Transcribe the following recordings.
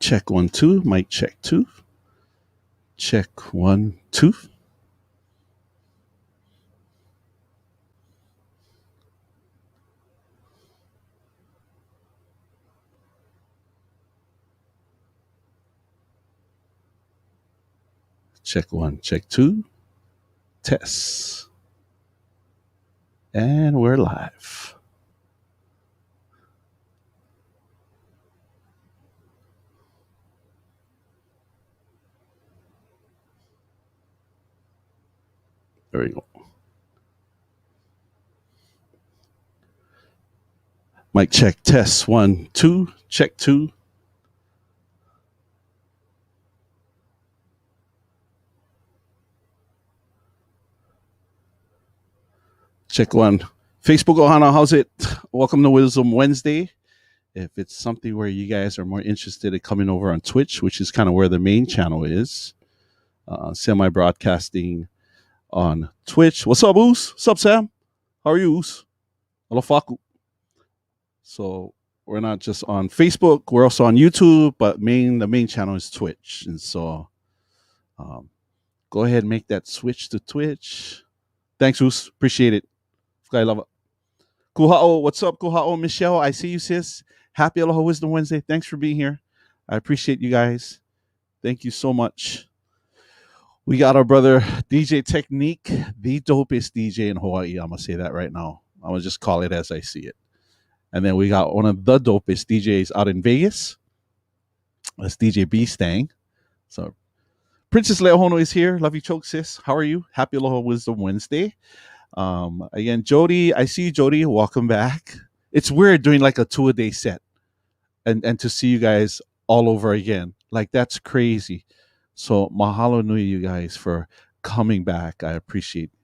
Check 1 2. Mic check 2. Check 1 2. Check 1, check 2. Test. And we're live. There we go. Mic check test 1 2. Check 2. Check 1. Facebook Ohana, how's it? Welcome to Wisdom Wednesday. If it's something where you guys are more interested in coming over on Twitch, which is kind of where the main channel is, semi-broadcasting on Twitch. What's up, Oos? What's up, Sam? How are you, Oos? Alofaku. So we're not just on Facebook, we're also on YouTube, but the main channel is Twitch. And so go ahead and make that switch to Twitch. Thanks, Oos. Appreciate it. I love it. Kuha'o, what's up, Kuha'o? Michelle, I see you, sis. Happy Aloha Wisdom Wednesday. Thanks for being here. I appreciate you guys. Thank you so much. We got our brother DeeJay Technique, the dopest DJ in Hawaii. I'm going to say that right now. I'm going to just call it as I see it. And then we got one of the dopest DJs out in Vegas. That's DJ BStang. So Princess Leohono is here. Love you, choke, sis. How are you? Happy Aloha Wisdom Wednesday. Again, Jody, I see you, Jody. Welcome back. It's weird doing like a 2-a-day set and to see you guys all over again. Like, that's crazy. So mahalo nui, you guys, for coming back. I appreciate it.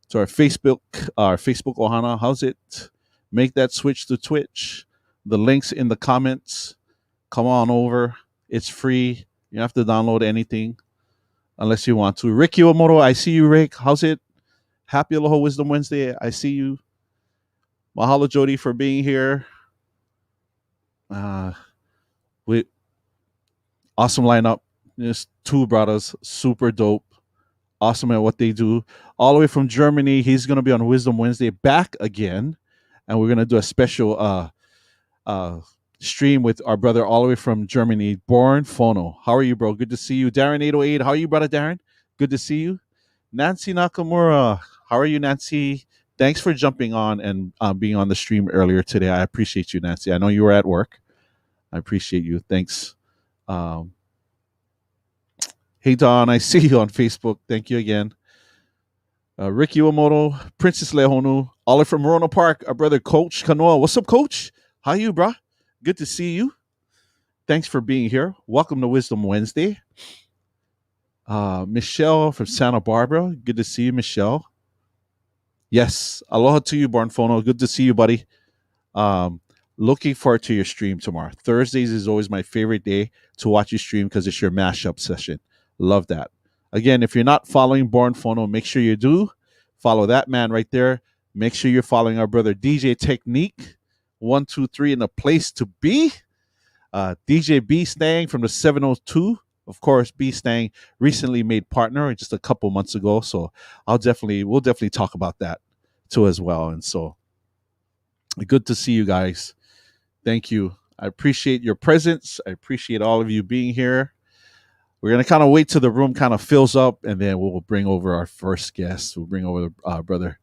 So our Facebook Ohana, how's it? Make that switch to Twitch. The link's in the comments. Come on over. It's free. You don't have to download anything unless you want to. Rick Iwamoto, I see you, Rick. How's it? Happy Aloha Wisdom Wednesday. I see you. Mahalo, Jody, for being here. Awesome lineup. There's two brothers, super dope. Awesome at what they do. All the way from Germany. He's going to be on Wisdom Wednesday back again. And we're going to do a special stream with our brother all the way from Germany, Born Fono. How are you, bro? Good to see you. Darren 808. How are you, brother Darren? Good to see you. Nancy Nakamura. How are you, Nancy? Thanks for jumping on and being on the stream earlier today. I appreciate you, Nancy. I know you were at work. I appreciate you. Thanks. Hey, Don. I see you on Facebook. Thank you again. Rick Iwamoto, Princess Lehonu, Olive from Morona Park, our brother Coach Kanoa. What's up, Coach? How you, brah? Good to see you. Thanks for being here. Welcome to Wisdom Wednesday. Michelle from Santa Barbara. Good to see you, Michelle. Yes. Aloha to you, Born Fono. Good to see you, buddy. Looking forward to your stream tomorrow. Thursdays is always my favorite day to watch you stream because it's your mashup session. Love that. Again, if you're not following Born Fono, make sure you do. Follow that man right there. Make sure you're following our brother DeeJay Technique. 1, 2, 3 in the place to be. DJ BStang from the 702. Of course, BStang recently made partner just a couple months ago. So we'll definitely talk about that too as well. And so good to see you guys. Thank you. I appreciate your presence. I appreciate all of you being here. We're going to kind of wait till the room kind of fills up, and then we'll bring over our first guest. We'll bring over our brother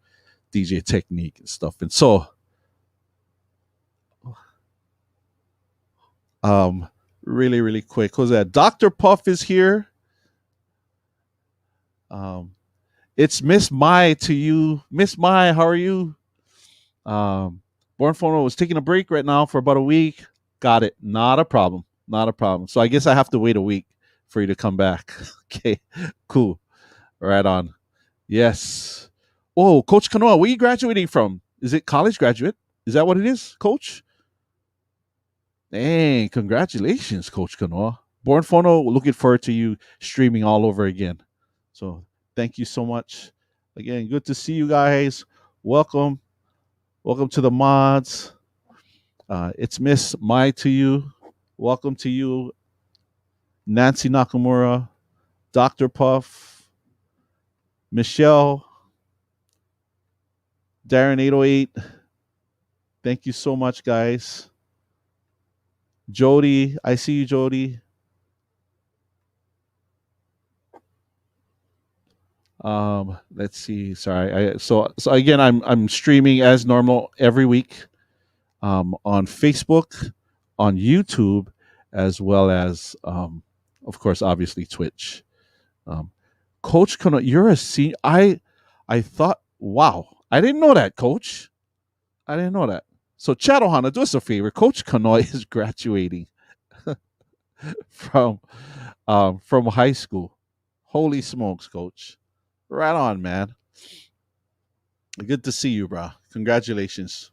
DeeJay Technique and stuff. And so really, really quick. Who's that? Dr. Puff is here. It's Miss Mai to you. Miss Mai, how are you? Born Fono was taking a break right now for about a week. Got it. Not a problem. Not a problem. So I guess I have to wait a week for you to come back. Okay, cool. Right on. Yes. Oh, Coach Kanoa, where are you graduating from? Is it college graduate? Is that what it is, Coach? Dang, congratulations, Coach Kanoa. Born Fono, looking forward to you streaming all over again. So thank you so much. Again, good to see you guys. Welcome. Welcome to the mods. It's Miss Mai to you. Welcome to you. Nancy Nakamura, Dr. Puff, Michelle, Darren808. Thank you so much, guys. Jody, I see you, Jody. Let's see. Sorry. So again, I'm streaming as normal every week, on Facebook, on YouTube, as well as, of course, obviously Twitch. Um, Coach Kono, you're a senior. I thought, wow, I didn't know that, Coach. I didn't know that. So, Chad Ohana, do us a favor. Coach Kanoi is graduating from from high school. Holy smokes, Coach! Right on, man. Good to see you, bro. Congratulations.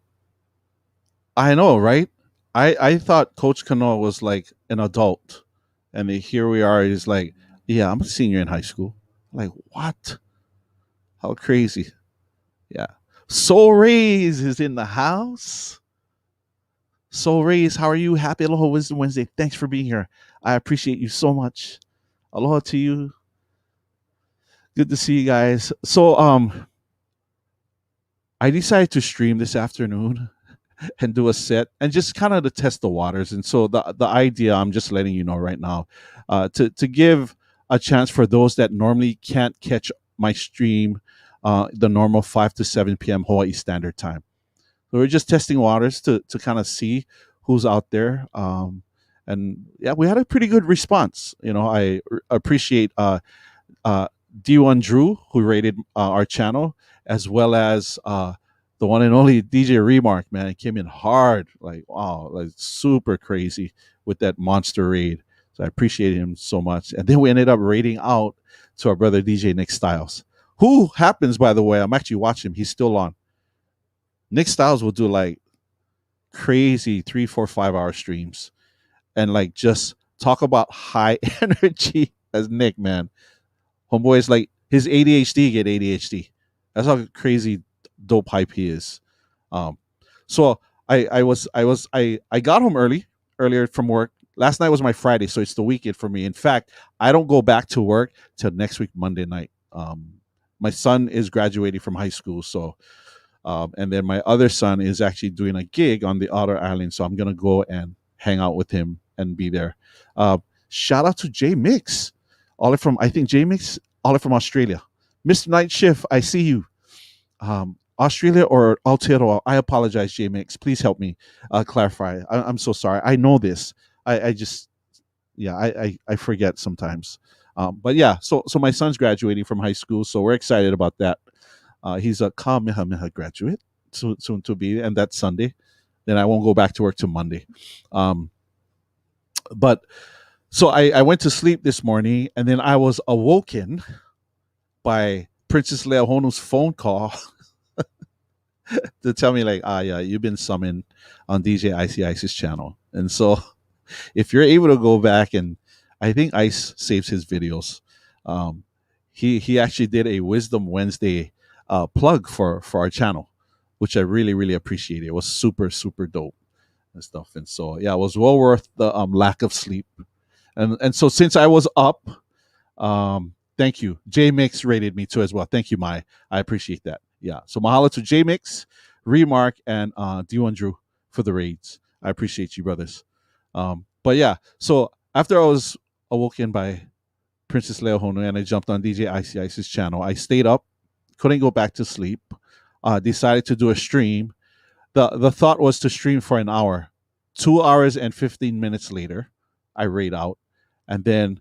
I know, right? I thought Coach Kano was like an adult, and here we are. He's like, yeah, I'm a senior in high school. Like, what? How crazy? Yeah. Soul Rays is in the house. Soul Rays, how are you? Happy Aloha Wisdom Wednesday. Thanks for being here. I appreciate you so much. Aloha to you. Good to see you guys. So, I decided to stream this afternoon and do a set and just kind of to test the waters. And so the idea, I'm just letting you know right now, to give a chance for those that normally can't catch my stream, the normal 5 to 7 p.m. Hawaii Standard Time. So we're just testing waters to kind of see who's out there. And yeah, we had a pretty good response. You know, I appreciate D1 Drew, who rated our channel, as well as the one and only DJ Remark, man. It came in hard, like, wow, like super crazy with that monster raid. So I appreciate him so much. And then we ended up raiding out to our brother DJ Nick Styles, who happens, by the way, I'm actually watching him. He's still on. Nick Styles will do like crazy 3, 4, 5 hour streams and like just talk about high energy as Nick, man. Homeboy is like his ADHD get ADHD. That's how crazy dope hype he is. Um, so I got home earlier from work. Last night was my Friday, so it's the weekend for me. In fact, I don't go back to work till next week Monday night. My son is graduating from high school, so and then my other son is actually doing a gig on the outer island, so I'm gonna go and hang out with him and be there. Shout out to J Mix, all from I think J Mix, all from Australia. Mr. Night Shift, I see you. Australia or Aotearoa? I apologize, J Mix. Please help me clarify. I'm so sorry. I know this. I just yeah I forget sometimes. But yeah, so my son's graduating from high school, so we're excited about that. He's a Kamehameha graduate, soon to be, and that's Sunday. Then I won't go back to work till Monday. But so I went to sleep this morning, and then I was awoken by Princess Leohonu's phone call to tell me like, yeah, you've been summoned on DJ Ice's channel. And so if you're able to go back, and I think Ice saves his videos, he actually did a Wisdom Wednesday plug for our channel, which I really appreciate. It was super dope and stuff. And so yeah, it was well worth the lack of sleep. And so since I was up, thank you. J Mix rated me too as well. Thank you, Mai. I appreciate that. Yeah. So mahalo to J Mix, Remark, and D1 Drew for the raids. I appreciate you, brothers. But yeah, so after I was awoken by Princess Leohonu and I jumped on DJ Ice's channel, I stayed up, couldn't go back to sleep, decided to do a stream. The thought was to stream for an hour. 2 hours and 15 minutes later, I raid out. And then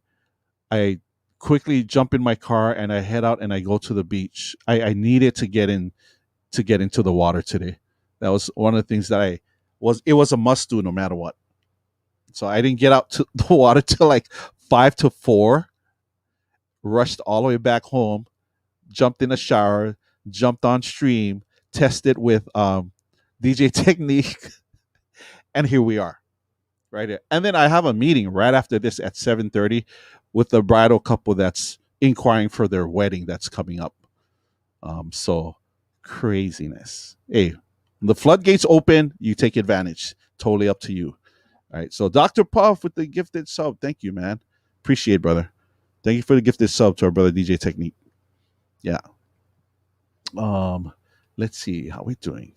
I quickly jump in my car and I head out and I go to the beach. I needed to get into the water today. That was one of the things that it was a must do no matter what. So I didn't get out to the water till like 5 to 4. Rushed all the way back home, jumped in a shower, jumped on stream, tested with DeeJayy Technique, and here we are, right here. And then I have a meeting right after this at 7:30 with the bridal couple that's inquiring for their wedding that's coming up. So craziness. Hey, when the floodgates open, you take advantage. Totally up to you. All right. So Dr. Puff with the gifted sub. Thank you, man. Appreciate, brother. Thank you for the gifted sub to our brother DeeJayy Technique. Yeah. Let's see how we doing.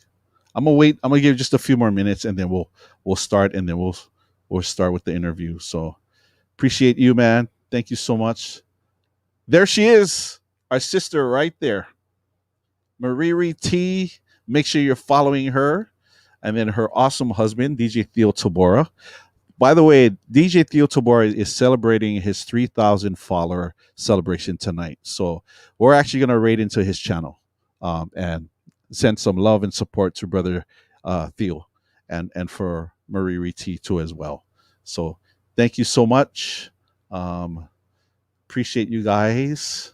I'm gonna wait. I'm gonna give just a few more minutes, and then we'll start, and then we'll start with the interview. So appreciate you, man. Thank you so much. There she is, our sister right there, Mariri T. Make sure you're following her, and then her awesome husband, DJ Theo Tabora. By the way, DJ Theo Tabora is celebrating his 3,000 follower celebration tonight. So we're actually going to raid into his channel and send some love and support to brother Theo and for Marie T too as well. So thank you so much. Appreciate you guys.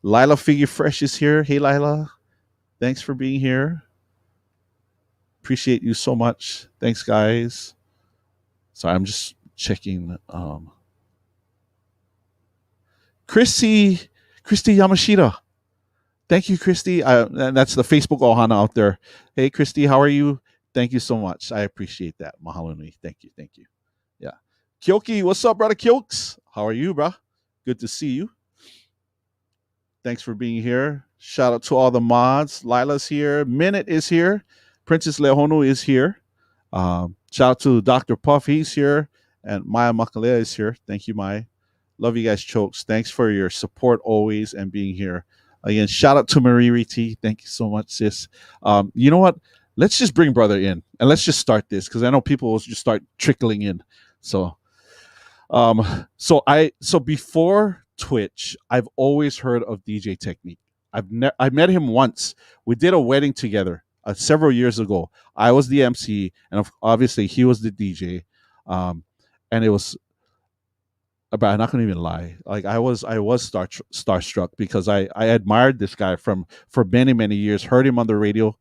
Lila Figure Fresh is here. Hey, Lila. Thanks for being here. Appreciate you so much. Thanks, guys. So I'm just checking. Christy Yamashita. Thank you, Christy. And that's the Facebook Ohana out there. Hey, Christy, how are you? Thank you so much. I appreciate that. Mahalo nui. Thank you. Yeah. Kyoki, what's up, brother Kyokes? How are you, bro? Good to see you. Thanks for being here. Shout out to all the mods. Lila's here. Minute is here. Princess Lehono is here. Shout out to Dr. Puff. He's here. And Maya Makalea is here. Thank you, Maya. Love you guys, Chokes. Thanks for your support always and being here. Again, shout out to Marie T. Thank you so much, sis. You know what? Let's just bring brother in and let's just start this because I know people will just start trickling in. So before Twitch, I've always heard of DeeJayy Technique. I met him once. We did a wedding together several years ago. I was the MC, and obviously he was the DJ. And it was, but I'm not gonna even lie. Like I was starstruck because I admired this guy for many years. Heard him on the radio.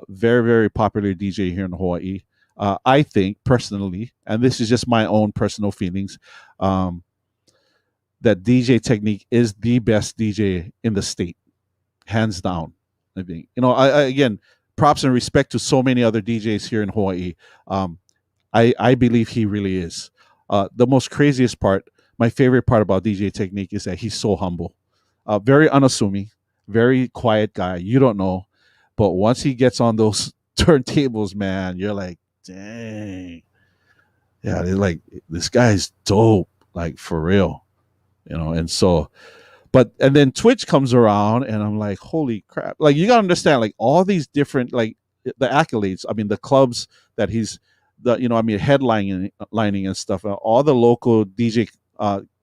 Very very popular DJ here in Hawaii. I think personally, and this is just my own personal feelings, that DeeJayy Technique is the best DJ in the state, hands down. I think I again, props and respect to so many other DJs here in Hawaii. I believe he really is. The most craziest part, my favorite part about DeeJayy Technique is that he's so humble, very unassuming, very quiet guy. You don't know, but once he gets on those turntables, man, you're like, dang, yeah, they're like, this guy's dope, like for real, And so, and then Twitch comes around, and I'm like, holy crap! Like you gotta understand, like all these different, like the accolades. I mean, the clubs that he's, headlining and stuff. All the local DJ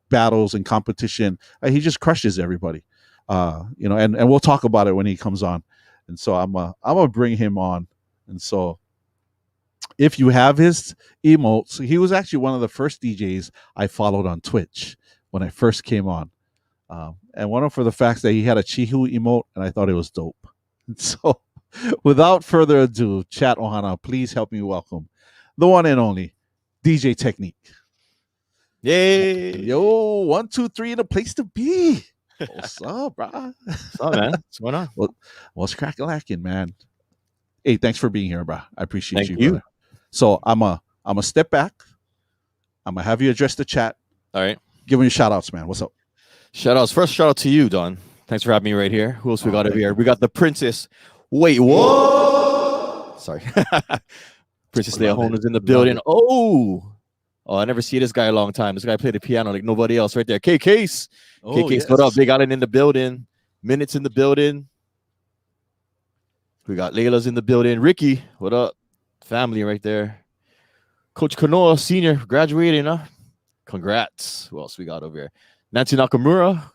battles and competition, he just crushes everybody. And we'll talk about it when he comes on. And so I'm gonna bring him on. And so, if you have his emotes, he was actually one of the first DJs I followed on Twitch when I first came on. And one of for the facts that he had a Chihu emote, and I thought it was dope. And so, without further ado, chat Ohana, please help me welcome the one and only DeeJayy Technique. Yay! Yo, 1, 2, 3 in a place to be. What's up, bro? What's up, man? What's going on? What's crack-a-lacking, man? Hey, thanks for being here, bro. I appreciate Thank you, brother. So I'm a step back. I'm gonna have you address the chat. All right. Give me your shout outs, man. What's up? Shout outs. First shout out to you, Don. Thanks for having me right here. Who else we got over here? We got the Princess. Wait, what? Sorry. Princess Leohona's in the building. Oh, I never see this guy a long time. This guy played the piano like nobody else right there. K-Case. K-Case, what up? Big Island in the building. Minutes in the building. We got Layla's in the building. Ricky, what up? Family right there. Coach Kanoa, senior, graduating, huh? Congrats. Who else we got over here? Nancy Nakamura.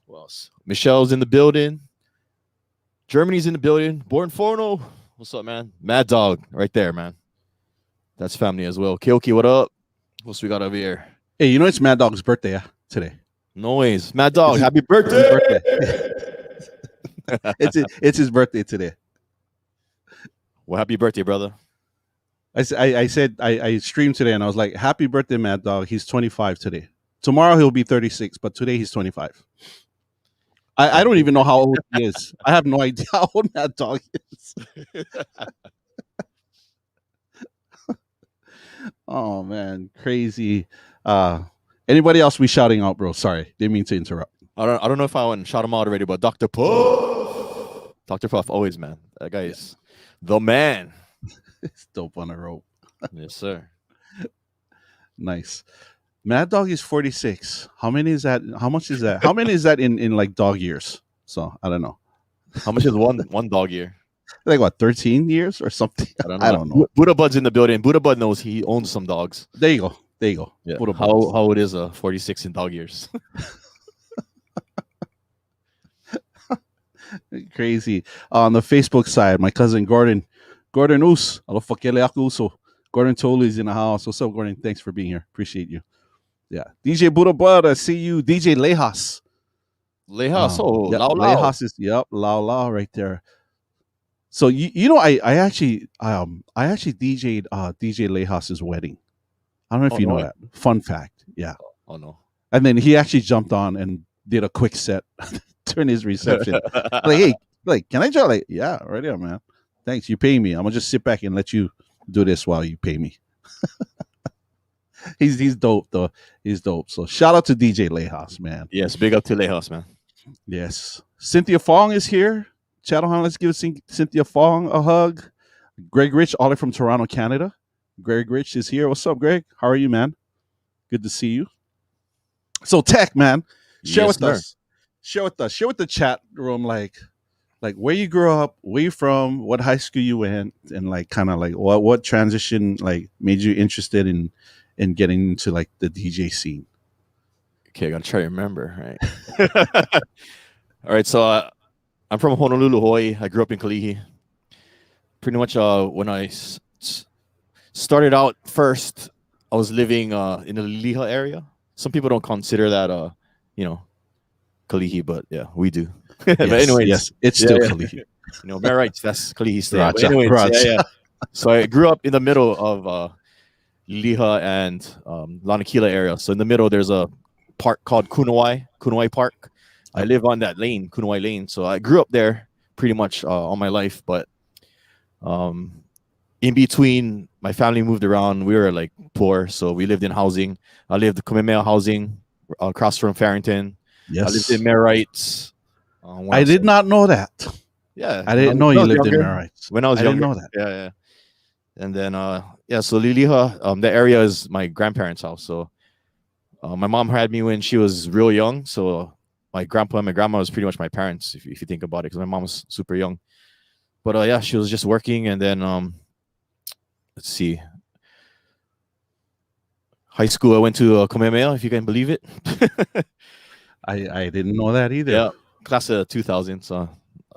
Who else? Michelle's in the building. Germany's in the building. Born Forno. What's up, man? Mad Dog right there, man. That's family as well. Kyoki, what up? What else we got over here? Hey, it's Mad Dog's birthday today. Noise. Mad Dog, happy birthday. It's his birthday today. Well, happy birthday, brother. I said I streamed today and I was like, happy birthday, Mad Dog. He's 25 today. Tomorrow he'll be 36, but today he's 25. I don't even know how old he is. I have no idea how old Mad Dog is. Oh man, crazy. Anybody else we shouting out, bro? Sorry, didn't mean to interrupt. I don't know if I want to shout him out already, but Dr. Puff. Dr. Puff, always, man. That guy is the man. It's dope on a rope. Yes, sir. Nice. Mad Dog is 46. How many is that? How much is that? How many is that in like dog years? So I don't know. How much is one dog year? Like what, 13 years or something? I don't know. Buddha Bud's in the building. Buddha Bud knows he owns some dogs. There you go. There you go. Yeah. How it is 46 in dog years. Crazy. On the Facebook side, my cousin Gordon Us. Gordon Toley's in the house. What's up, Gordon? Thanks for being here. Appreciate you. Yeah. DJ Buddha Bud, I see you. DJ Lejas. Lejas, Yep, Lao. Lejas is Lao right there. So you know I actually DJ'd DJ Lejas's wedding. I don't know if you know that. Fun fact. Yeah. Oh no. And then he actually jumped on and did a quick set during his reception. Like, hey, like, can I join? Like, yeah, right there, man. Thanks. You pay me. I'm gonna just sit back and let you do this while you pay me. He's dope though. He's dope. So shout out to DJ Lejas, man. Yes, big up to Lejas, man. Yes. Cynthia Fong is here. Chatterham, let's give Cynthia Fong a hug. Greg Rich, all the way from Toronto, Canada. Greg Rich is here. What's up, Greg? How are you, man? Good to see you. So Tech, man, share with us. Share with the chat room, like where you grew up, where you from, what high school you went, and like kind of like what transition like made you interested in getting into like the DJ scene. Okay, I'm gonna try to remember. Right. All right, so I'm from Honolulu, Hawaii. I grew up in Kalihi. Pretty much when I started out first, I was living in the Liha area. Some people don't consider that, Kalihi, but yeah, we do. Yes, but anyways, yes, it's still Kalihi. Marites, that's Kalihi state. Anyways, yeah. So I grew up in the middle of Liha and Lanakila area. So in the middle, there's a park called Kunawai Park. I live on that lane, Kunawai Lane. So I grew up there pretty much all my life. But in between, my family moved around. We were like poor, so we lived in housing. I lived in Kamehameha housing across from Farrington. Yes. I lived in Marites. I did not know that. Yeah. I didn't know you lived in Marites. When I was younger. I didn't know that. Yeah. And then, so Liliha, the area is my grandparents' house. So my mom had me when she was real young. So my grandpa and my grandma was pretty much my parents, if you think about it, because my mom was super young. But yeah, she was just working. And then, let's see. High school, I went to Kamehameha, if you can believe it. I didn't know that either. Yeah, class of 2000. So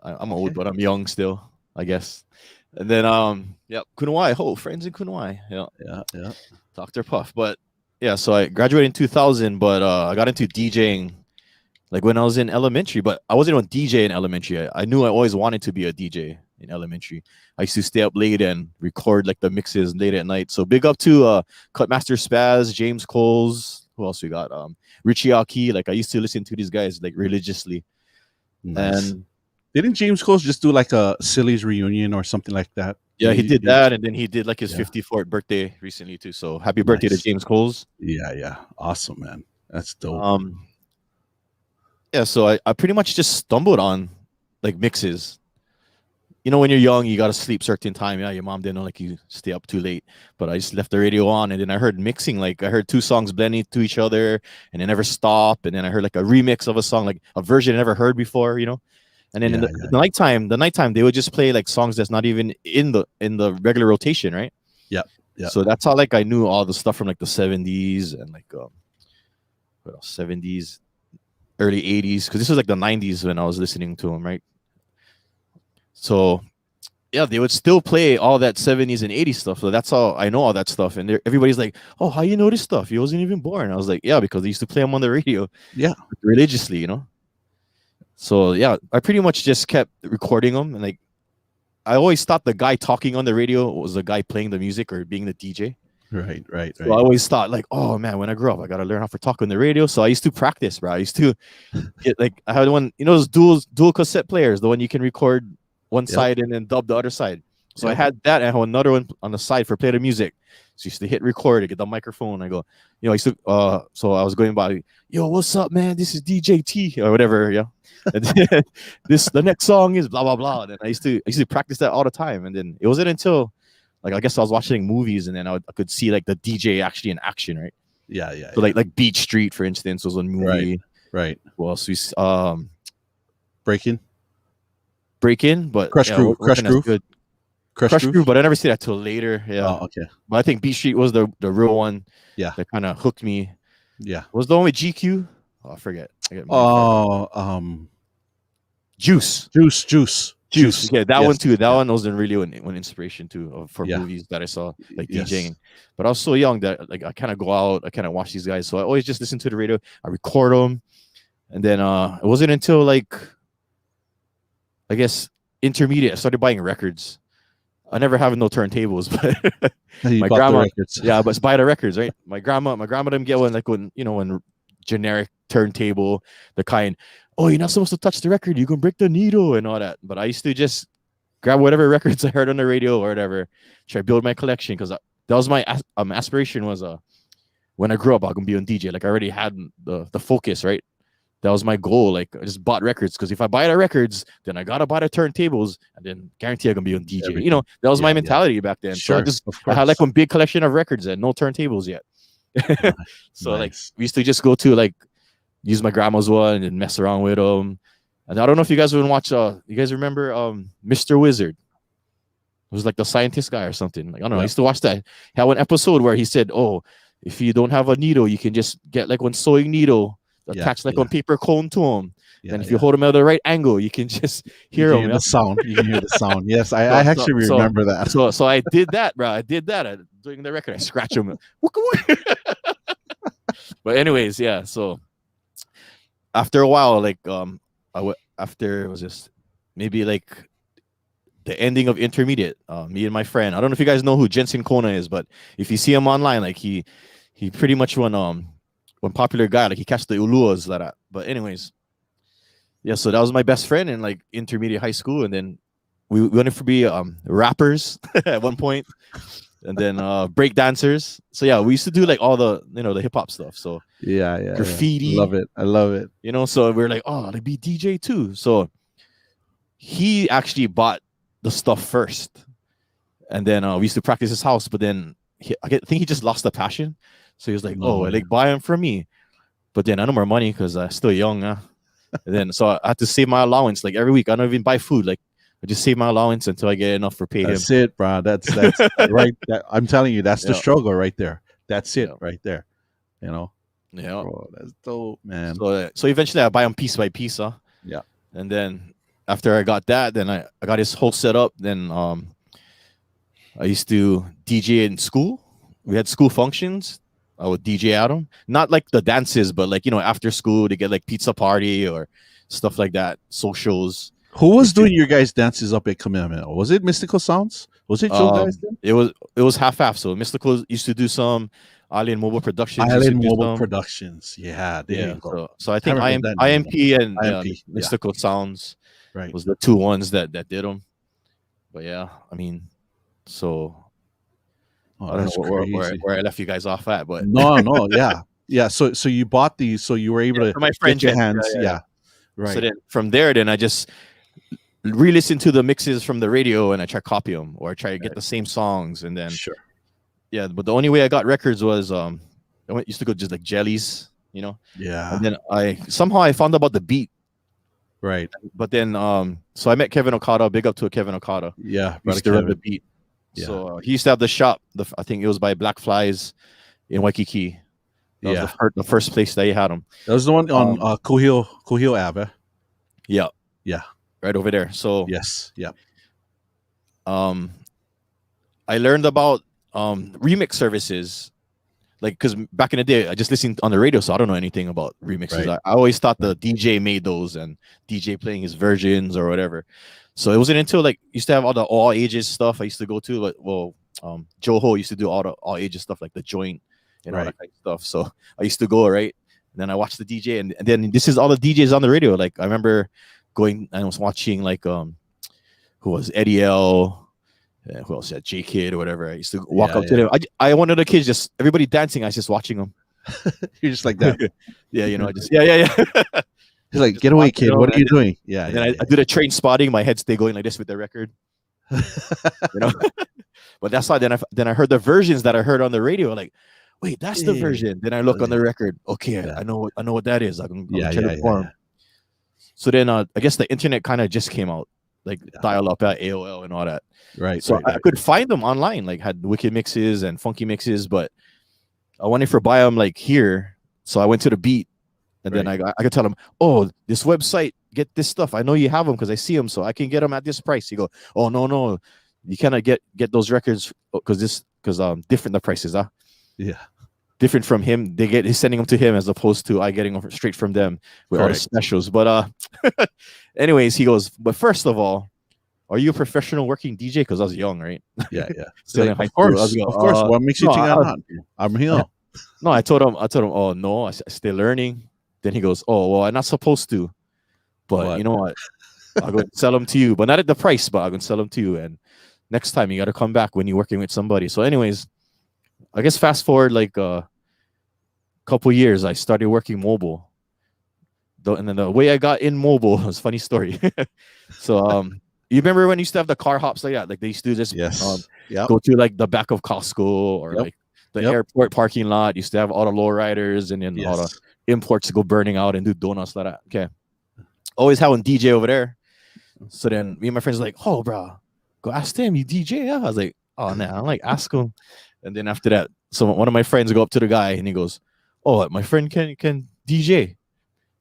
I'm old, but I'm young still, I guess. And then, Kunawai, friends in Kunawai. Yeah. Dr. Puff. But yeah, so I graduated in 2000, but I got into DJing like when I was in elementary, but I wasn't on DJ in elementary. I knew I always wanted to be a DJ in elementary. I used to stay up late and record like the mixes late at night. So big up to Cutmaster Spaz, James Coles. Who else we got? Richie Aki. Like I used to listen to these guys like religiously. Nice. And didn't James Coles just do like a Silly's reunion or something like that? Yeah, he did that, and then he did like his 54th birthday recently too. So happy birthday to James Coles. Yeah. Awesome, man. That's dope. Yeah, so I pretty much just stumbled on like mixes. You know, when you're young, you gotta sleep certain time. Yeah, your mom didn't know like you stay up too late. But I just left the radio on, and then I heard mixing. Like I heard two songs blending to each other, and they never stop. And then I heard like a remix of a song, like a version I never heard before. You know. And then in the nighttime, they would just play like songs that's not even in the regular rotation, right? Yeah. So that's how like I knew all the stuff from like the 70s and like what else? 70s, early 80s, because this was like the 90s when I was listening to them, right? So yeah, they would still play all that 70s and 80s stuff. So that's how I know all that stuff. And everybody's like, "Oh, how you know this stuff? You wasn't even born." I was like, "Yeah, because they used to play them on the radio, religiously, you know." So yeah, I pretty much just kept recording them, and like I always thought the guy talking on the radio was the guy playing the music or being the DJ. Right. So I always thought like, oh man, when I grow up, I gotta learn how to talk on the radio. So I used to practice, bro. I used to get like I had one, those dual cassette players, the one you can record one side and then dub the other side. So I had that, and I had another one on the side for play the music. So I used to hit record, to get the microphone. I go, I used to, so I was going by, yo, what's up, man? This is DJ T or whatever, yeah. And then the next song is blah blah blah. And I used to practice that all the time. And then it wasn't until, like, I guess I was watching movies, and then I could see like the DJ actually in action, right? Yeah, yeah. So like Beach Street, for instance, was a movie. Right. Well, so Break In, but Crush Groove, Crush Groove. Good. Crush Groove, but I never see that till later. Yeah. Oh, okay. But I think Beat Street was the real one. Yeah. That kind of hooked me. Yeah. Was the one with GQ? Oh, I forget. Juice. Yeah, that one too. That one was really one inspiration too for movies that I saw, like DJing. But I was so young that like I kind of go out, I kind of watch these guys. So I always just listen to the radio. I record them, and then it wasn't until like, I guess, intermediate I started buying records. I never have no turntables, but my grandma, but buy the records, right? My grandma didn't get one, like when generic turntable, the kind, oh, you're not supposed to touch the record, you can break the needle and all that. But I used to just grab whatever records I heard on the radio or whatever, try to build my collection, because that was my aspiration was when I grew up, I'm gonna be on DJ. Like I already had the focus, right? That was my goal. Like I just bought records, because if I buy the records, then I gotta buy the turntables, and then guarantee I'm gonna be on DJ. Everything. That was my mentality back then. Sure, so I had like one big collection of records and no turntables yet. So like we used to just go to like use my grandma's one and mess around with them. And I don't know if you guys would watch. You guys remember Mr. Wizard? It was like the scientist guy or something. Like I don't know. I used to watch that. He had one episode where he said, "Oh, if you don't have a needle, you can just get like one sewing needle." Attach like one paper cone to him. And if you hold him at the right angle, you can just hear him. The sound. You can hear the sound. Yes, I actually remember that. So I did that, bro. I did that. Doing the record, I scratch him. But anyways, yeah. So after a while, like after it was just maybe like the ending of intermediate, me and my friend. I don't know if you guys know who Jensen Kona is, but if you see him online, like he pretty much one popular guy, like he catch the uluas like that. But anyways, yeah, so that was my best friend in like intermediate high school, and then we wanted to be rappers at one point, and then break dancers. So yeah, we used to do like all the the hip hop stuff. So graffiti, I love it. So we were like, oh, I'd be DJ too. So he actually bought the stuff first, and then we used to practice his house. But then I think he just lost the passion. So he was like, "Oh, like buy them from me," but then I no more money because I'm still young. And then so I had to save my allowance. Like every week, I don't even buy food. Like I just save my allowance until I get enough for pay him. That's it, bro. That's right. I'm telling you, that's the struggle right there. That's it right there. Yeah, bro, that's dope, man. So eventually, I buy them piece by piece, huh? Yeah. And then after I got that, then I got his whole setup. Then I used to DJ in school. We had school functions. I would DJ at them, not like the dances, but like after school to get like pizza party or stuff like that, socials. Who was doing your guys' dances up at Kamehameha? Was it Mystical Sounds? Was it your guys? It was half. So Mystical used to do some. Island Mobile Productions. Yeah, there you go. So I think IMP and Mystical Sounds was the two ones that did them. But yeah, I mean, so. I don't know where I left you guys off at, but no, yeah. So you bought these, so you were able to my friend get your hands, right. So then from there, I just re-listen to the mixes from the radio, and I try to copy them, or I try to get the same songs, and then But the only way I got records was used to go just like Jellies, and then I found out about the beat, right? But then so I met Kevin Okada. Big up to Kevin Okada. Yeah, used to run the beat. Yeah. So he used to have the shop. I think it was by Black Flies in Waikiki. That was the first place that he had them. That was the one on Kuhio Ave. Yeah. Yeah. Right over there. So yes. Yeah. I learned about remix services, like because back in the day I just listened on the radio, so I don't know anything about remixes. Right. I always thought the DJ made those and DJ playing his versions or whatever. So it wasn't until like used to have all ages stuff I used to go to. Like, Joho used to do all ages stuff like the joint and all that kind of stuff. So I used to go and then I watched the DJ, and then this is all the DJs on the radio. Like I remember going and I was watching like who was Eddie L, who else? Yeah, J Kid or whatever. I used to walk up to them. I one of the kids, just everybody dancing. I was just watching them. You're just like that. Yeah, you know, I just yeah. He's like, get away, kid. What are you doing? Yeah. And then I do the train spotting. My head stay going like this with the record. You know, but that's why. Then I heard the versions that I heard on the radio. Like, wait, that's the version. Then I look on the record. Okay, I know what that is. I'm try to perform. So then I guess the internet kind of just came out, like dial up at AOL and all that. Right. So I could find them online, like had wicked mixes and funky mixes, but I wanted to buy them like here. So I went to the Beat, and then I could tell them, oh, this website, get this stuff. I know you have them because I see them, so I can get them at this price. You go, oh no, you cannot get those records because different the prices, different from him. He's sending them to him as opposed to I getting them straight from them with all the specials. But anyways, he goes, but first of all, are you a professional working DJ? Because I was young, right? Yeah. So like, of course. What makes you think I'm not? I'm here. No, I told him, oh no, I'm still learning. Then he goes, oh well, I'm not supposed to, but you know what? I'm going to sell them to you, but not at the price, but I'm going to sell them to you. And next time you got to come back when you're working with somebody. So, anyways, I guess fast forward like a couple years, I started working mobile. And then the way I got in mobile was a funny story. So, you remember when you used to have the car hops like that? Like they used to just go to like the back of Costco or like the airport parking lot. Used to have all the lowriders and then all the imports go burning out and do donuts like that. Okay. Always having DJ over there. So then me and my friends were like, oh, bro, go ask them, you DJ? Yeah. I was like, oh, nah, I'm like, ask him. And then after that, so one of my friends go up to the guy and he goes, oh, my friend can DJ.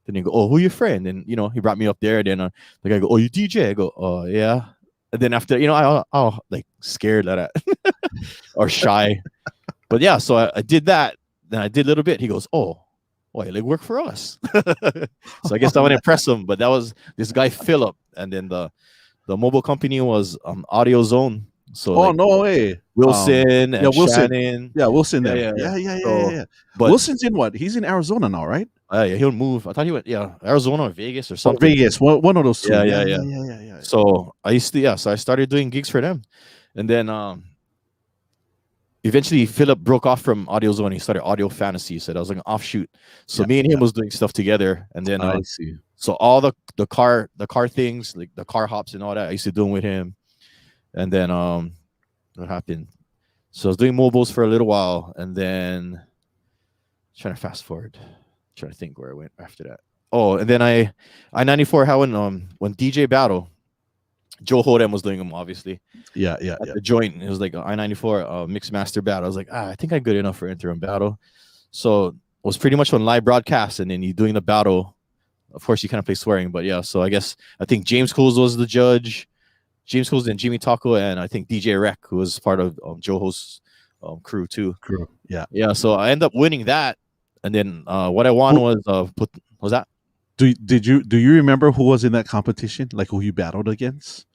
Then he go, oh, who your friend? And, you know, he brought me up there. And then the guy go, oh, you DJ? I go, oh, yeah. And then after, you know, I like scared like that or shy. But yeah, so I did that. Then I did a little bit. He goes, oh, you like work for us. So I guess I want to impress him. But that was this guy, Philip. And then the mobile company was Audio Zone. So no way. Wilson and Wilson. Shannon. Yeah, Wilson. Yeah. But Wilson's in what? He's in Arizona now, right? Yeah, he'll move. I thought he went, Arizona or Vegas or something. Vegas, one of those two. Yeah. So I used to, so I started doing gigs for them. And then eventually Philip broke off from Audio Zone. He started Audio Fantasy. So that was like an offshoot. So me and him was doing stuff together. And then I see. So all the car things, like the car hops and all that, I used to do them with him. And then what happened? So I was doing mobiles for a little while, and then trying to fast forward, trying to think where I went after that. Oh, and then I-94 how when DJ Battle, Joe Hodem was doing them, obviously. Yeah. The joint, it was like I-94 mixed master battle. I was like, I think I'm good enough for interim battle. So it was pretty much on live broadcast, and then you doing the battle. Of course, you kind of play swearing, but yeah. So I think James Cools was the judge. James Cools and Jimmy Taco, and I think DJ Rec, who was part of Joho's crew too. Yeah. So I ended up winning that, and then what I won was that. Do you remember who was in that competition? Like who you battled against?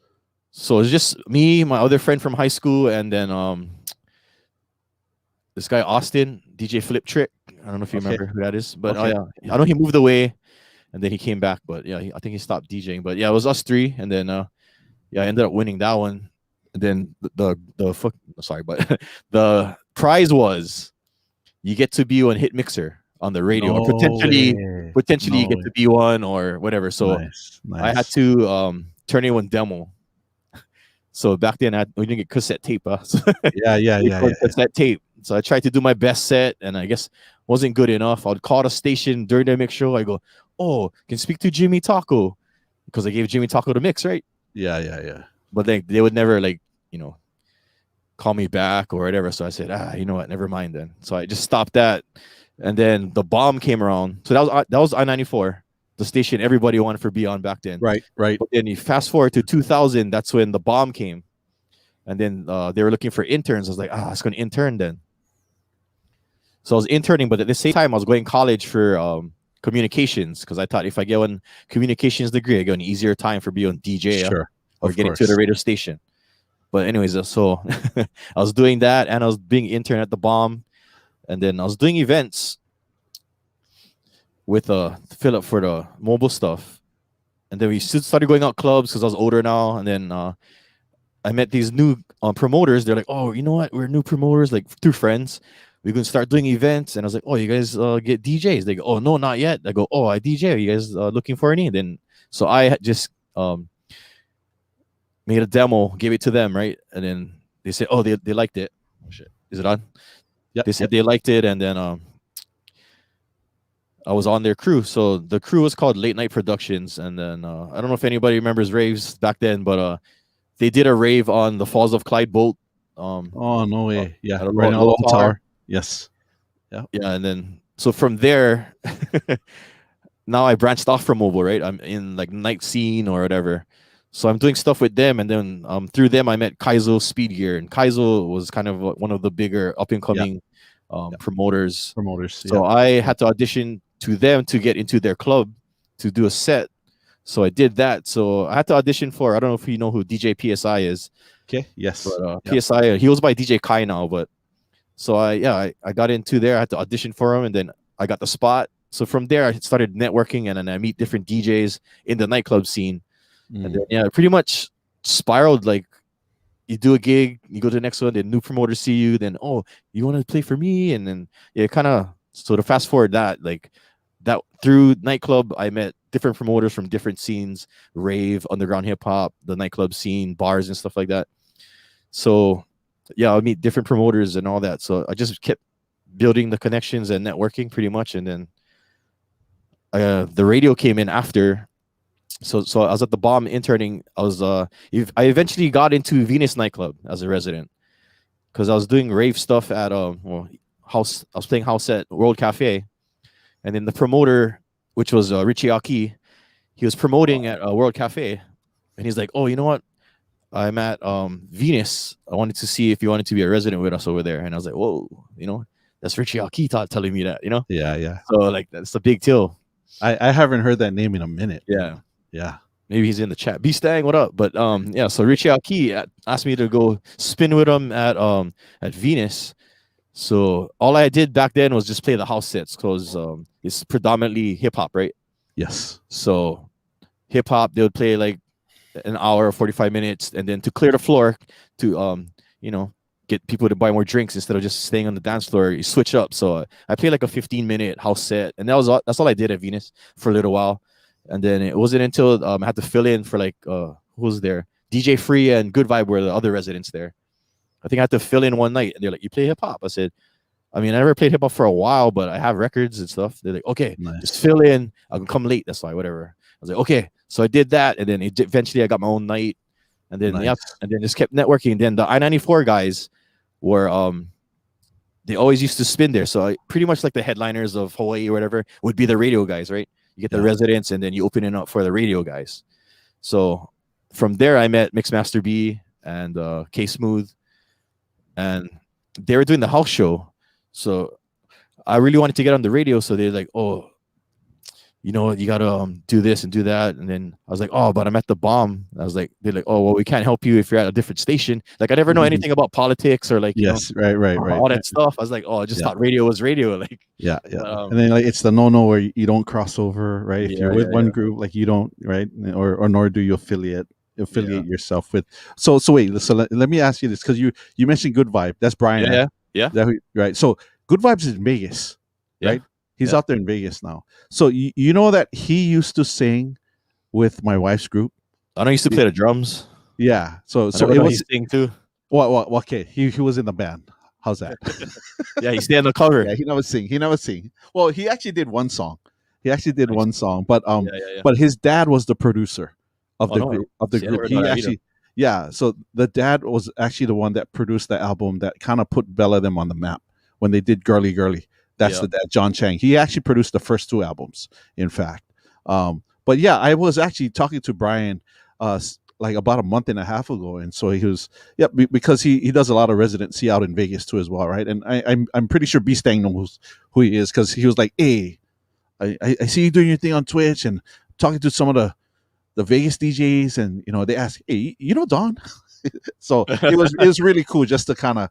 So it's just me, my other friend from high school, and then this guy Austin, DJ Flip Trick. I don't know if you remember who that is, but I know he moved away, and then he came back. But yeah, I think he stopped DJing. But yeah, it was us three, and then I ended up winning that one. And then the prize was you get to be on Hit Mixer on the radio, or potentially you get to be one or whatever. So nice. I had to turn in one demo. So back then we didn't get cassette tape. So cassette tape. So I tried to do my best set, and I guess wasn't good enough. I'd call the station during the mix show. I go, oh, can speak to Jimmy Taco, because I gave Jimmy Taco the mix, right? Yeah. But they would never call me back or whatever. So I said, you know what? Never mind then. So I just stopped that. And then the bomb came around. So that was I-94, the station everybody wanted for Beyond back then. Right. But then you fast forward to 2000. That's when the bomb came. And then they were looking for interns. I was like, I was going to intern then. So I was interning, but at the same time, I was going to college for communications, because I thought if I get one communications degree, I get an easier time for being on DJ or getting to the radio station. But anyways, so I was doing that, and I was being intern at the bomb, and then I was doing events with Philip for the mobile stuff, and then we started going out clubs because I was older now, and then I met these new promoters. They're like, oh, you know what? We're new promoters, like through friends. We're gonna start doing events. And I was like, oh, you guys get DJs? They go, oh no, not yet. I go, oh, I DJ. Are you guys looking for any? And then so I just made a demo, gave it to them, right? And then they said, oh, they liked it. Oh, shit. Is it on? Yeah. They said they liked it, and then I was on their crew. So the crew was called Late Night Productions, and then I don't know if anybody remembers raves back then, but they did a rave on the Falls of Clyde Boat. Oh no way! Yeah, at a right low on tower. Yes. Yeah. Yeah, and then so from there, now I branched off from mobile, right? I'm in like night scene or whatever. So I'm doing stuff with them, and then through them I met Kaizo Speed Gear, and Kaizo was kind of one of the bigger up and coming promoters. So I had to audition to them to get into their club to do a set. So I did that. So I had to audition for, I don't know if you know who DeeJay PSI is. Okay. Yes. But PSI, he goes by DJ Kai now, but so I got into there. I had to audition for him, and then I got the spot. So from there, I started networking, and then I meet different DJs in the nightclub scene. And then, pretty much spiraled. Like, you do a gig, you go to the next one, then new promoters see you, then, oh, you want to play for me? And then, kind of, so to fast forward that, like, that through nightclub, I met different promoters from different scenes, rave, underground hip hop, the nightclub scene, bars and stuff like that. So, I would meet different promoters and all that. So I just kept building the connections and networking pretty much. And then the radio came in after. So I was at the Bomb interning. I eventually got into Venus nightclub as a resident because I was doing rave stuff at house. I was playing house at World Cafe, and then the promoter, which was Richie Aki, he was promoting at World Cafe, and he's like, "Oh, you know what? I'm at Venus. I wanted to see if you wanted to be a resident with us over there." And I was like, "Whoa, that's Richie Aki telling me that, Yeah. So like that's a big deal. I haven't heard that name in a minute. Yeah. Maybe he's in the chat. BStang, what up? But so Richie Aki asked me to go spin with him at Venus. So all I did back then was just play the house sets because it's predominantly hip hop, right? Yes. So hip hop, they would play like an hour or 45 minutes, and then to clear the floor to get people to buy more drinks instead of just staying on the dance floor, you switch up. So I played like a 15-minute house set, and that's all I did at Venus for a little while. And then it wasn't until I had to fill in for like who was there? DJ Free and Good Vibe were the other residents there. I think I had to fill in one night, and they're like, "You play hip hop?" I said, "I mean, I never played hip hop for a while, but I have records and stuff." They're like, "Okay, just fill in. I can come late. That's why, whatever." I was like, "Okay." So I did that, and then eventually I got my own night, and then and then just kept networking. And then the I-94 guys were they always used to spin there, so I pretty much like the headliners of Hawaii or whatever would be the radio guys, right? You get the residents, and then you open it up for the radio guys. So from there, I met Mixmaster B and K Smooth, and they were doing the house show. So I really wanted to get on the radio. So they're like, "Oh, you gotta do this and do that." And then I was like, "Oh, but I'm at the Bomb." I was like, they're like, "Oh, well, we can't help you if you're at a different station." Like I never know anything about politics or like right all that stuff. I was like, "Oh, I just thought radio was radio." Like and then like it's the no where you don't cross over, right? If you're with one group, like you don't, right? Or nor do you affiliate yourself with. So wait, so let me ask you this, because you mentioned Good Vibe. That's Brian. Right. So Good Vibes is in Vegas, right? He's out there in Vegas now. So you know that he used to sing with my wife's group. I know he used to play the drums. Yeah. So it was sing too. Well, okay. He was in the band. How's that? He stayed on the cover. Yeah, he never sing. Well, he actually did one song. But his dad was the producer of the group. He actually so the dad was actually the one that produced the album that kind of put Bella them on the map when they did Girly Girly. That's the dad, John Chang. He actually produced the first two albums, in fact. But yeah, I was actually talking to Brian like about a month and a half ago, and so he was because he does a lot of residency out in Vegas too as well, right? And I'm pretty sure BStang knows who he is, because he was like, "Hey, I see you doing your thing on Twitch and talking to some of the Vegas DJs, and they ask, hey, Don?" So it was really cool just to kind of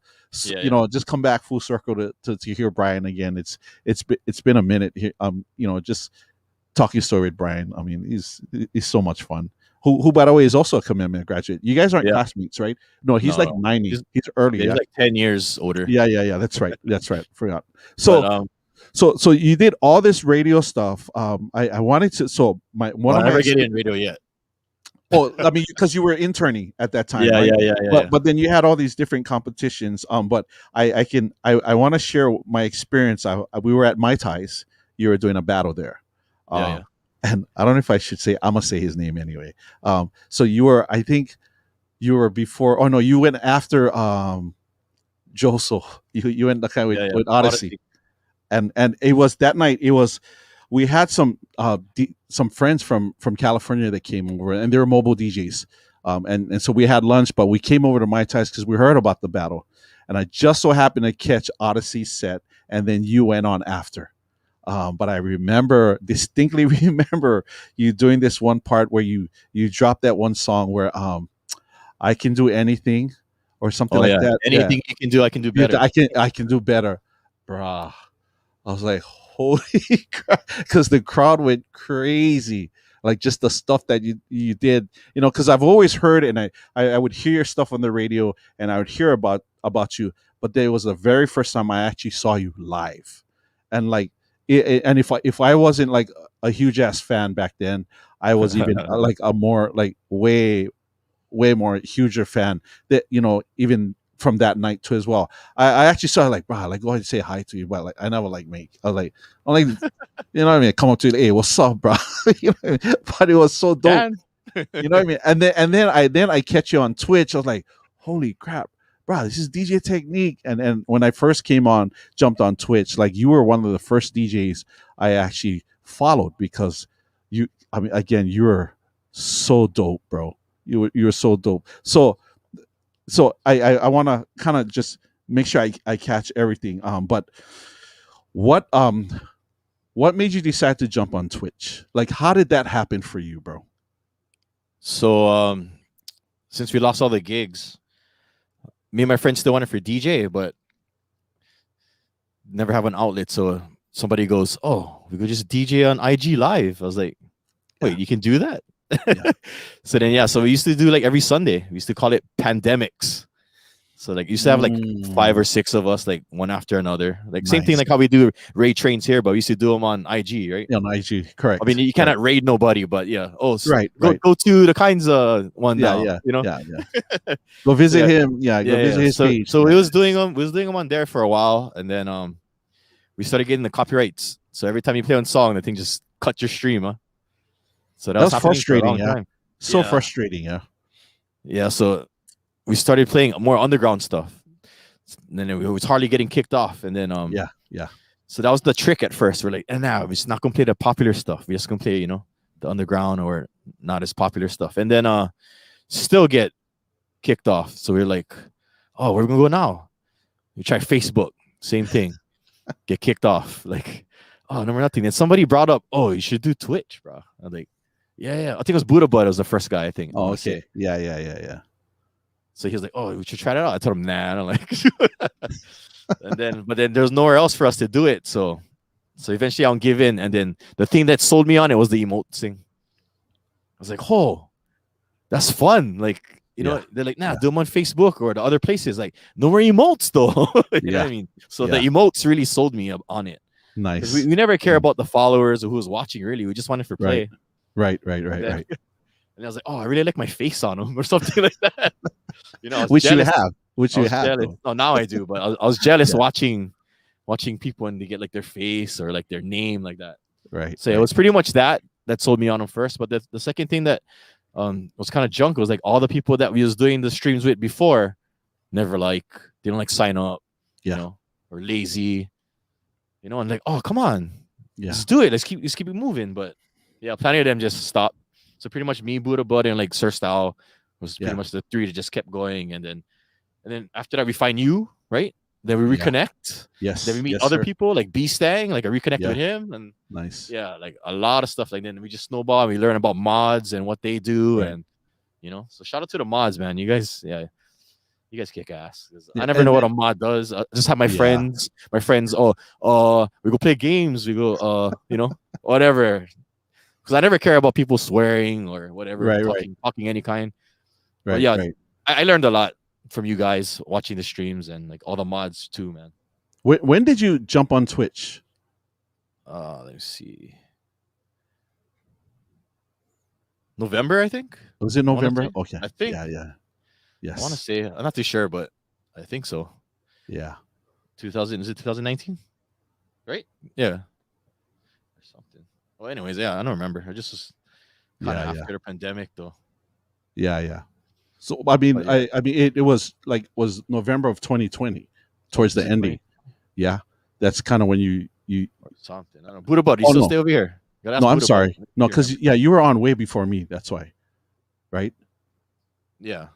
just come back full circle to hear Brian again. It's been a minute here, just talking story with Brian. I mean, he's so much fun. who by the way is also a commitment graduate. You guys aren't Yeah. classmates, right? No, he's like No. 90. He's early. He's Yeah, like 10 years older. yeah. That's right. That's right. Forgot. But So so you did all this radio stuff. I wanted to. So one I of my never get in radio yet. oh, I mean, because you were interning at that time, Yeah, right? yeah. But then you had all these different competitions. But I want to share my experience. We were at Mai Tais. You were doing a battle there. Yeah. And I don't know if I should say. I'm gonna say his name anyway. So you were. I think you were before. Oh no, you went after Joso. You went kind of with Odyssey. And it was that night. It was we had some friends from California that came over, and they were mobile DJs. And so we had lunch, but we came over to Mai Tais because we heard about the battle, and I just so happened to catch Odyssey's set, and then you went on after. But I distinctly remember you doing this one part where you dropped that one song where I can do anything or something like that. Anything you can do, I can do better. I can do better, bruh. I was like, holy crap, because the crowd went crazy. Like just the stuff that you did, because I've always heard, and I would hear your stuff on the radio, and I would hear about you, but there was the very first time I actually saw you live, and like, and if I wasn't like a huge ass fan back then, I was even like a more like way more huger fan that even from that night too as well. I actually saw like, bro, like go ahead and say hi to you, but like I never like make. I'm like, you know what I mean? Come up to you, hey, what's up, bro? But it was so dope. You know what I mean? And then I catch you on Twitch. I was like, holy crap, bro, this is DeeJayy Technique. And when I first jumped on Twitch, like you were one of the first DJs I actually followed because you're so dope, bro. You were so dope. So I want to kind of just make sure I catch everything. But what made you decide to jump on Twitch? Like, how did that happen for you, bro? So since we lost all the gigs, me and my friends still wanted for DJ, but never have an outlet. So somebody goes, "Oh, we could just DJ on IG Live." I was like, "Wait, you can do that?" Yeah. So we used to do like every Sunday. We used to call it pandemics. So like used to have like 5 or 6 of us, like one after another. Like same thing like how we do raid trains here, but we used to do them on IG, right? Yeah, on IG, correct. I mean, you cannot raid nobody, but yeah. Oh, so right. Go to the kinds one now. Yeah. You know. Yeah. Go visit him. Yeah. Go visit his page. So we was doing them on there for a while, and then we started getting the copyrights. So every time you play one song, the thing just cut your stream, huh? So that was frustrating. Yeah. So frustrating. Yeah. Yeah. So we started playing more underground stuff. And then it was hardly getting kicked off. And then yeah. So that was the trick at first. We're like, and now we're just not gonna play the popular stuff. We're just gonna play, the underground or not as popular stuff. And then still get kicked off. So we're like, oh, where are we gonna go now? We try Facebook, same thing. Get kicked off. Like, oh, no, nothing. Then somebody brought up, oh, you should do Twitch, bro. I'm like, yeah. I think it was Buddha Bud was the first guy, I think. Oh, okay. Yeah. So he was like, oh, we should try that out. I told him, nah, I don't like but then there's nowhere else for us to do it. So eventually I'll give in. And then the thing that sold me on it was the emotes thing. I was like, oh, that's fun. Like, they're like, nah, do them on Facebook or the other places. Like, no more emotes though. You know what I mean? So the emotes really sold me on it. Nice. We never care about the followers or who's watching, really. We just want it for play. Right. And I was like, oh, I really like my face on them or something like that. Which you have. No, now I do, but I was jealous watching people and they get like their face or like their name like that. Right. So it was pretty much that sold me on them first. But the second thing that was kind of junk was like all the people that we was doing the streams with before never they don't sign up, or lazy, and like, oh, come on, let's do it. Let's keep it moving. But yeah, plenty of them just stopped. So pretty much me, Buddha Bud, and like Sir Style was pretty much the 3 that just kept going. And then after that we find you, right? Then we reconnect. Yes. Then we meet other people like BStang, like I reconnect with him. And nice. Yeah, like a lot of stuff. Like then we just snowball and we learn about mods and what they do. And so shout out to the mods, man. You guys kick ass. I never know what a mod does. I just have my friends. We go play games. We go, whatever. because I never care about people swearing or whatever, Right, right, talking any kind. But right, yeah, right. I learned a lot from you guys watching the streams and like all the mods too, man. When did you jump on Twitch? Let me see. November, I think. Was it I want to November? say. Okay. I think. Yeah, yeah. I want to Yes. say. I'm not too sure, but I think so. Yeah. 2000, is it 2019? Right? Yeah. Or something. Well, anyways, yeah, I don't remember. I just was kind of Yeah, yeah. after the pandemic, though. Yeah, yeah. So I mean, But yeah, I mean, it was like was November of 2020, towards the is it 20 ending. Yeah, that's kind of when you. or something? I don't know. Buddha Bud, you Oh still no, stay over here. Gotta ask no, I'm Buddha Bud. sorry. No, because yeah, you were on way before me. That's why, right? Yeah,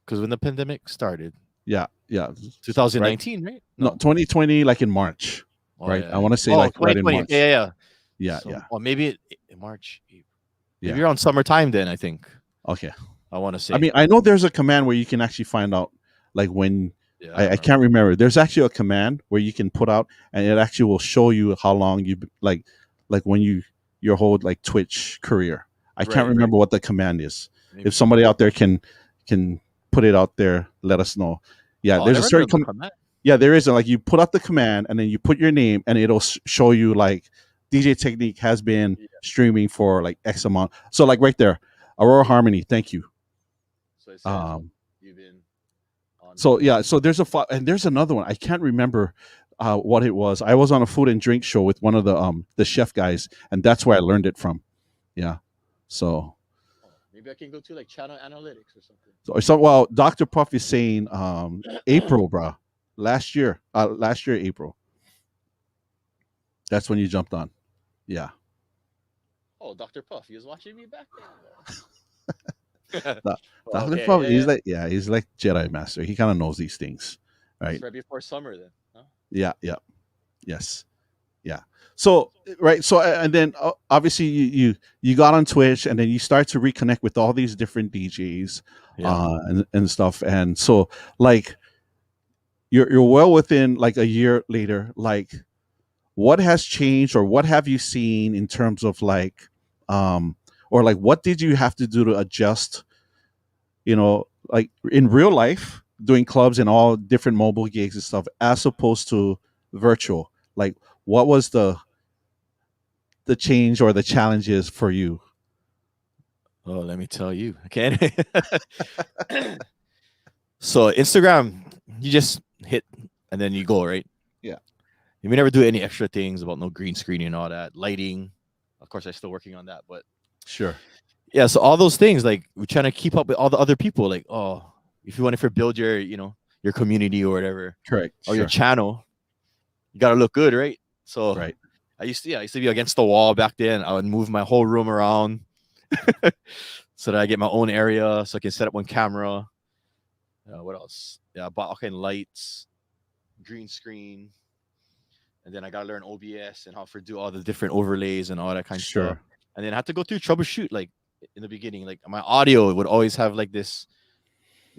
because when the pandemic started, Yeah, yeah. Right. 2019, right? No, No. 2020, like in March, Oh right? yeah. I want to say Oh, like right in 2020. March. Yeah, yeah, yeah. Yeah, So, yeah, or maybe in March. yeah. Maybe around summertime then. I think. Okay. I want to say. I mean, I know there's a command where you can actually find out, like when Yeah, I can't remember. There's actually a command where you can put out, and it actually will show you how long you like when your whole like Twitch career. I can't Right, remember what the command is. maybe. If somebody out there can put it out there, let us know. Yeah, Oh, I there's a never certain heard of a command. yeah, there is. Like you put out the command, and then you put your name, and it'll show you like DeeJay Technique has been Yeah. streaming for like X amount. So like right there, Aurora Harmony. Thank you. So it says you've been on. So yeah, so there's and there's another one. I can't remember what it was. I was on a food and drink show with one of the chef guys, and that's where I learned it from. Yeah. So. Oh, maybe I can go to like channel analytics or something. So well, Dr. Puff is saying April, bro. Last year, April. That's when you jumped on. Yeah. Oh, Dr. Puff, he was watching me back then. Dr. Okay, Puff, yeah. he's like Jedi Master. He kind of knows these things, right? It's right before summer then. Huh? Yeah, yeah, yes, yeah. So right, so and then obviously you got on Twitch, and then you start to reconnect with all these different DJs, Yeah. and stuff, and so like you're well within like a year later, like what has changed or what have you seen in terms of like or like what did you have to do to adjust, like in real life doing clubs and all different mobile gigs and stuff as opposed to virtual, like what was the change or the challenges for you? Oh, let me tell you. Okay. So Instagram, you just hit and then you go, right? Yeah. And we never do any extra things about no green screen and all that. Lighting. Of course, I'm still working on that, but Sure. yeah, so all those things, like we're trying to keep up with all the other people. Like, oh, if you want to build your, your community or whatever, Correct. or your channel, you gotta look good, right? So Right. I used to be against the wall back then. I would move my whole room around so that I get my own area, so I can set up one camera. What else? Yeah, I bought all kind of lights, green screen, and then I gotta learn OBS and how to do all the different overlays and all that kind of stuff. And then I had to go through troubleshoot, like in the beginning, like my audio would always have like this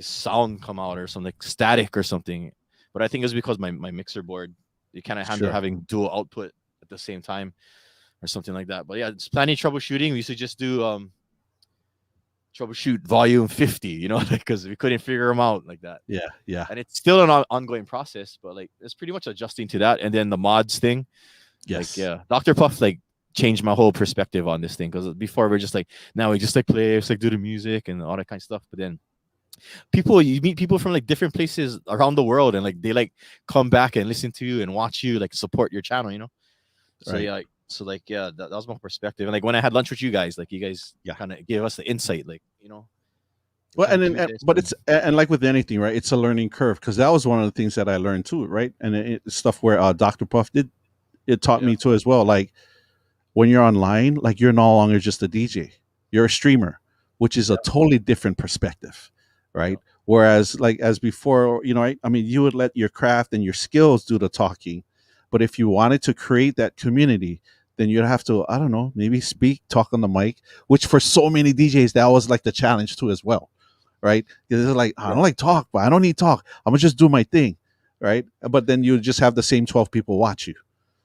sound come out or something, like static or something. But I think it was because my mixer board, you kind of handle having dual output at the same time or something like that. But yeah, it's plenty of troubleshooting. We used to just do troubleshoot volume 50, because we couldn't figure them out like that. Yeah, yeah. And it's still an ongoing process, but like it's pretty much adjusting to that. And then the mods thing, Yes. like yeah, Dr. Puff like changed my whole perspective on this thing, because before we're just like, now we just like play, just like do the music and all that kind of stuff. But then you meet people from like different places around the world, and like they like come back and listen to you and watch you, like support your channel, So Right. yeah, that was my perspective. And like when I had lunch with you guys, like you guys kind of gave us the insight, like Well, but it's and like with anything, right? It's a learning curve, because that was one of the things that I learned too, right? And it's stuff where Dr. Puff taught me too as well. Like when you're online, like you're no longer just a DJ, you're a streamer, which is a totally different perspective, right? Whereas like as before, I mean, you would let your craft and your skills do the talking, but if you wanted to create that community, then you'd have to, I don't know, maybe talk on the mic, which for so many DJs that was like the challenge too as well. Right? Because it's like, I don't like talk, but I don't need talk. I'm gonna just do my thing, right? But then you just have the same 12 people watch you,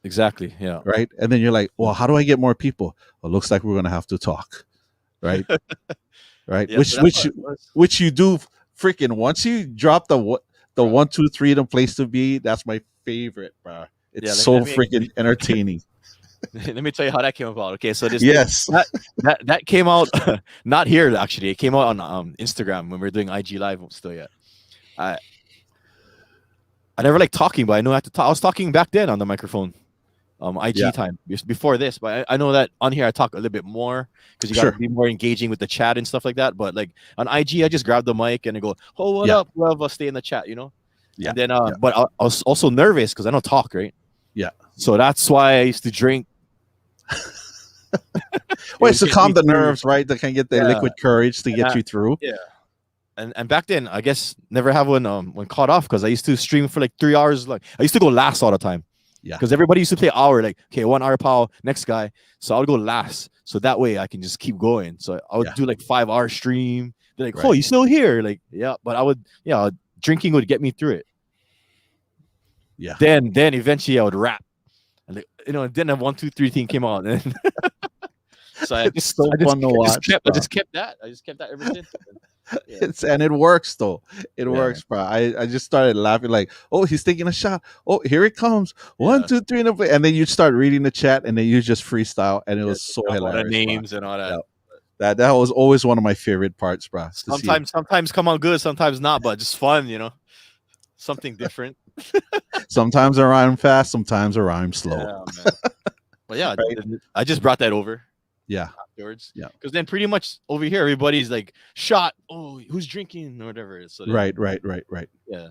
Exactly. Yeah. right? And then you're like, well, how do I get more people? Well, looks like we're gonna have to talk, right? Right? Yeah. So that's what it was. Which you do freaking once you drop the Bro. 1, 2, 3 the place to be. That's my favorite, bro. It's Yeah. so freaking entertaining. Let me tell you how that came about. Okay, so this Yes. that came out not here actually. It came out on Instagram when we were doing IG live still yet. I never like talking, but I know I have to talk. I was talking back then on the microphone, IG Yeah. time before this. But I know that on here I talk a little bit more because you got to Sure. be more engaging with the chat and stuff like that. But like on IG, I just grab the mic and I go, "Oh, what Yeah. up? Whoever, stay in the chat," you know. Yeah. And then, but I was also nervous because I don't talk, right? Yeah. So that's why I used to drink. Well, it's to calm the nerves, right? That can get the liquid courage to get you through. Yeah. And back then, I guess never have one caught off because I used to stream for like 3 hours. Like I used to go last all the time. Yeah. Because everybody used to play hour, like, okay, 1 hour power, next guy. So I would go last. So that way I can just keep going. So I would do like 5 hour stream. They're like, oh, you still here? Like, yeah, but I would, drinking would get me through it. Yeah. Then eventually I would rap. And like, then a 1, 2, 3 thing came out. And so I just kept that. I just kept that ever since. Yeah. And it works though. It works, bro. I just started laughing like, oh, he's taking a shot. Oh, here it comes. 1, 2, 3, and then you start reading the chat, and then you just freestyle, and it was so hilarious. Names and all that. Yeah. That was always one of my favorite parts, bro. Sometimes come out good, sometimes not, but just fun, something different. Sometimes I rhyme fast, sometimes I rhyme slow. Yeah, man. But yeah, I just brought that over. Yeah. Afterwards. Yeah. Because then pretty much over here, everybody's like, shot. Oh, who's drinking or whatever. So right. Yeah.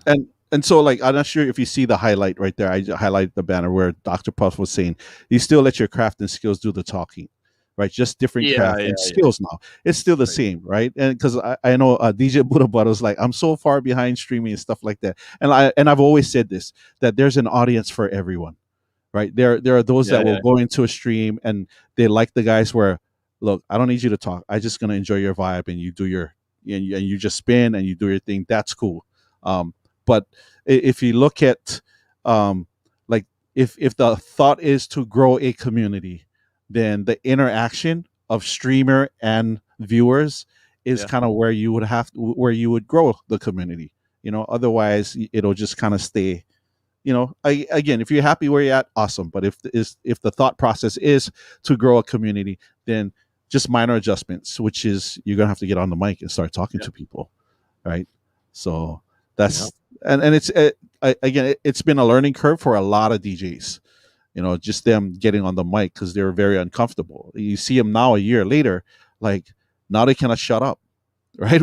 And so, like, I'm not sure if you see the highlight right there. I highlighted the banner where Dr. Puff was saying, you still let your craft and skills do the talking, right? Just different craft and skills now. It's still the same, right? And because I know DJ Buddha Butt was like, I'm so far behind streaming and stuff like that. And I've always said this, that there's an audience for everyone, right? There are those that will go into a stream and they like the guys where, look, I don't need you to talk. I'm just going to enjoy your vibe and you do and you just spin and you do your thing. That's cool. But if you look at, like, if the thought is to grow a community, then the interaction of streamer and viewers is kind of where you would grow the community. Otherwise it'll just kind of stay. Again, if you're happy where you're at, awesome. But if the thought process is to grow a community, then just minor adjustments, which is you're gonna have to get on the mic and start talking to people, right? So that's and it's again, it's been a learning curve for a lot of DJs. Just them getting on the mic because they're very uncomfortable. You see them now a year later, like now they cannot shut up, right?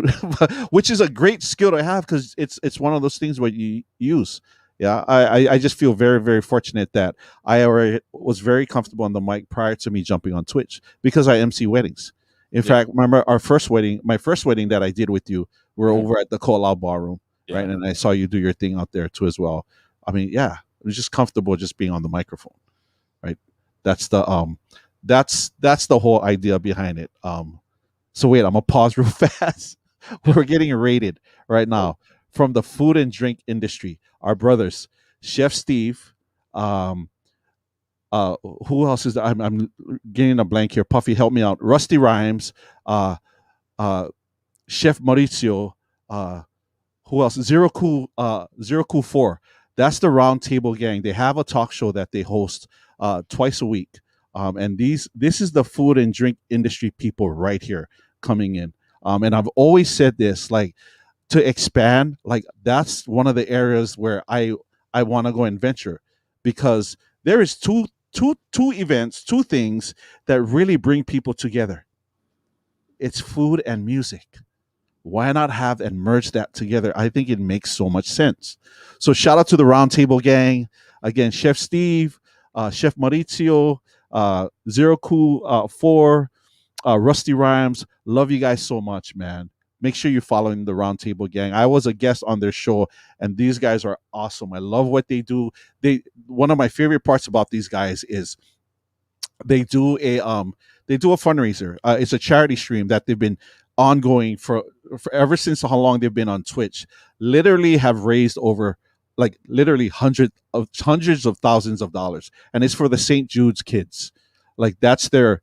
Which is a great skill to have because it's one of those things where you use. Yeah, I just feel very, very fortunate that I already was very comfortable on the mic prior to me jumping on Twitch because I MC weddings. In fact, remember my first wedding that I did with you, we're over at the Koala Ballroom, right? And I saw you do your thing out there too as well. I mean, yeah, it was just comfortable just being on the microphone, right? That's the that's the whole idea behind it. So wait, I'm gonna pause real fast. We're getting rated right now from the food and drink industry. Our brothers, Chef Steve, who else is there? I'm getting a blank here. Puffy, help me out. Rusty Rhymes, Chef Mauricio, who else? Zero Cool 4. That's the Round Table Gang. They have a talk show that they host twice a week. And this is the food and drink industry people right here coming in. And I've always said this, like, to expand, like that's one of the areas where I want to go and venture, because there is two events, two things that really bring people together. It's food and music. Why not have and merge that together? I think it makes so much sense. So shout out to the Roundtable Gang. Again, Chef Steve, Chef Maurizio, Zero Cool 4, Rusty Rhymes. Love you guys so much, man. Make sure you're following the Roundtable Gang. I was a guest on their show, and these guys are awesome. I love what they do. One of my favorite parts about these guys is they do a fundraiser. It's a charity stream that they've been ongoing for ever since how long they've been on Twitch. Literally have raised over like literally hundreds of thousands of dollars, and it's for the St. Jude's kids. Like that's their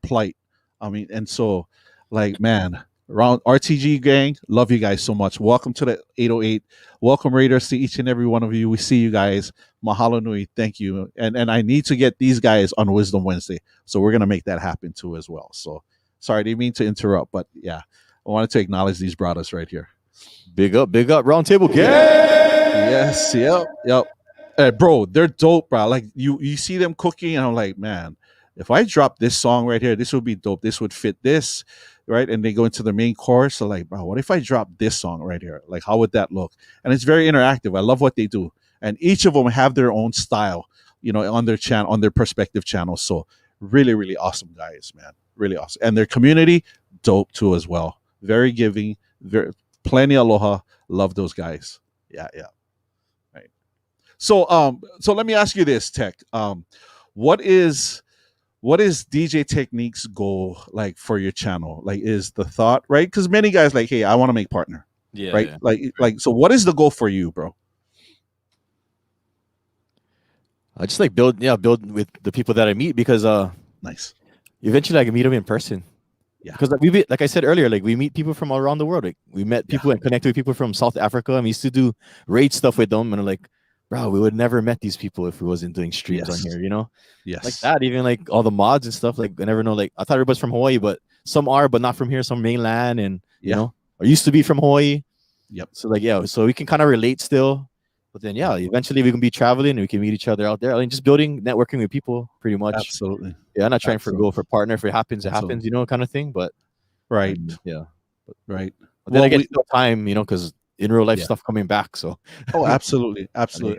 plight. I mean, and so like man, around RTG gang, love you guys so much. Welcome to the 808. Welcome Raiders to each and every one of you. We see you guys. Mahalo nui. Thank you. And I need to get these guys on Wisdom Wednesday, so we're gonna make that happen too as well. So sorry, didn't mean to interrupt, but yeah, I wanted to acknowledge these brothers right here. Big up, roundtable gang. Yes, yep. Hey, bro, they're dope, bro. Like you see them cooking, and I'm like, man, if I drop this song right here, this would be dope. This would fit this, right? And they go into the main chorus. So like, bro, what if I drop this song right here? Like, how would that look? And it's very interactive. I love what they do, and each of them have their own style, on their channel, on their perspective channels. So really, really awesome guys, man. Really awesome, and their community dope too as well. Very giving, very plenty aloha. Love those guys. Yeah. Right. So let me ask you this, Tech. What is DeeJayy Technique's goal like for your channel? Like, is the thought right? Because many guys like, hey, I want to make partner. Yeah. Right. Yeah. Like. So, what is the goal for you, bro? I just like build with the people that I meet, because Nice. eventually I can meet them in person. Yeah. Because like I said earlier, like we meet people from all around the world. Like we met people and connected with people from South Africa. And we used to do raid stuff with them, and like, bro, we would never met these people if we wasn't doing streams on here, Yes. Like that. Even like all the mods and stuff. Like I never know. Like I thought everybody's from Hawaii, but some are, but not from here. Some mainland, and or used to be from Hawaii. Yep. So like so we can kind of relate still. But then eventually we can be traveling and we can meet each other out there. I mean, just building, networking with people, pretty much. Absolutely. Yeah, I'm not trying to go for partner. If it happens, it happens, kind of thing. But right. Right. But then I get still time, because in real life stuff coming back. So absolutely.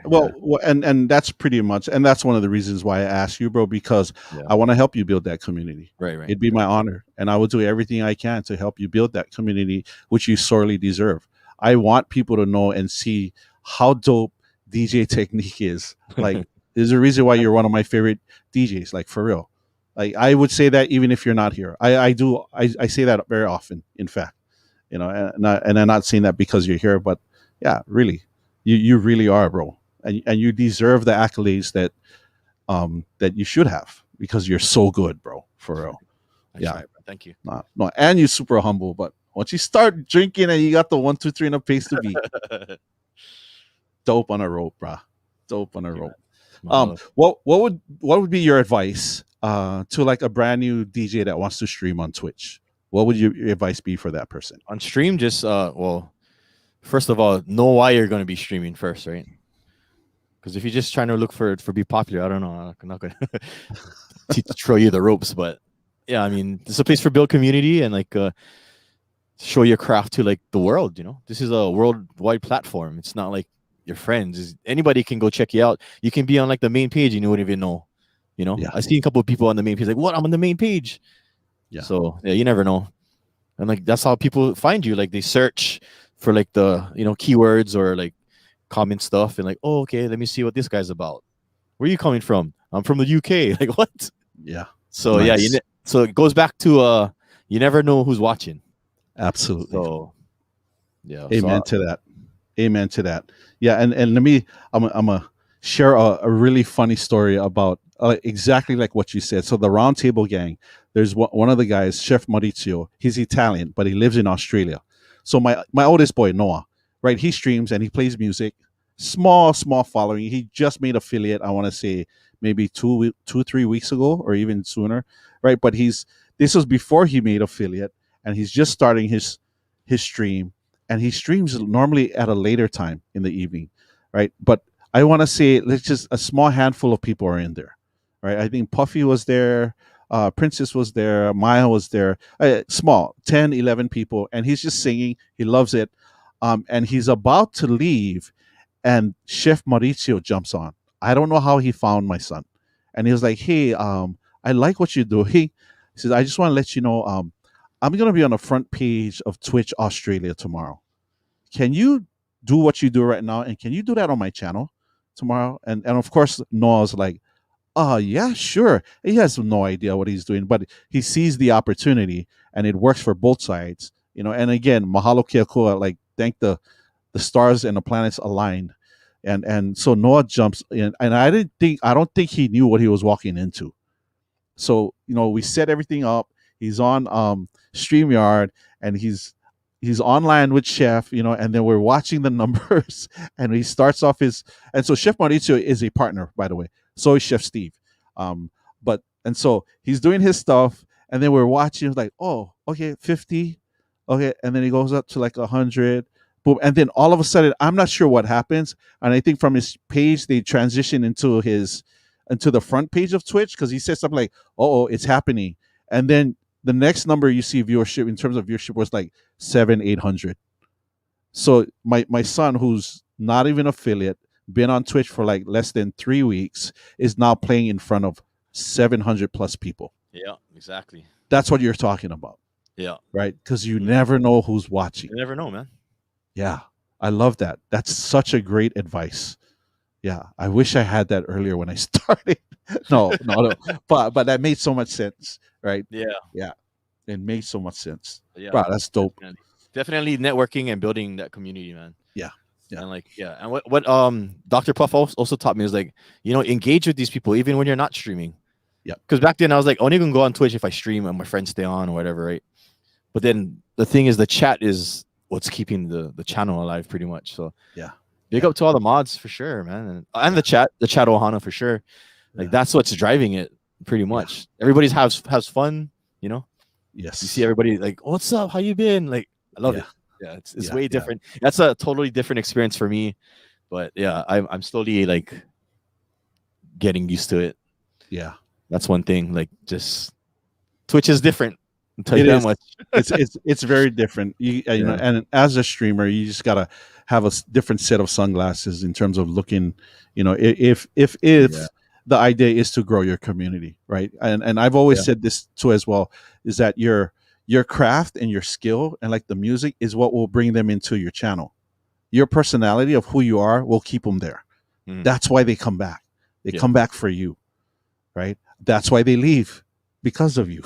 Well, and that's pretty much, and that's one of the reasons why I asked you, bro, because I want to help you build that community. Right. It'd be my honor, and I will do everything I can to help you build that community, which you sorely deserve. I want people to know and see how dope DeeJayy Technique is. Like, there's a reason why you're one of my favorite DJs, like for real. Like, I would say that even if you're not here. I say that very often, in fact. And I'm not saying that because you're here, but yeah, really. You really are, bro. And you deserve the accolades that you should have, because you're so good, bro. For real. Right, thank you. No, and you're super humble, but once you start drinking and you got the 1, 2, 3 and a pace to beat. Dope on a rope, bro. Dope on a rope. What would be your advice to like a brand new DJ that wants to stream on Twitch? What would your advice be for that person? On stream, just first of all, know why you're going to be streaming first, right? Because if you're just trying to look for be popular, I don't know, I'm not going to throw you the ropes, but yeah, I mean, it's a place for build community and like show your craft to like the world. This is a worldwide platform. It's not like your friends. Anybody can go check you out. You can be on like the main page and you wouldn't even know. I see a couple of people on the main page like, what? I'm on the main page. Yeah. So yeah, you never know. And like that's how people find you. Like they search for like the keywords or like comment stuff and like, oh, okay, let me see what this guy's about. Where are you coming from? I'm from the UK. Like what? Yeah. So nice. So it goes back to you never know who's watching. Absolutely. So yeah. Amen to that. Amen to that. Yeah, and let me I'm gonna share a really funny story about exactly like what you said. So the Roundtable Gang, there's one of the guys, Chef Maurizio. He's Italian, but he lives in Australia. So my oldest boy, Noah, right? He streams and he plays music. Small following. He just made affiliate, I want to say maybe 2-3 weeks ago or even sooner, right? But this was before he made affiliate, and he's just starting his stream, and he streams normally at a later time in the evening, right? But I want to say let's just a small handful of people are in there, right? I think Puffy was there, Princess was there, Maya was there, small 10, 11 people, and he's just singing. He loves it, and he's about to leave, and Chef Mauricio jumps on. I don't know how he found my son, and he was like, "Hey, I like what you do." He says, "I just want to let you know, I'm gonna be on the front page of Twitch Australia tomorrow. Can you do what you do right now, and can you do that on my channel tomorrow?" And of course, Noah's like, yeah, sure. He has no idea what he's doing, but he sees the opportunity, and it works for both sides, And again, mahalo kia kua, like thank the stars and the planets aligned, and so Noah jumps in, and I don't think he knew what he was walking into. So we set everything up. He's on StreamYard, and he's online with Chef, and then we're watching the numbers, and he starts off and so Chef Mauricio is a partner, by the way. So is Chef Steve. But and so he's doing his stuff, and then we're watching, like, oh, okay, 50, okay, and then he goes up to like 100, boom, and then all of a sudden, I'm not sure what happens, and I think from his page they transition into the front page of Twitch, because he says something like, oh, it's happening, and then the next number you see viewership in terms of viewership was like 700-800. So my son, who's not even affiliate, been on Twitch for like less than 3 weeks, is now playing in front of 700 plus people. Yeah, exactly. That's what you're talking about. Yeah. Right? Because you never know who's watching. You never know, man. Yeah. I love that. That's such a great advice. Yeah. I wish I had that earlier when I started. No. But that made so much sense. Right? Yeah. Yeah. It made so much sense. Yeah. Wow, that's dope. Definitely networking and building that community, man. Yeah. Yeah. And and what Dr. Puff also taught me is like, engage with these people even when you're not streaming. Yeah. Because back then I was like, only gonna go on Twitch if I stream and my friends stay on or whatever, right? But then the thing is, the chat is what's keeping the channel alive, pretty much. So yeah, big up to all the mods for sure, man, and the chat Ohana for sure. Like that's what's driving it, pretty much. Everybody's has fun, Yes. You see everybody like, oh, what's up? How you been? Like, I love it. Yeah, it's way different. That's a totally different experience for me. But yeah, I'm slowly like getting used to it. Yeah. That's one thing. Like, just Twitch is different. I'll tell you that much. It's very different. You know, and as a streamer, you just gotta have a different set of sunglasses in terms of looking. If the idea is to grow your community, right? And I've always said this too as well, is that your craft and your skill and like the music is what will bring them into your channel. Your personality of who you are will keep them there. That's why they come back. They come back for you, right? That's why they leave, because of you.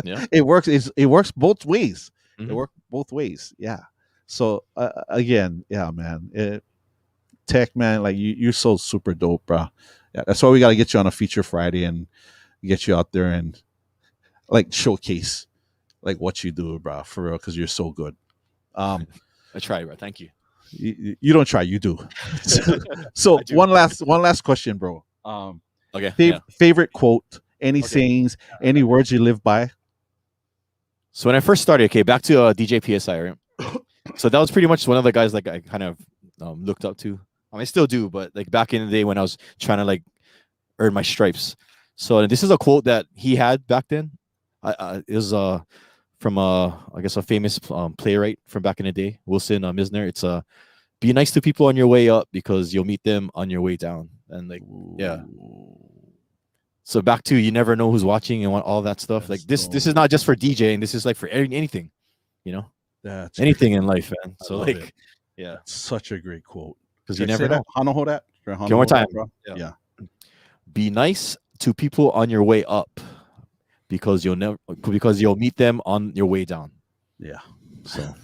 Yeah, it works. It works both ways. It works both ways. Yeah. So again, yeah, man. Tech, man, like you're so super dope, bro. Yeah, that's why we got to get you on a feature Friday and get you out there and like showcase like what you do, bro, for real, because you're so good. I try, bro. Thank you. You don't try, you do. So one last question, bro. Okay. Favorite quote, any sayings, any words you live by? So when I first started, back to DeeJay PSI, right? So that was pretty much one of the guys like I kind of looked up to. I mean, I still do, but like back in the day when I was trying to like earn my stripes. So this is a quote that he had back then. It was from I guess a famous playwright from back in the day, Wilson Misner. It's be nice to people on your way up because you'll meet them on your way down. And like, yeah. So back to, you never know who's watching and all that stuff. That's like this is not just for DJing. This is like for anything, That's anything in life, man. So like, it. Yeah, such a great quote. Because you never know. Hano that. One more time, bro. Yeah. Be nice to people on your way up because you'll meet them on your way down. Yeah. So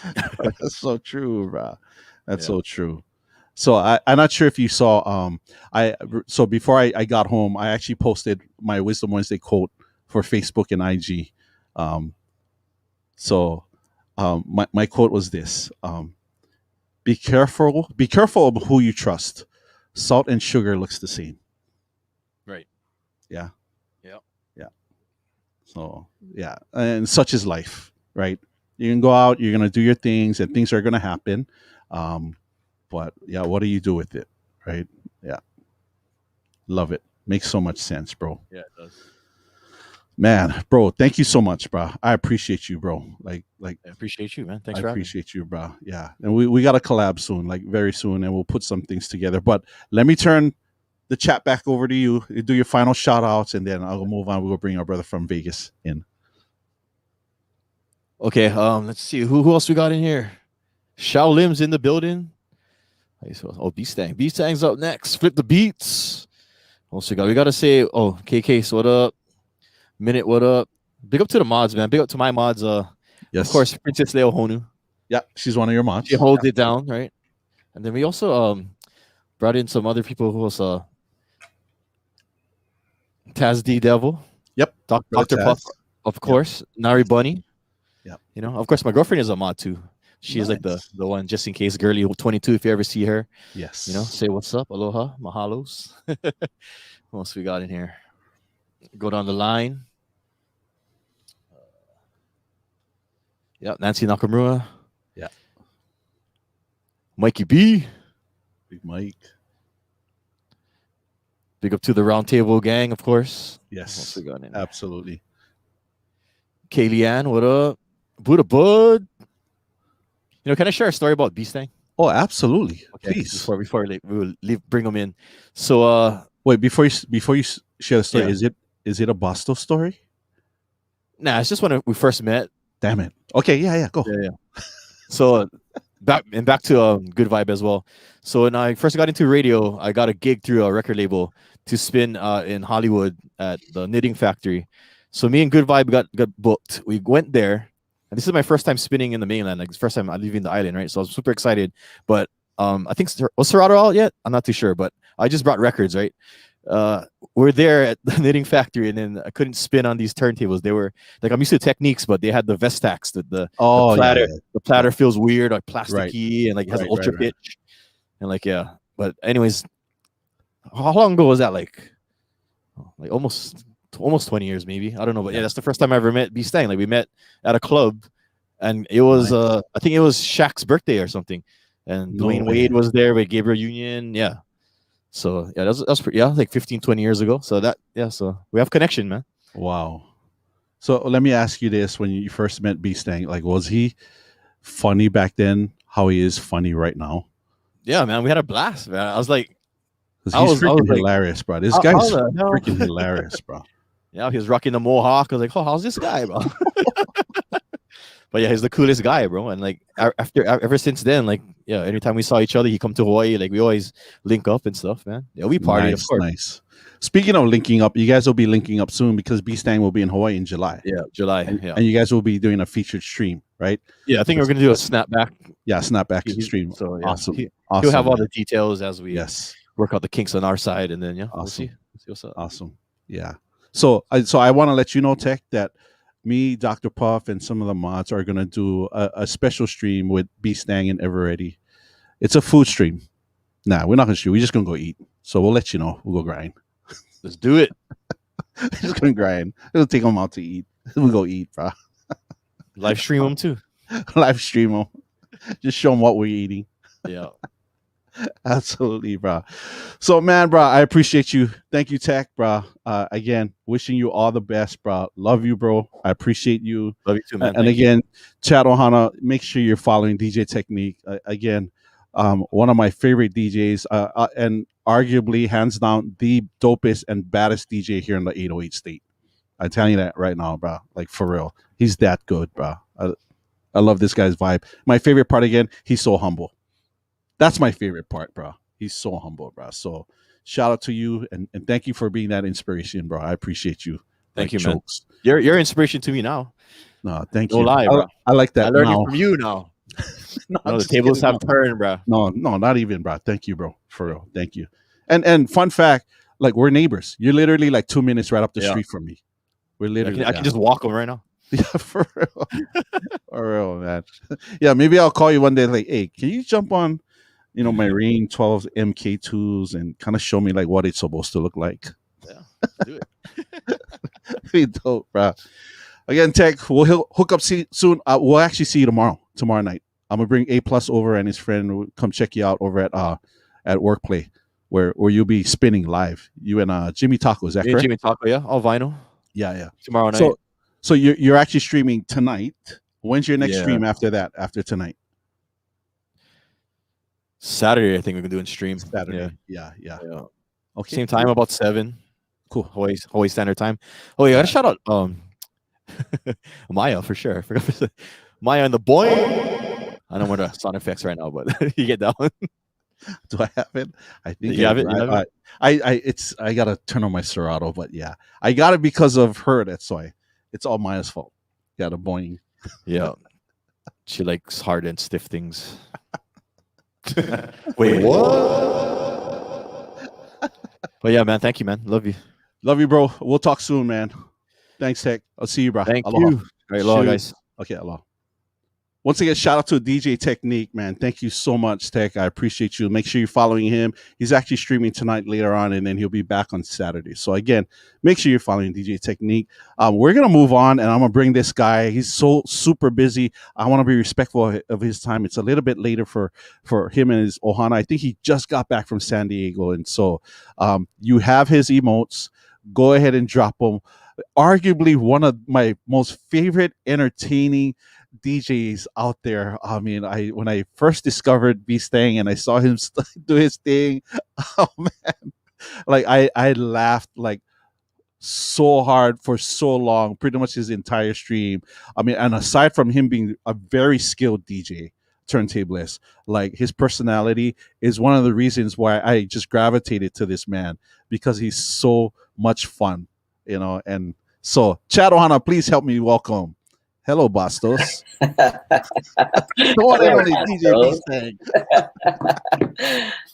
that's so true, bro. That's so true. So I'm not sure if you saw so before I got home, I actually posted my Wisdom Wednesday quote for Facebook and IG. My quote was this: be careful of who you trust. Salt and sugar looks the same. Right. Yeah. Yeah. Yeah. So yeah, and such is life, right? You can go out, you're gonna do your things, and things are gonna happen. But yeah, what do you do with it, right? Yeah, love it. Makes so much sense, bro. Yeah, it does. Man, bro, thank you so much, bro. I appreciate you, bro. Like I appreciate you, man. Thanks I for appreciate you, bro. Yeah, and we got to collab soon, like very soon, and we'll put some things together. But let me turn the chat back over to you. You do your final shout outs, and then I'll move on. We'll bring our brother from Vegas in. Okay, let's see who else we got in here. Shao Lim's in the building. Oh, BStang. BStang's up next. Flip the beats. Also we got to say, KK, so what up? Minute, what up? Big up to the mods, man. Big up to my mods. Yes, of course, Princess Leo Honu. Yeah, she's one of your mods. She holds it down, right? And then we also brought in some other people who was Taz D Devil, Yep. Brother Dr. Puff, Taz. of course, Nari Bunny. Yep. You know, of course, my girlfriend is a mod too. She is like the Nice. one just in case, girly 22. If you ever see her, Yes. you know, say what's up, aloha, mahalos. What else we got in here? Go down the line. Yeah, Nancy Nakamura. Yeah. Mikey B. Big Mike. Big up to the Roundtable gang, of course. What else Yes. we got in there? Absolutely. Kaylee Ann, what up? Buddha Bud. You know, can I share a story about BStang? Oh, absolutely. Okay, Please. before like, we'll bring them in. So Wait, before you share the story, Yeah. is it a Boston story? nah, it's just when we first met. Damn it. Okay, yeah, go. Yeah. So back to Good Vibe as well. So when I first got into radio, I got a gig through a record label to spin in Hollywood at the Knitting Factory. So me and Good Vibe got booked. We went there, and this is my first time spinning in the mainland. Like, it's the first time I'm leaving the island, right? So I was super excited. But I think was Serato out yet? I'm not too sure, but I just brought records, right? We're there at the Knitting Factory, and then I couldn't spin on these turntables. They were like, I'm used to techniques, but they had the Vestax, the platter. Yeah. The platter feels weird, like plasticky, and like it has Right, ultra right. pitch, and like yeah. But anyways, how long ago was that? Like almost 20 years, maybe. I don't know, but yeah, that's the first time I ever met BStang. Like we met at a club, and it was Nice. I think it was Shaq's birthday or something, and No Dwayne way. Wade was there with Gabriel Union. Yeah. So yeah, that's pretty, yeah, like 15, 20 years ago. So so we have connection, man. Wow. So let me ask you this: when you first met BStang, like, was he funny back then? How he is funny right now? Yeah, man, we had a blast, man. I was like, 'Cause I he's was freaking like, hilarious, bro. This how guy's the hell? freaking hilarious, bro. Yeah, he was rocking the mohawk. I was like, oh, how's this guy, bro? But yeah, he's the coolest guy, bro. And like ever since then, like yeah, anytime we saw each other, he come to Hawaii. Like we always link up and stuff, man. Yeah, we party, of Nice, course. nice. Speaking of linking up, you guys will be linking up soon because BStang will be in Hawaii in July. Yeah, July. And, yeah, and you guys will be doing a featured stream, right? yeah. I think we're gonna do a snapback. Yeah, snapback He- stream. So yeah, Awesome. He'll Awesome. have all the details as we Yes. work out the kinks on our side, and then yeah, we'll see. Awesome. We'll see what's up. Awesome. Yeah. So I want to let you know, Tech, that me, Dr. Puff, and some of the mods are gonna do a special stream with BStang and Everready. It's a food stream. Nah, we're not gonna stream. We're just gonna go eat. So we'll let you know. We'll go grind. Let's do it. We're just gonna grind. We'll take them out to eat. We'll go eat, bro. Live stream them too. Live stream them. Just show them what we're eating. Yeah. Absolutely, bro. So, man, bro, I appreciate you. Thank you, Tech, bro. Again, wishing you all the best, bro. Love you, bro. I appreciate you. Love you too, man. And Thank you. again, Chad Ohana, make sure you're following DeeJay Technique. Again, one of my favorite DJs, and arguably, hands down, the dopest and baddest DJ here in the 808 state. I'm telling you that right now, bro. Like, for real. He's that good, bro. I love this guy's vibe. My favorite part, again, he's so humble. That's my favorite part, bro. He's so humble, bro. So shout out to you and thank you for being that inspiration, bro. I appreciate you. Thank Like you, man. jokes. You're inspiration to me now. No, thank No you. lie, bro. I like that. I learned now. it from you now. No, No, I'm the just tables kidding. have turned, bro. No, not even, bro. Thank you, bro. For real. Thank you. And fun fact, like we're neighbors. You're literally like 2 minutes right up the Yeah. street from me. We're literally I can just walk them right now. yeah, for real. For real, man. Yeah, maybe I'll call you one day like, hey, can you jump on, my Rain 12 MK2s and kind of show me like what it's supposed to look like? Yeah, do it. Be dope, bro. Again, Tech, we'll hook up soon. We'll actually see you tomorrow night. I'm gonna bring A Plus over and his friend will come check you out over at Workplay, where you'll be spinning live. You and Jimmy Taco, is that correct? Jimmy Taco, yeah, all vinyl Yeah. tomorrow night. So you're actually streaming tonight. When's your next Yeah. stream after that? After tonight? Saturday, I think we're doing stream. Saturday. Yeah. Yeah. Yeah. Okay. Same time, about 7. Cool. Hawaii Standard Time. Oh yeah, gotta shout out Maya for sure. I forgot to say Maya and the boy. I don't know the sound effects right now, but you get that one. Do I have it? I think You have it? You have it? I gotta turn on my Serato, but yeah, I got it because of her. That's why. It's all Maya's fault. Got a boing. Yeah. She likes hard and stiff things. Wait, what? But yeah, man, thank you, man. Love you. Love you, bro. We'll talk soon, man. Thanks, Tech. I'll see you, bro. Thank Aloha. you. All right, aloha, guys. Okay, aloha. Once again, shout out to DeeJay Technique, man. Thank you so much, Tech. I appreciate you. Make sure you're following him. He's actually streaming tonight later on, and then he'll be back on Saturday. So again, make sure you're following DeeJay Technique. We're gonna move on, and I'm gonna bring this guy. He's so super busy. I want to be respectful of his time. It's a little bit later for him and his ohana. I think he just got back from San Diego, and so you have his emotes. Go ahead and drop them. Arguably one of my most favorite entertaining DJs out there. I mean, when I first discovered BStang and I saw him do his thing, oh man, like I laughed like so hard for so long, pretty much his entire stream. I mean, and aside from him being a very skilled DJ, turntablist, like his personality is one of the reasons why I just gravitated to this man, because he's so much fun, you know. And so, Chad Ohana, please help me welcome. Hello, Bastos. The one and only DJ BStang.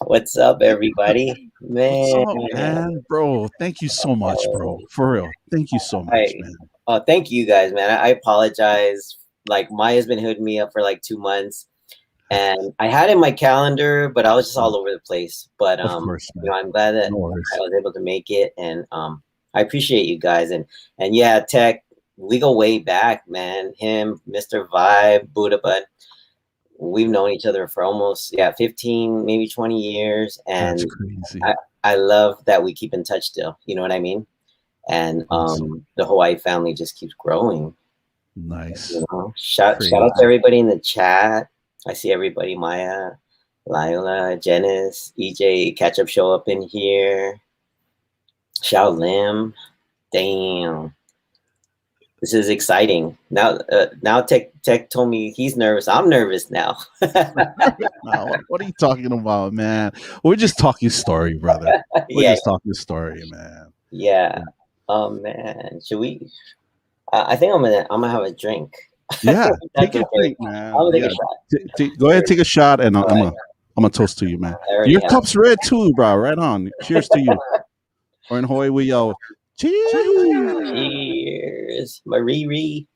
What's up, everybody? Man. What's up, man? Bro, thank you so much, bro. For real. Thank you so much, man. Oh, thank you guys, man. I apologize. Like, Maya's been hitting me up for like 2 months. And I had it in my calendar, but I was just all over the place. But of course, you know, I'm glad that I was able to make it. And I appreciate you guys. And yeah, Tech, we go way back, man. Him, Mr. Vibe, Buddha Bud. We've known each other for almost 15, maybe 20 years. And that's crazy. I love that we keep in touch still. You know what I mean? And the Hawaii family just keeps growing. Nice. You know? Shout out to everybody in the chat. I see everybody, Maya, Lila, Janice, EJ, Catch Up Show up in here. Xiao Lim. Damn. This is exciting. Now Tech told me he's nervous. I'm nervous now. What are you talking about, man? We're just talking story, brother. We're just talking story, man. Yeah. Oh man. Should we? I think I'm gonna have a drink. Yeah, take a drink, man. I'm gonna take a shot. Go ahead, take a shot, and I'm gonna toast to you, man. Your cup's red too, bro. Right on. Cheers to you. Or in Hawaii, we yell, cheers. Cheers, Marie.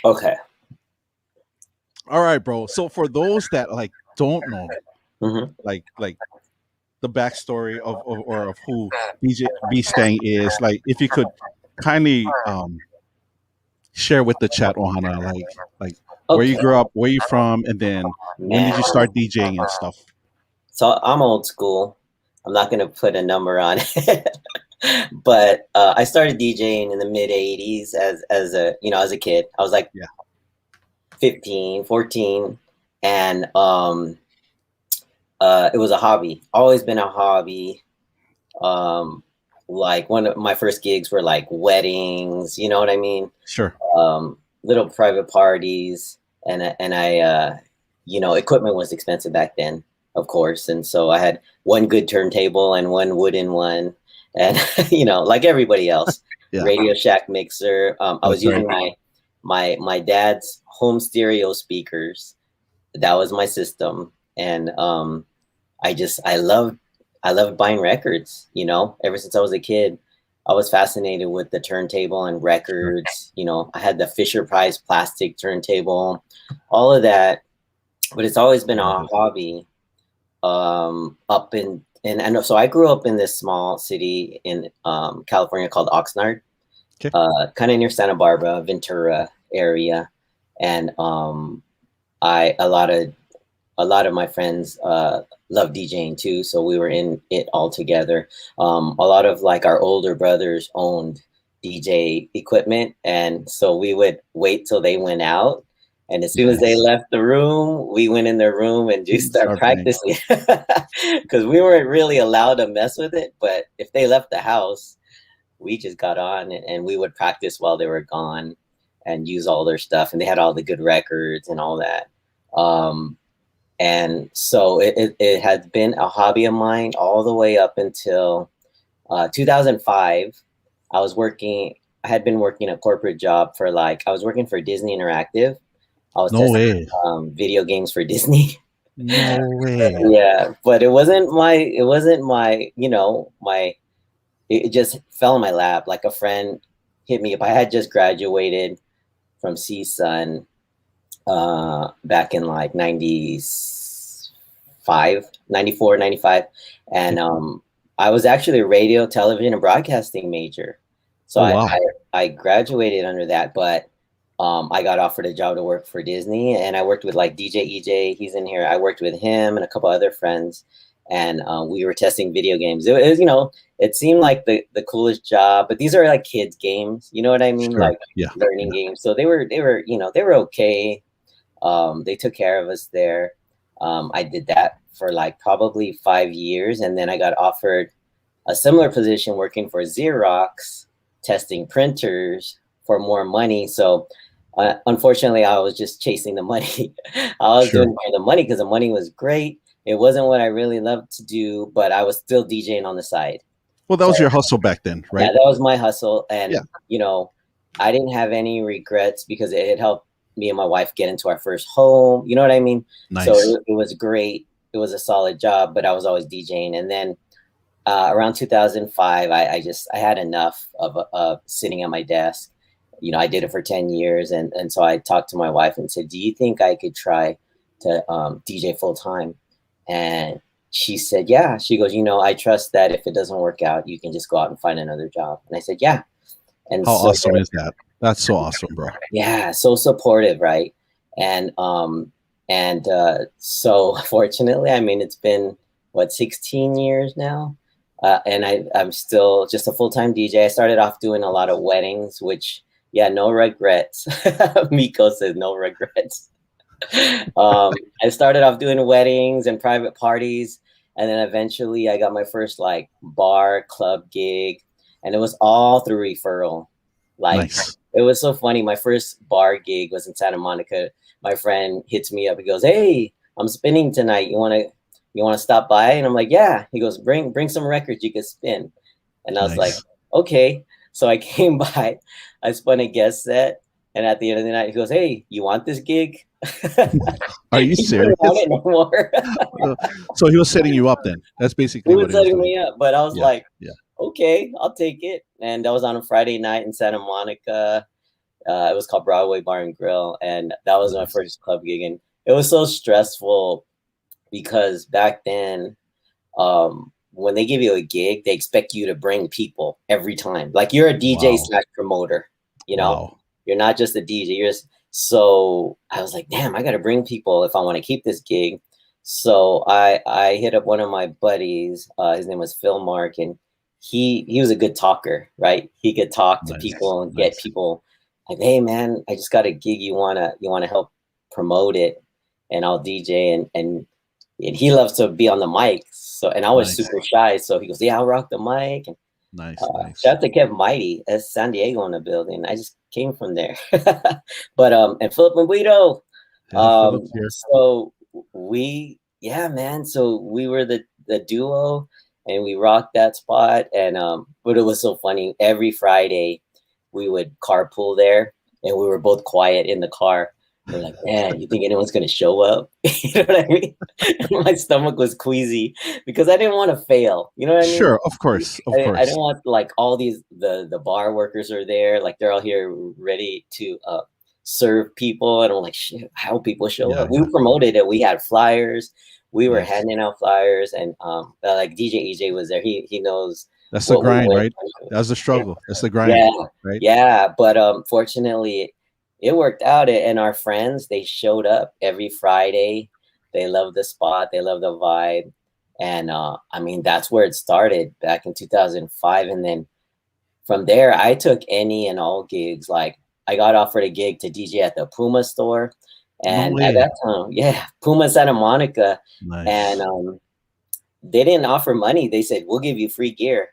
Okay. All right, bro. So for those that like don't know, like the backstory of who DeeJay BStang is, like if you could kindly share with the chat, Ohana, like where you grew up, where you from, and then when did you start DJing and stuff? So I'm old school. I'm not gonna put a number on it, but I started DJing in the mid '80s as a kid. I was like 15, 14, and it was a hobby. Always been a hobby. Like one of my first gigs were like weddings, you know what I mean? Sure. Little private parties, and I equipment was expensive back then, of course, and so I had one good turntable and one wooden one, and like everybody else, Radio Shack mixer. I was using my dad's home stereo speakers. That was my system, and I loved buying records, ever since I was a kid. I was fascinated with the turntable and records. I had the Fisher Price plastic turntable, all of that, but it's always been a hobby. So I grew up in this small city in California called Oxnard, kind of near Santa Barbara, Ventura area. And a lot of my friends love DJing too, so we were in it all together. A lot of like our older brothers owned DJ equipment, and so we would wait till they went out, and as soon as they left the room, we went in their room and just started practicing, because we weren't really allowed to mess with it. But if they left the house, we just got on and we would practice while they were gone and use all their stuff, and they had all the good records and all that. And so it had been a hobby of mine all the way up until 2005. I had been working a corporate job I was working for Disney Interactive, I was No way. testing video games for Disney. No way. Yeah, but it wasn't my, you know, it just fell in my lap. Like a friend hit me up. I had just graduated from CSUN back in like 95, 94, 95. And I was actually a radio, television, and broadcasting major. So wow. I graduated under that, but I got offered a job to work for Disney, and I worked with like DeeJay, he's in here. I worked with him and a couple other friends, and we were testing video games. It was, you know, it seemed like the coolest job, but these are like kids games, you know what I mean? Sure. Like Yeah. learning games. So they were, you know, they were okay. They took care of us there. I did that for like probably 5 years, and then I got offered a similar position working for Xerox, testing printers for more money. So unfortunately, I was just chasing the money. I was doing it for the money because the money was great. It wasn't what I really loved to do, but I was still DJing on the side. Well, that was your hustle back then, right? Yeah, that was my hustle. And, you know, I didn't have any regrets because it helped me and my wife get into our first home. You know what I mean? Nice. So it was great. It was a solid job, but I was always DJing. And then around 2005, I had enough of sitting at my desk. You know, I did it for 10 years. And so I talked to my wife and said, do you think I could try to DJ full time? And she said, yeah. She goes, you know, I trust that if it doesn't work out, you can just go out and find another job. And I said, yeah. And how awesome is that? That's so awesome, bro. Yeah, so supportive, right? And so fortunately, I mean, it's been what, 16 years now, and I'm still just a full-time DJ. I started off doing a lot of weddings, which, yeah, no regrets. Miko says no regrets. I started off doing weddings and private parties, and then eventually I got my first like bar club gig, and it was all through referral. Like, nice. It was so funny. My first bar gig was in Santa Monica. My friend hits me up. He goes, "Hey, I'm spinning tonight. You wanna stop by?" And I'm like, "Yeah." He goes, "Bring some records you can spin." And I was like, "Okay." So I came by. I spun a guest set, and at the end of the night, he goes, "Hey, you want this gig?" Are you serious? He didn't want it anymore. So he was setting you up then. That's basically he was setting me up. But I was like, okay, I'll take it. And that was on a Friday night in Santa Monica. It was called Broadway Bar and Grill, and that was my first club gig. And it was so stressful because back then, when they give you a gig, they expect you to bring people every time. Like you're a DJ / promoter, you know, you're not just a DJ. You're just, so I was like, damn, I got to bring people if I want to keep this gig. So I hit up one of my buddies. His name was Phil Mark, and he was a good talker, right? He could talk to people and get people like, hey man, I just got a gig. You wanna help promote it, and I'll DJ. And he loves to be on the mic. So, and I was super shy. So he goes, yeah, I'll rock the mic. And nice. Shout out to Kev Mighty as San Diego in the building. I just came from there. But and Philip Maguido. So we, yeah, man. So we were the duo, and we rocked that spot. And but it was so funny. Every Friday we would carpool there, and we were both quiet in the car. We're like, man, you think anyone's gonna show up? You know what I mean? My stomach was queasy because I didn't want to fail. You know what I mean? Sure, of course, of course. I didn't want like all these the bar workers are there, like they're all here ready to serve people, and I'm like, shit, how people show up? We promoted it. We had flyers. We were handing out flyers, and like DeeJay was there. He knows. That's the grind, right? That's the struggle. That's the grind. Yeah, right? Yeah, but fortunately, it worked out. And our friends, they showed up every Friday. They loved the spot. They loved the vibe. And I mean, that's where it started back in 2005. And then from there, I took any and all gigs. Like I got offered a gig to DJ at the Puma store. And at that time, Puma Santa Monica. Nice. And they didn't offer money. They said, we'll give you free gear.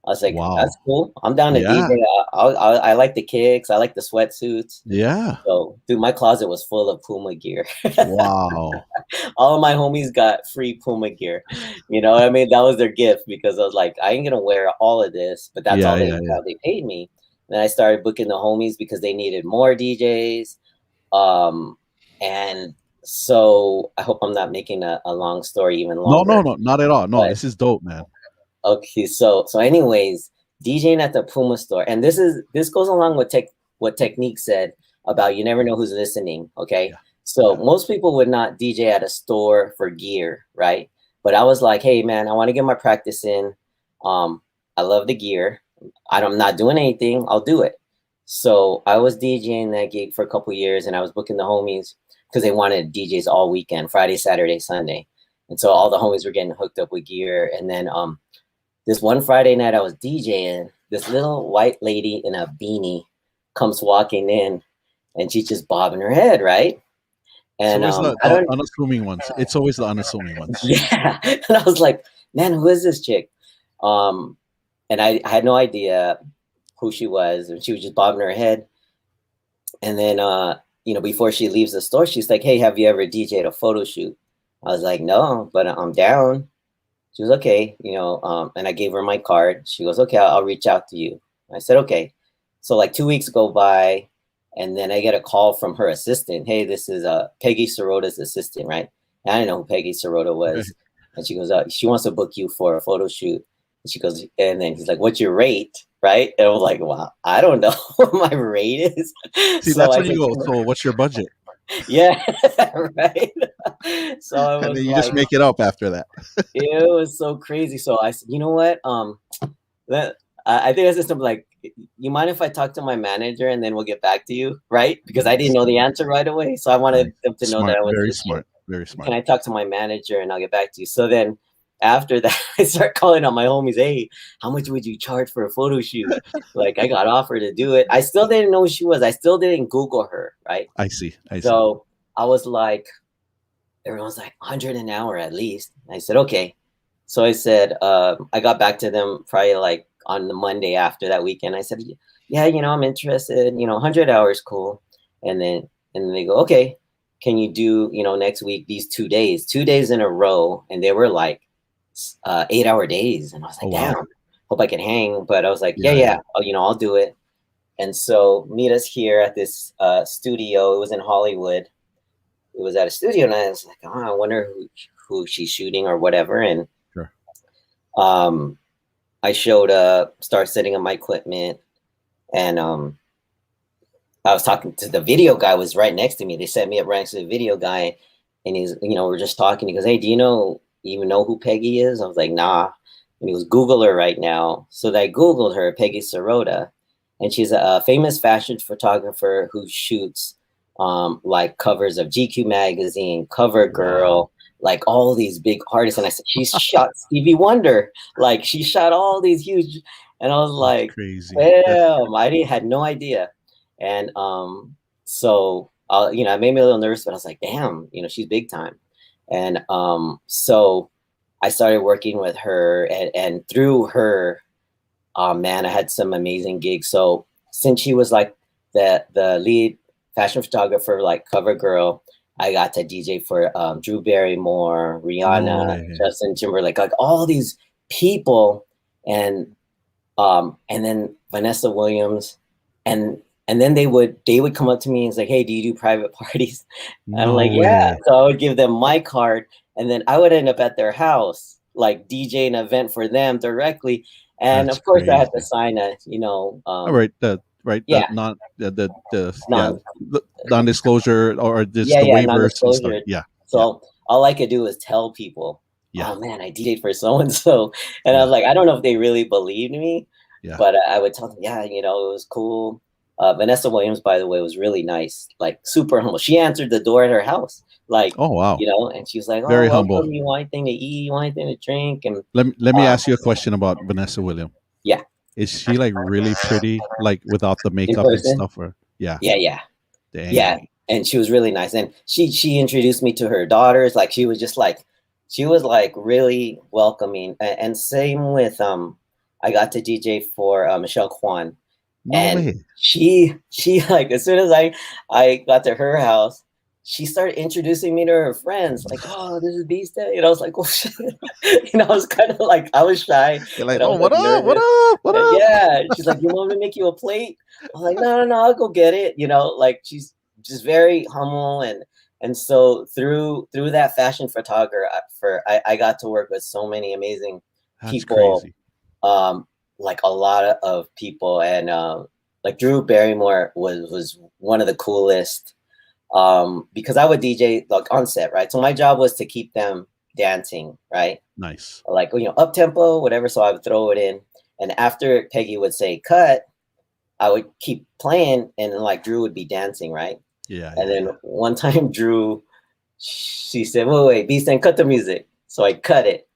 I was like, that's cool. I'm down to DJ. I like the kicks. I like the sweatsuits. Yeah. So, dude, my closet was full of Puma gear. Wow. All of my homies got free Puma gear. You know, I mean, that was their gift because I was like, I ain't going to wear all of this, but that's all they paid me. And then I started booking the homies because they needed more DJs. And so I hope I'm not making a long story even No, longer. no, not at all. No, But this is dope, man. okay, so anyways, DJing at the Puma store, and this goes along with what Technique said about you never know who's listening. Okay, Yeah. so most people would not DJ at a store for gear, right? But I was like, hey man, I want to get my practice in. I love the gear. I'm not doing anything. I'll do it. So I was DJing that gig for a couple years, and I was booking the homies because they wanted DJs all weekend, Friday, Saturday, Sunday, and so all the homies were getting hooked up with gear. And then this one Friday night I was DJing, this little white lady in a beanie comes walking in, and she's just bobbing her head, right? And It's always I the don't, unassuming ones. It's always the unassuming ones. yeah. And I was like, man, who is this chick? And I had no idea who she was, and she was just bobbing her head. And then, before she leaves the store, she's like, hey, have you ever DJ'd a photo shoot? I was like, no, but I'm down. She was okay, and I gave her my card. She goes, okay, I'll reach out to you. I said, okay. So like 2 weeks go by, and then I get a call from her assistant. Hey, this is Peggy Sorota's assistant, right? And I didn't know who Peggy Sorota was. Okay. And she goes, she wants to book you for a photo shoot. And she goes, and then he's like, what's your rate? Right? And I was like, wow, I don't know what my rate is. See, So that's I when you go, so what's your budget? yeah, right. So I was And then you like, just make it up after that. it was so crazy. So I said, you know what? I think I said something like, you mind if I talk to my manager and then we'll get back to you, right? Because I didn't know the answer right away. So I wanted them to know Smart, that I was very legit. smart, very smart. Can I talk to my manager and I'll get back to you? So then after that, I start calling on my homies. Hey, how much would you charge for a photo shoot? Like I got offered to do it. I still didn't know who she was. I still didn't Google her, right? I see. So I was like, everyone's like 100 an hour at least. I said, okay. So I said, I got back to them probably like on the Monday after that weekend. I said, yeah, I'm interested, 100 hours, cool. And then they go, okay, can you do, next week, these 2 days in a row? And they were like 8-hour days. And I was like, damn, hope I can hang. But I was like, yeah. I'll do it. And so meet us here at this studio. It was in Hollywood. It was at a studio, and I was like, oh, I wonder who she's shooting or whatever. And sure. I showed up, started setting up my equipment, and I was talking to the video guy was right next to me. They set me up right next to the video guy, and he's, we're just talking. He goes, hey, do you even know who Peggy is? I was like, nah. And he goes, Google her right now. So I Googled her, Peggy Sorota, and she's a famous fashion photographer who shoots like covers of GQ magazine, CoverGirl, like all these big artists. And I said, she's shot Stevie Wonder. Like she shot all these huge, and I was like, crazy. Damn, I had no idea. And so it made me a little nervous, but I was like, damn, she's big time. And so I started working with her, and through her, man, I had some amazing gigs. So since she was like the lead fashion photographer, like CoverGirl, I got to DJ for Drew Barrymore, Rihanna, Justin Timberlake, like all these people, and then Vanessa Williams, and then they would come up to me and say, hey, do you do private parties? And I'm like, yeah. So I would give them my card, and then I would end up at their house, like DJ an event for them directly. And That's of course, crazy. I had to sign a, all right, yeah, non-disclosure or just the waivers and stuff. Yeah. So all I could do was tell people, oh man, I DJ'd for so and so, and I was like, I don't know if they really believed me, but I would tell them, it was cool. Vanessa Williams, by the way, was really nice, like super humble. She answered the door at her house, like, oh wow, and she was like, oh, very humble. You want anything to eat? You want anything to drink? And let me ask you a question about Vanessa Williams. Yeah. Is she like really pretty, like without the makeup and stuff? Or yeah. Dang. Yeah, and she was really nice, and she introduced me to her daughters. Like she was really welcoming, and same with I got to DJ for Michelle Kwan, she like as soon as I got to her house, she started introducing me to her friends, like, oh, this is BStang. And I was like, well, shit. I was kind of like, I was shy. You're like, oh, what up? Yeah. She's like, you want me to make you a plate? I was like, no, I'll go get it. Like she's just very humble, and And so through that fashion photographer, I got to work with so many amazing people. Crazy. Like a lot of people, and like Drew Barrymore was one of the coolest. Because I would DJ like on set, right? So my job was to keep them dancing, right? Nice. Like, you know, up tempo, whatever. So I would throw it in, and after Peggy would say cut, I would keep playing, and then like Drew would be dancing, right? Yeah. And then one time Drew, she said, wait, BStang, cut the music. So I cut it.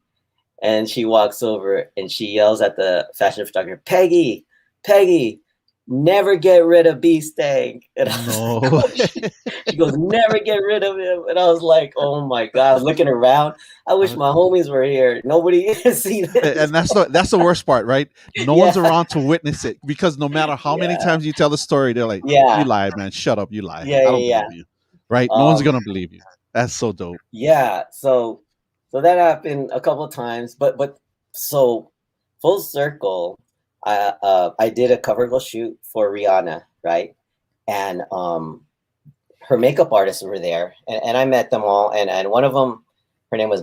And she walks over and she yells at the fashion photographer, Peggy, never get rid of BStang. And No. she goes, never get rid of him. And I was like, oh my God, looking around. I wish my homies were here. Nobody can see this. And that's the worst part, right? No one's around to witness it, because no matter how many times you tell the story, they're like, you lied, man. Shut up, you lied. I don't believe you. Right? No one's gonna believe you. That's so dope. Yeah. So that happened a couple of times, but so full circle, I did a cover girl shoot for Rihanna, right? And her makeup artists were there, and I met them all, and one of them, her name was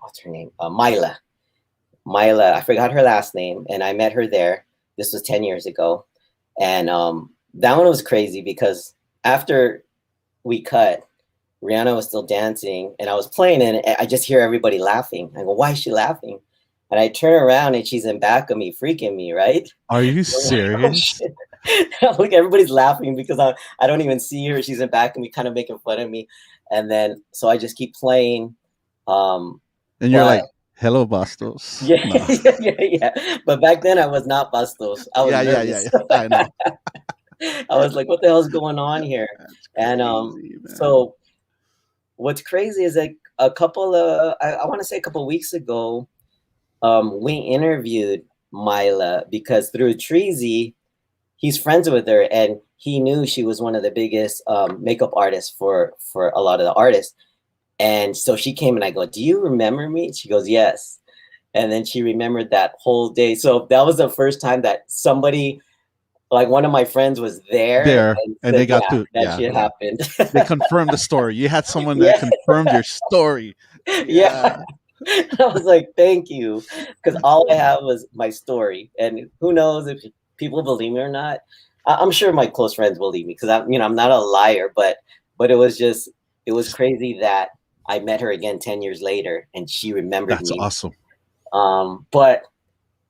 what's her name? Mila. I forgot her last name, and I met her there. This was 10 years ago, and that one was crazy because after we cut, Rihanna was still dancing, and I was playing, and I just hear everybody laughing. I go, why is she laughing? And I turn around, and she's in back of me, freaking me, right? Are you serious? Look, everybody's laughing because I don't even see her. She's in back of me, kind of making fun of me. And then, so I just keep playing. And you're like, hello, Bastos. Yeah, no. yeah. But back then, I was not Bastos. I was nervous. I know. I was like, what the hell's going on here? And so what's crazy is like a couple of, I want to say a couple of weeks ago, we interviewed Mila because through Treasy, he's friends with her, and he knew she was one of the biggest makeup artists for a lot of the artists. And so she came, and I go, do you remember me? She goes, yes. And then she remembered that whole day. So that was the first time that somebody, like one of my friends, was there and said, they got to that shit happened. They confirmed the story. You had someone that confirmed your story. Yeah. I was like, thank you, because all I have was my story, and who knows if people believe me or not. I'm sure my close friends believe me because I'm not a liar, but it was crazy that I met her again 10 years later, and she remembered me. That's awesome. But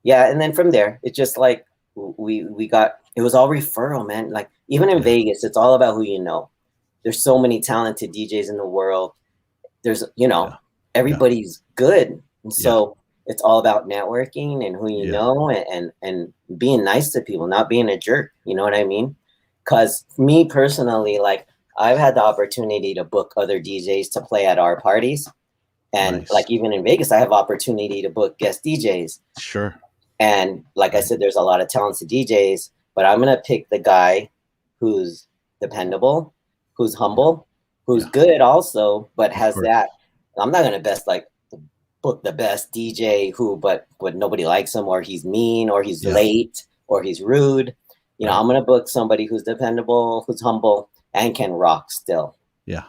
yeah, and then from there, it's just like we got, it was all referral, man. Like even in Vegas, it's all about who you know. There's so many talented DJs in the world. There's, everybody's good. And so it's all about networking and who you know, and being nice to people, not being a jerk. You know what I mean? Because me personally, like I've had the opportunity to book other DJs to play at our parties. And like even in Vegas, I have opportunity to book guest DJs. Sure. And like I said, there's a lot of talented DJs, but I'm going to pick the guy who's dependable, who's humble, who's good also, but has that. I'm not going to book the best DJ but nobody likes him, or he's mean, or he's late, or he's rude. I'm going to book somebody who's dependable, who's humble, and can rock still. Yeah.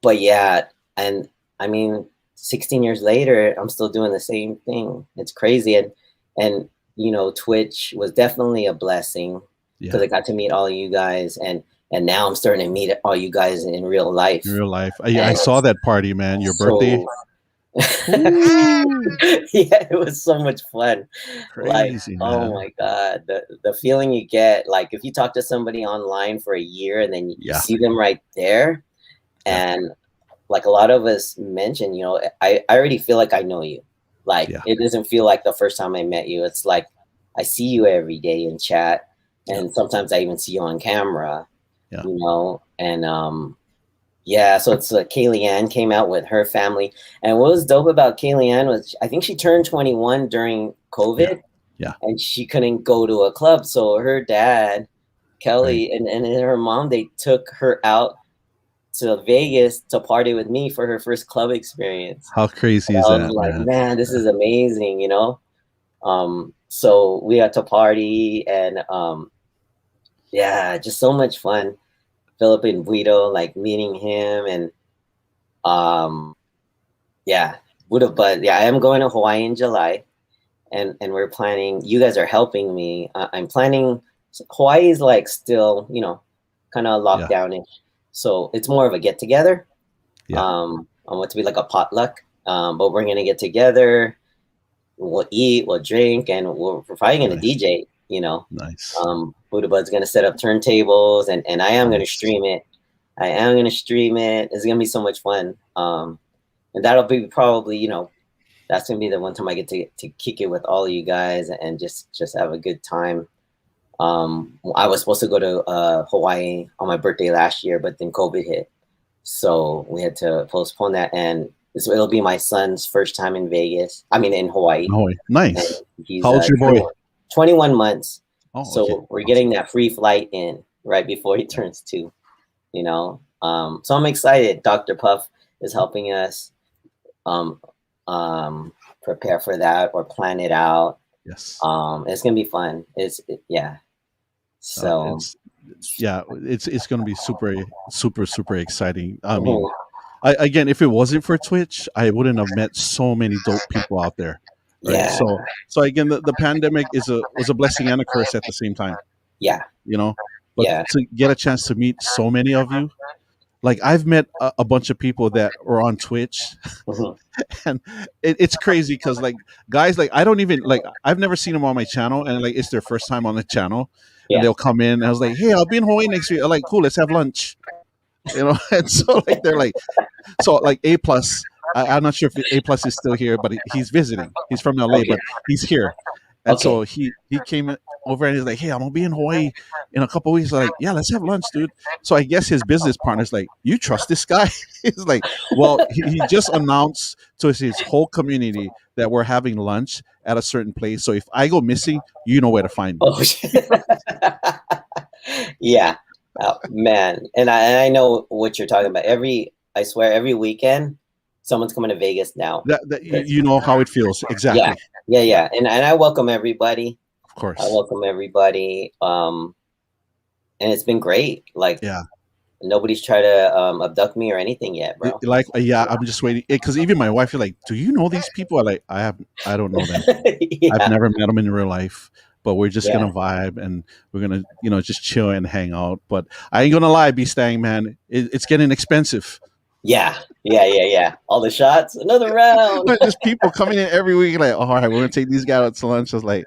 But yeah, and I mean, 16 years later, I'm still doing the same thing. It's crazy. And Twitch was definitely a blessing because I got to meet all of you guys, and now I'm starting to meet all you guys in real life. I saw that party, man. Your birthday. Yeah, it was so much fun. Crazy, man. Oh my God, the feeling you get, like if you talk to somebody online for a year and then you see them right there, and like a lot of us mentioned, I already feel like I know you. Like it doesn't feel like the first time I met you. It's like I see you every day in chat, and sometimes I even see you on camera. So it's Kaylee Ann came out with her family, and what was dope about Kaylee Ann was I think she turned 21 during COVID, and she couldn't go to a club, so her dad Kelly and her mom, they took her out to Vegas to party with me for her first club experience. How crazy is that? I was like, man, this is amazing, So we got to party, and Yeah, just so much fun. Philip and Guido, like meeting him, and yeah, would have. But yeah, I am going to Hawaii in July, and we're planning. You guys are helping me. I'm planning. Hawaii is like still, kind of Yeah. lockdownish, so it's more of a get together. Yeah. I want to be like a potluck, but we're gonna get together. We'll eat, we'll drink, and we're probably gonna Nice. DJ. Nice. Buddha Bud's gonna set up turntables, and I am gonna Nice. stream it. I am gonna stream it. It's gonna be so much fun. And that'll be probably, that's gonna be the one time I get to kick it with all of you guys and just have a good time. I was supposed to go to Hawaii on my birthday last year, but then COVID hit, so we had to postpone that. And it'll be my son's first time in Vegas. I mean, in Hawaii. Oh, nice. And he's How old's your boy? 21 months. Oh, so okay. we're getting that free flight in right before he turns 2. So I'm excited. Dr. Puff is helping us prepare for that or plan it out. Yes. It's gonna be fun. Yeah. So it's gonna be super exciting. I mean, again, if it wasn't for Twitch, I wouldn't have met so many dope people out there. Right? Yeah. So again, the pandemic was a blessing and a curse at the same time. Yeah. But to get a chance to meet so many of you, like I've met a bunch of people that are on Twitch, and it's crazy because like guys, like I don't even like I've never seen them on my channel, and like it's their first time on the channel, and they'll come in. And I was like, hey, I'll be in Hawaii next week. I'm like, cool, let's have lunch, And so like they're like, so like A plus. I'm not sure if A plus is still here, but he's visiting. He's from LA, but he's here. And so he came over and he's like, hey, I'm gonna be in Hawaii in a couple of weeks. I'm like, yeah, let's have lunch, dude. So I guess his business partner's like, you trust this guy? He's like, well, he just announced to his whole community that we're having lunch at a certain place. So if I go missing, you know where to find me. Oh, yeah. Oh, man. And I know what you're talking about. I swear every weekend someone's coming to Vegas now. You know how it feels. Exactly. Yeah. And I welcome everybody. Of course. I welcome everybody. And it's been great. Like, nobody's tried to abduct me or anything yet, bro. Like, I'm just waiting. Because even my wife is like, do you know these people? I'm like, I don't know them. I've never met them in real life. But we're just gonna vibe and we're gonna, just chill and hang out. But I ain't gonna lie, BStang, man, it's getting expensive. Yeah. All the shots, another round. Just people coming in every week, like, all right, we're gonna take these guys out to lunch. I was like,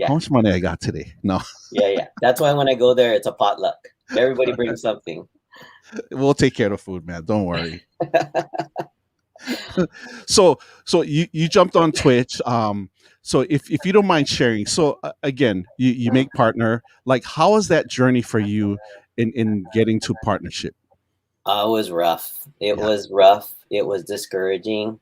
how much money I got today? No. Yeah. That's why when I go there, it's a potluck. Everybody brings something. We'll take care of the food, man. Don't worry. So you jumped on Twitch. So if you don't mind sharing, so again, you make partner. Like, how was that journey for you in getting to partnership? It was rough. It was rough. It was discouraging.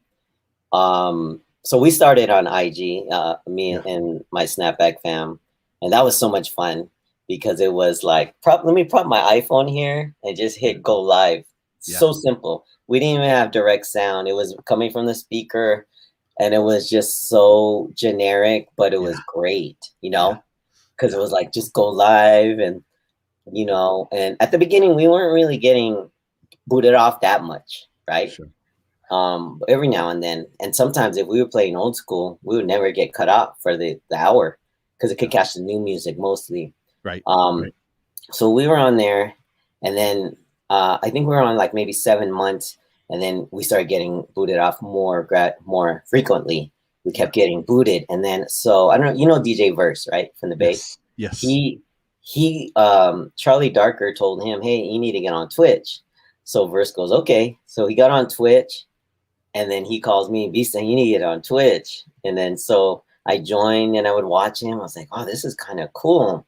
So we started on IG, me and my Snapback fam, and that was so much fun because it was like, let me prop my iPhone here and just hit go live. So simple. We didn't even have direct sound. It was coming from the speaker. And it was just so generic, but it was great, because it was like, just go live. And, and at the beginning, we weren't really getting booted off that much, right? Sure. Every now and then. And sometimes if we were playing old school, we would never get cut off for the hour because it could catch the new music mostly. Right. So we were on there. And then I think we were on like maybe 7 months. And then we started getting booted off more frequently. We kept getting booted. And then, so I don't know, DJ Verse, right? From the Bay. Yes. He Charlie Darker told him, hey, you need to get on Twitch. So Verse goes, okay. So he got on Twitch. And then he calls me, BStang, you need to get on Twitch. And then, so I joined and I would watch him. I was like, oh, this is kind of cool.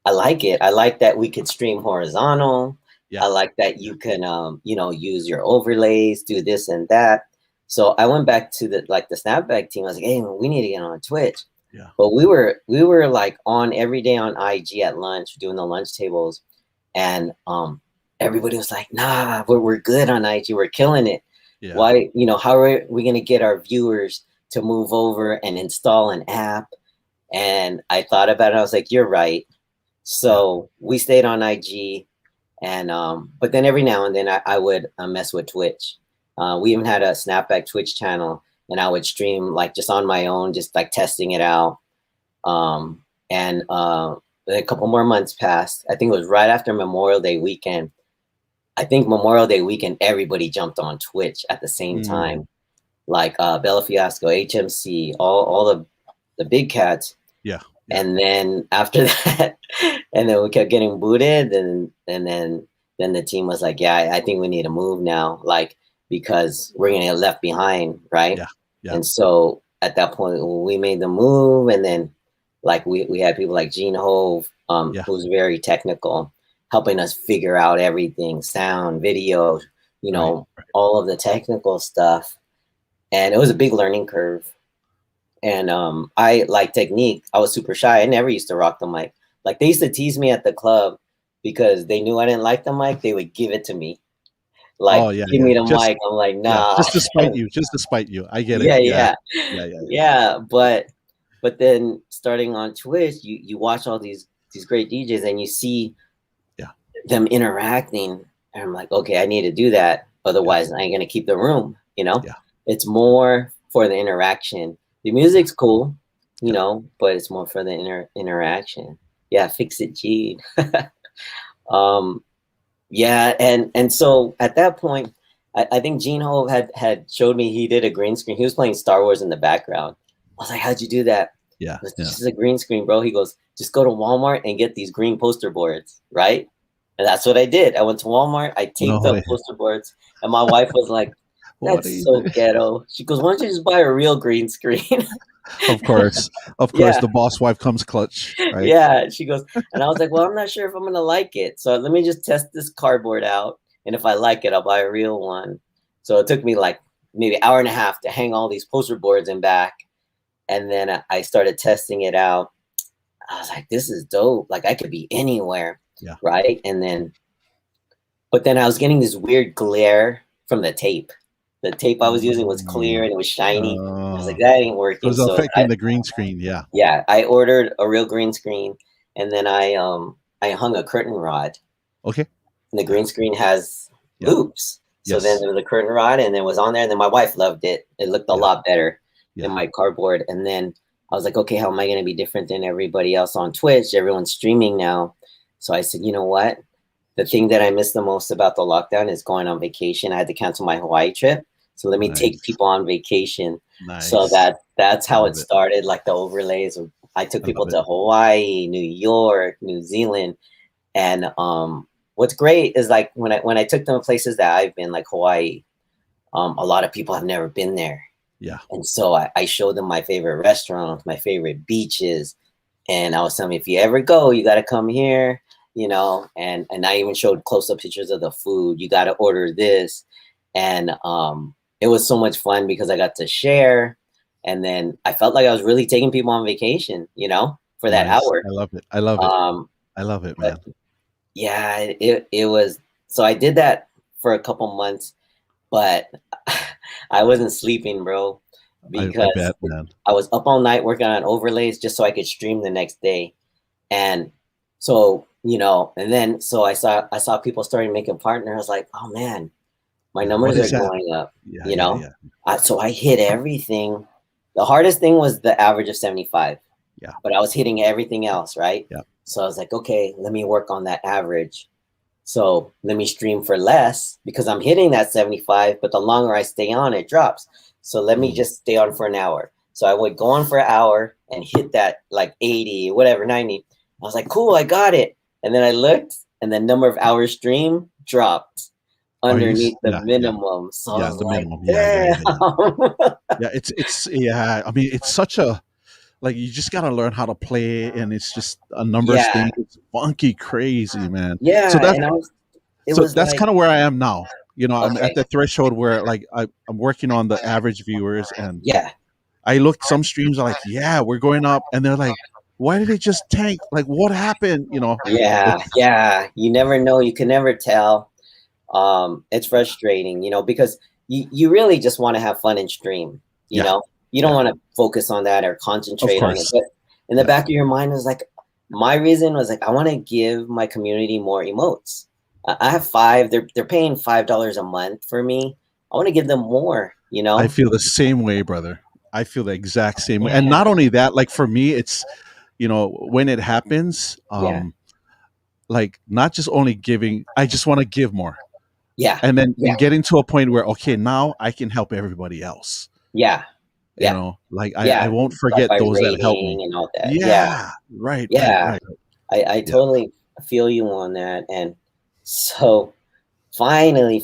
I like it. I like that we could stream horizontal. I like that you can, use your overlays, do this and that. So I went back to the Snapback team. I was like, hey, we need to get on Twitch. Yeah. But we were like on every day on IG at lunch, doing the lunch tables. And everybody was like, nah, we're good on IG. We're killing it. Yeah. Why, how are we going to get our viewers to move over and install an app? And I thought about it. I was like, you're right. So we stayed on IG, and but then every now and then I would mess with Twitch. We even had a Snapback Twitch channel, and I would stream like just on my own, just like testing it out. And a couple more months passed. I think it was right after Memorial Day weekend. I think Memorial Day weekend, everybody jumped on Twitch at the same time. Like Bella Fiasco, HMC, all the big cats. Yeah. And then after that, and then we kept getting booted, and then the team was like, yeah, I think we need to move now, like, because we're gonna get left behind, right? Yeah. And so at that point, we made the move, and then like we had people like Gene Hove, who's very technical, helping us figure out everything, sound, video, you know, all of the technical stuff. And it was a big learning curve. And I like Technique. I was super shy. I never used to rock the mic. Like, they used to tease me at the club because they knew I didn't like the mic. They would give it to me. Like, give me the mic. I'm like, nah. Just to spite you. Just to spite you. I get it. Yeah. But then starting on Twitch, you watch all these great DJs and you see them interacting. And I'm like, okay, I need to do that. Otherwise, I ain't gonna keep the room. You know, it's more for the interaction. The music's cool, you know, but it's more for the interaction. Yeah, fix it, Gene. Yeah, and so at that point, I think Gene Hove had showed me he did a green screen. He was playing Star Wars in the background. I was like, how'd you do that? Yeah. This is a green screen, bro. He goes, just go to Walmart and get these green poster boards, right? And that's what I did. I went to Walmart, I taped up poster boards, and my wife was like, that's so ghetto. She goes, why don't you just buy a real green screen? Of course, the boss wife comes clutch, right? Yeah, she goes, and I was like, well, I'm not sure if I'm gonna like it, so let me just test this cardboard out, and if I like it, I'll buy a real one. So it took me like maybe an hour and a half to hang all these poster boards in back, and then I started testing it out. I was like, this is dope. Like, I could be anywhere, right? But then I was getting this weird glare from the tape. The tape I was using was clear and it was shiny. I was like, that ain't working. It was affecting the green screen. Yeah. Yeah. I ordered a real green screen, and then I hung a curtain rod. Okay. And the green screen has loops. So then there was a curtain rod, and it was on there. And then my wife loved it. It looked a lot better than my cardboard. And then I was like, okay, how am I going to be different than everybody else on Twitch? Everyone's streaming now. So I said, you know what? The thing that I miss the most about the lockdown is going on vacation. I had to cancel my Hawaii trip. So let me take people on vacation. So that's how it started, like the overlays. I took people to Hawaii, New York, New Zealand. And what's great is like when I took them to places that I've been, like Hawaii, a lot of people have never been there. Yeah. And so I showed them my favorite restaurants, my favorite beaches. And I was telling them, if you ever go, you got to come here, you know, and I even showed close-up pictures of the food. You got to order this. And it was so much fun because I got to share, and then I felt like I was really taking people on vacation, you know, for that hour. I love it. I love it, man. Yeah, it was. So I did that for a couple months, but I wasn't sleeping, bro, because I was up all night working on overlays just so I could stream the next day. And so, you know, and then so I saw people starting making partners. I was like, oh man, my numbers are going up, you know? So I hit everything. The hardest thing was the average of 75. Yeah. But I was hitting everything else, right? Yeah. So I was like, okay, let me work on that average. So let me stream for less because I'm hitting that 75, but the longer I stay on, it drops. So let me just stay on for an hour. So I would go on for an hour and hit that like 80, whatever, 90. I was like, cool, I got it. And then I looked, and the number of hours stream dropped underneath the minimum. So I was the like, minimum. I mean, it's such a, like, you just got to learn how to play, and it's just a numbers thing. It's funky, crazy, man. Yeah. So that's kind of where I am now. You know, I'm at the threshold where like I'm working on the average viewers, and I looked some streams are like, we're going up, and they're like, why did it just tank? Like, what happened? You know? Yeah. You never know. You can never tell. It's frustrating, you know, because you really just want to have fun and stream, you know, you don't want to focus on that or concentrate on it. But in the back of your mind is like, my reason was like, I want to give my community more emotes. I have 5. They're paying $5 a month for me. I want to give them more. You know. I feel the same way, brother. I feel the exact same way. And Yeah. not only that, like for me, it's when it happens, Yeah. like not just only giving, I just want to give more. Yeah. And then Yeah. getting to a point where, okay, now I can help everybody else. Yeah. You Yeah. know, like Yeah. I won't Like forget by those that help me. rating and all that. Yeah. Yeah. Right. Yeah. I Yeah. totally feel you on that. And so finally,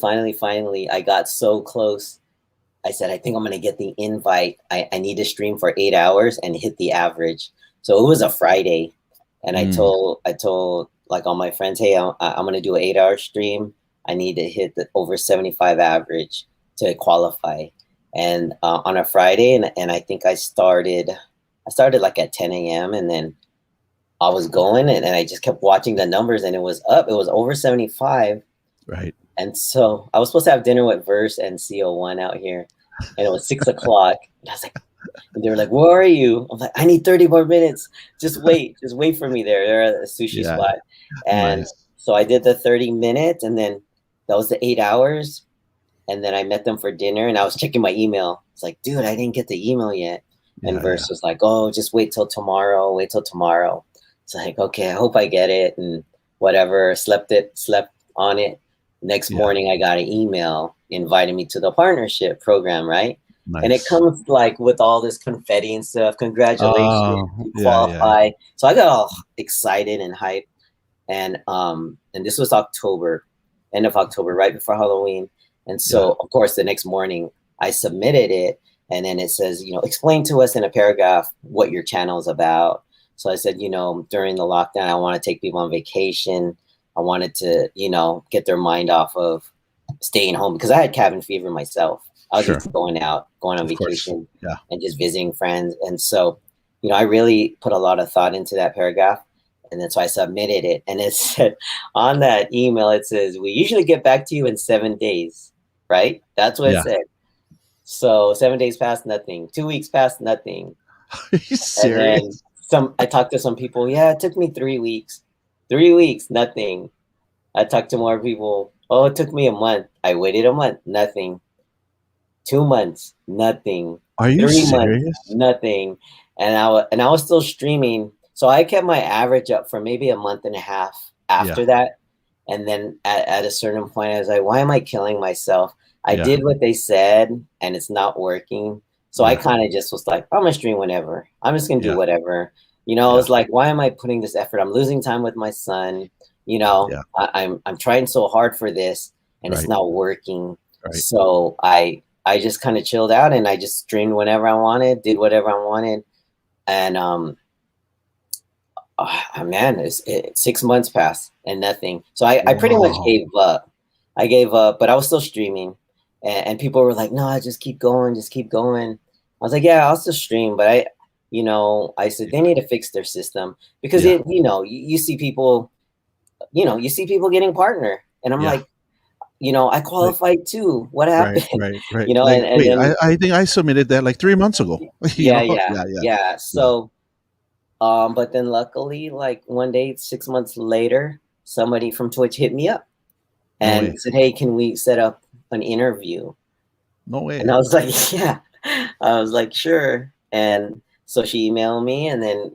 I got so close. I said, I think I'm going to get the invite. I need to stream for 8 hours and hit the average. So it was a Friday. And I told like all my friends, hey, I'm going to do an 8-hour stream. I need to hit the over 75 average to qualify. And on a Friday, and I think I started like at 10 a.m. and then I was going and I just kept watching the numbers and it was up. It was over 75. Right. And so I was supposed to have dinner with Verse and CO1 out here. And it was 6 o'clock. And I was like, and they were like, where are you? I'm like, I need 30 more minutes. Just wait for me there. They're at a sushi spot. And so I did the 30 minutes and then that was the 8 hours. And then I met them for dinner and I was checking my email. It's like, dude, I didn't get the email yet. And Verse was like, oh, just wait till tomorrow. It's like, okay, I hope I get it. And whatever, slept on it. Next morning, I got an email inviting me to the partnership program, right? Nice. And it comes like with all this confetti and stuff. Congratulations, you qualify. Yeah. So I got all excited and hyped. And this was October, end of October, right before Halloween. And so, of course, the next morning I submitted it. And then it says, explain to us in a paragraph what your channel is about. So I said, during the lockdown, I want to take people on vacation. I wanted to, get their mind off of staying home because I had cabin fever myself. I was just going on vacation and just visiting friends. And so, I really put a lot of thought into that paragraph. And then so I submitted it. And it said on that email, it says, we usually get back to you in 7 days, right? That's what it said. So 7 days passed, nothing. 2 weeks passed, nothing. Are you serious? And then I talked to some people. Yeah, it took me 3 weeks. 3 weeks, nothing. I talked to more people. Oh, it took me a month. I waited a month, nothing. 2 months, nothing. Are you 3 serious? months, nothing. And I was still streaming. So I kept my average up for maybe a month and a half after that. And then at a certain point, I was like, why am I killing myself? I did what they said and it's not working. So I kind of just was like, I'm going to stream whenever. I'm just going to do whatever. I was like, why am I putting this effort? I'm losing time with my son. I'm trying so hard for this and it's not working. Right. So I just kind of chilled out and I just streamed whenever I wanted, did whatever I wanted. And, man, 6 months passed and nothing. So I pretty much gave up. I gave up, but I was still streaming. And people were like, no, just keep going. I was like, yeah, I'll still stream. But I said they need to fix their system because you see people, you see people getting partner. And I'm like, I qualified too. What happened? Right. Like, and then, I think I submitted that like 3 months ago. Yeah. So, but then luckily, like one day, 6 months later, somebody from Twitch hit me up and said, hey, can we set up an interview? No way. And I was like, yeah. I was like, sure. And so she emailed me and then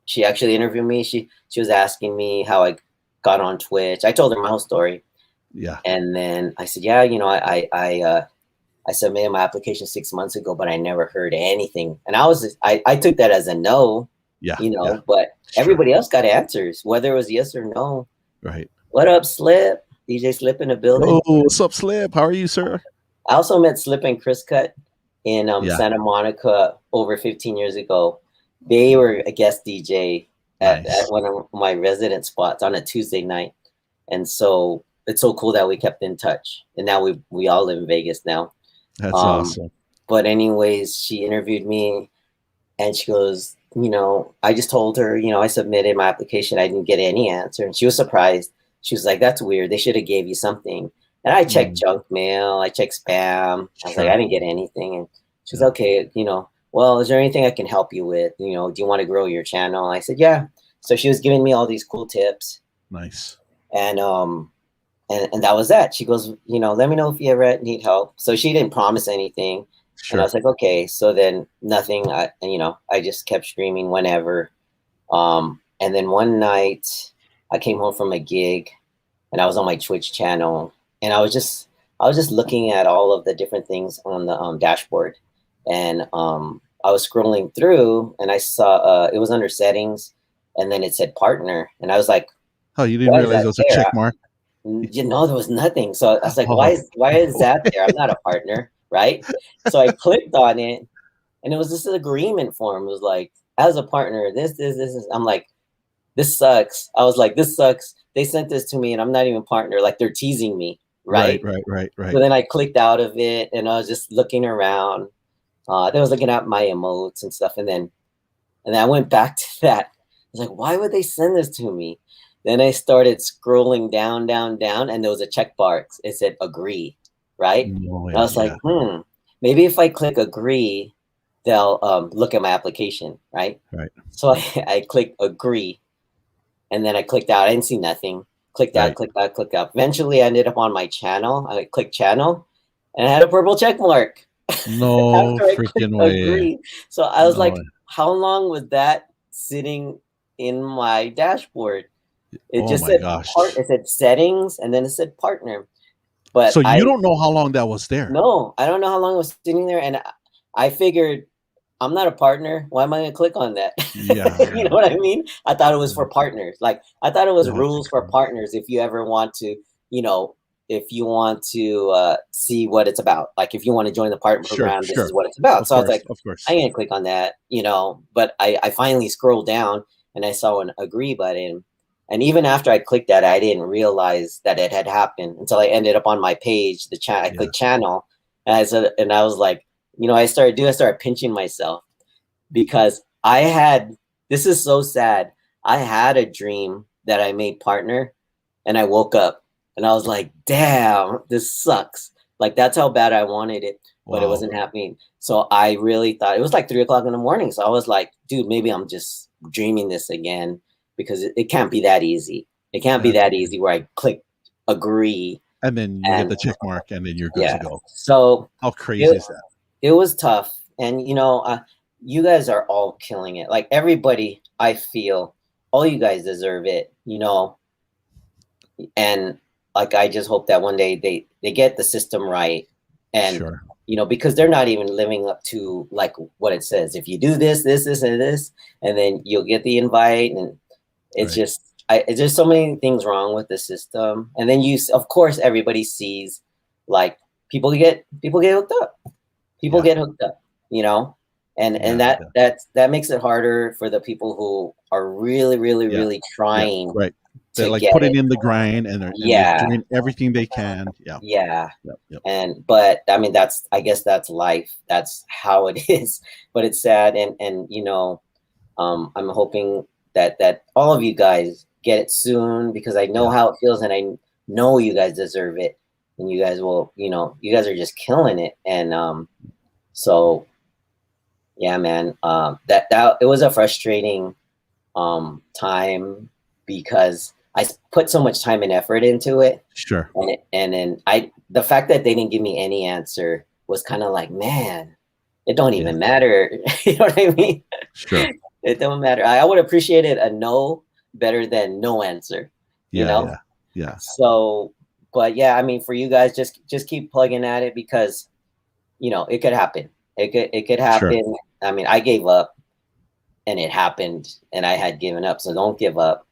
she actually interviewed me. She was asking me how I got on Twitch. I told her my whole story. Yeah. And then I said, yeah, I submitted my application 6 months ago, but I never heard anything. And I took that as a no. Yeah. But everybody else got answers, whether it was yes or no. Right. What up, Slip? DJ Slip in the building. Oh, what's up, Slip? How are you, sir? I also met Slip and Chris Cut in Santa Monica over 15 years ago. They were a guest DJ at one of my resident spots on a Tuesday night. And so it's so cool that we kept in touch. And now we all live in Vegas now. That's awesome. But anyways, she interviewed me and she goes, I just told her, I submitted my application. I didn't get any answer. And she was surprised. She was like, that's weird. They should have gave you something. And I checked junk mail. I checked spam. I was like, I didn't get anything. And she was okay. well, is there anything I can help you with? You know, do you want to grow your channel? I said, yeah. So she was giving me all these cool tips. Nice. And that was that. She goes, you know, let me know if you ever need help. So she didn't promise anything. Sure. And I was like, okay. So then nothing. You know, I just kept streaming whenever. And then one night I came home from a gig and I was on my Twitch channel, and I was just looking at all of the different things on the dashboard. And I was scrolling through and I saw it was under settings, and then it said partner. And I was like, oh, you didn't realize it was a check mark? You know, there was nothing. So I was like, why is that there? I'm not a partner, right? So I clicked on it, and it was this agreement form. It was like, as a partner, this. I'm like, this sucks. I was like, this sucks. They sent this to me, and I'm not even partner. Like, they're teasing me, right? Right. So then I clicked out of it, and I was just looking around. I was looking at my emotes and stuff, and then I went back to that. I was like, why would they send this to me? Then I started scrolling down, and there was a checkbox. It said agree, right? No, I was like, maybe if I click agree, they'll look at my application, right? Right. So I clicked agree, and then I clicked out. I didn't see nothing. Clicked out, clicked out, clicked out. Eventually, I ended up on my channel. I clicked channel, and I had a purple check mark. No freaking way. Agree. So I was like, how long was that sitting in my dashboard? It just said it said settings, and then it said partner. But so you don't know how long that was there? No, I don't know how long it was sitting there, and I figured I'm not a partner. Why am I gonna click on that? Yeah, you know what I mean? I thought it was for partners. Like, I thought it was rules for partners. If you ever want to, you know, if you want to see what it's about, like if you want to join the partner program, this is what it's about. So I was like, I ain't gonna click on that, you know. But I finally scrolled down and I saw an agree button. And even after I clicked that, I didn't realize that it had happened until I ended up on my page, the chat. I clicked channel, and I was like, you know, I started pinching myself, because this is so sad. I had a dream that I made partner, and I woke up and I was like, damn, this sucks. Like, that's how bad I wanted it, but it wasn't happening. So I really thought it was like 3 o'clock in the morning. So I was like, dude, maybe I'm just dreaming this again, because it can't be that easy. It can't be that easy where I click agree. And then you get the check mark, and then you're good to go. So how crazy is that? It was tough. And, you know, you guys are all killing it. Like, everybody, I feel, all you guys deserve it, you know. And, like, I just hope that one day they get the system right. And, you know, because they're not even living up to, like, what it says. If you do this, and this, and then you'll get the invite. And it's just, there's so many things wrong with the system. And then of course, everybody sees, like, people get hooked up. People get hooked up, you know, and that makes it harder for the people who are really trying. Right. They're like putting in the grind, and they're doing everything they can. But I mean, I guess that's life. That's how it is. But it's sad, and you know, I'm hoping that all of you guys get it soon, because I know how it feels, and I know you guys deserve it, and you guys will. You know, you guys are just killing it, and so yeah, man. That it was a frustrating time, because I put so much time and effort into it. Sure. And then the fact that they didn't give me any answer was kind of like, man, it don't even matter. You know what I mean? Sure. It don't matter. I would appreciate it a no better than no answer. You know? Yeah. So, but yeah, I mean, for you guys, just keep plugging at it, because, you know, it could happen. It could happen. Sure. I mean, I gave up, and it happened, and I had given up. So don't give up,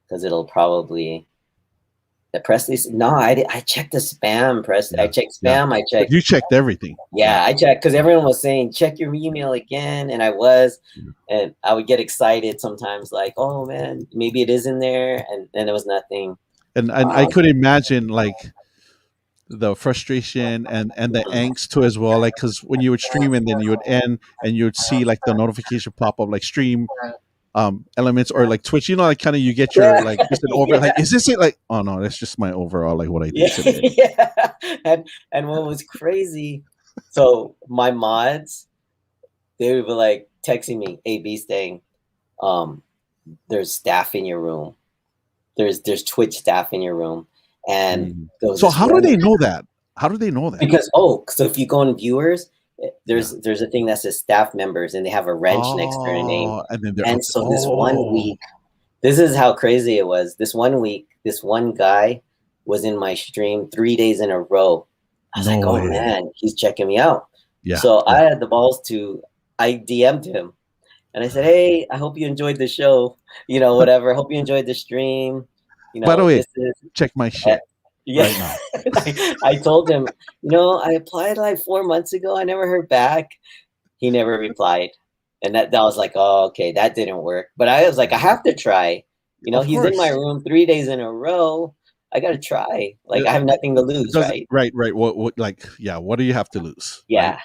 because it'll probably the Presley's. No, I checked the spam press. I checked spam. I checked. You checked everything. Yeah, I checked, because everyone was saying check your email again, and I was, and I would get excited sometimes, like, oh man, maybe it is in there, and then there was nothing. And I could imagine, like, the frustration and the angst too as well, like, because when you would stream and then you would end and you would see like the notification pop up, like stream elements, or like Twitch, you know, like kind of you get your like just an over like, is this it? Like, oh no, that's just my overall like what I did today. And what was crazy, so my mods, they would be like texting me, "Hey, BStang, there's staff in your room. There's Twitch staff in your room." And so how do they know that? How do they know that? Because so if you go on viewers, there's a thing that says staff members, and they have a wrench next to their name. And so this 1 week, this is how crazy it was. This 1 week, this one guy was in my stream 3 days in a row. I was like, oh man, he's checking me out. So I had the balls I DM'd him and I said, hey, I hope you enjoyed the show. You know, whatever. I hope you enjoyed the stream. You know, by the way, check my shit. Right now. I told him, you know, I applied like 4 months ago. I never heard back. He never replied. And that was like, oh, okay, that didn't work. But I was like, I have to try. You know, he's in my room 3 days in a row. I got to try. Like, I have nothing to lose, right? Right. What do you have to lose? Yeah. Right?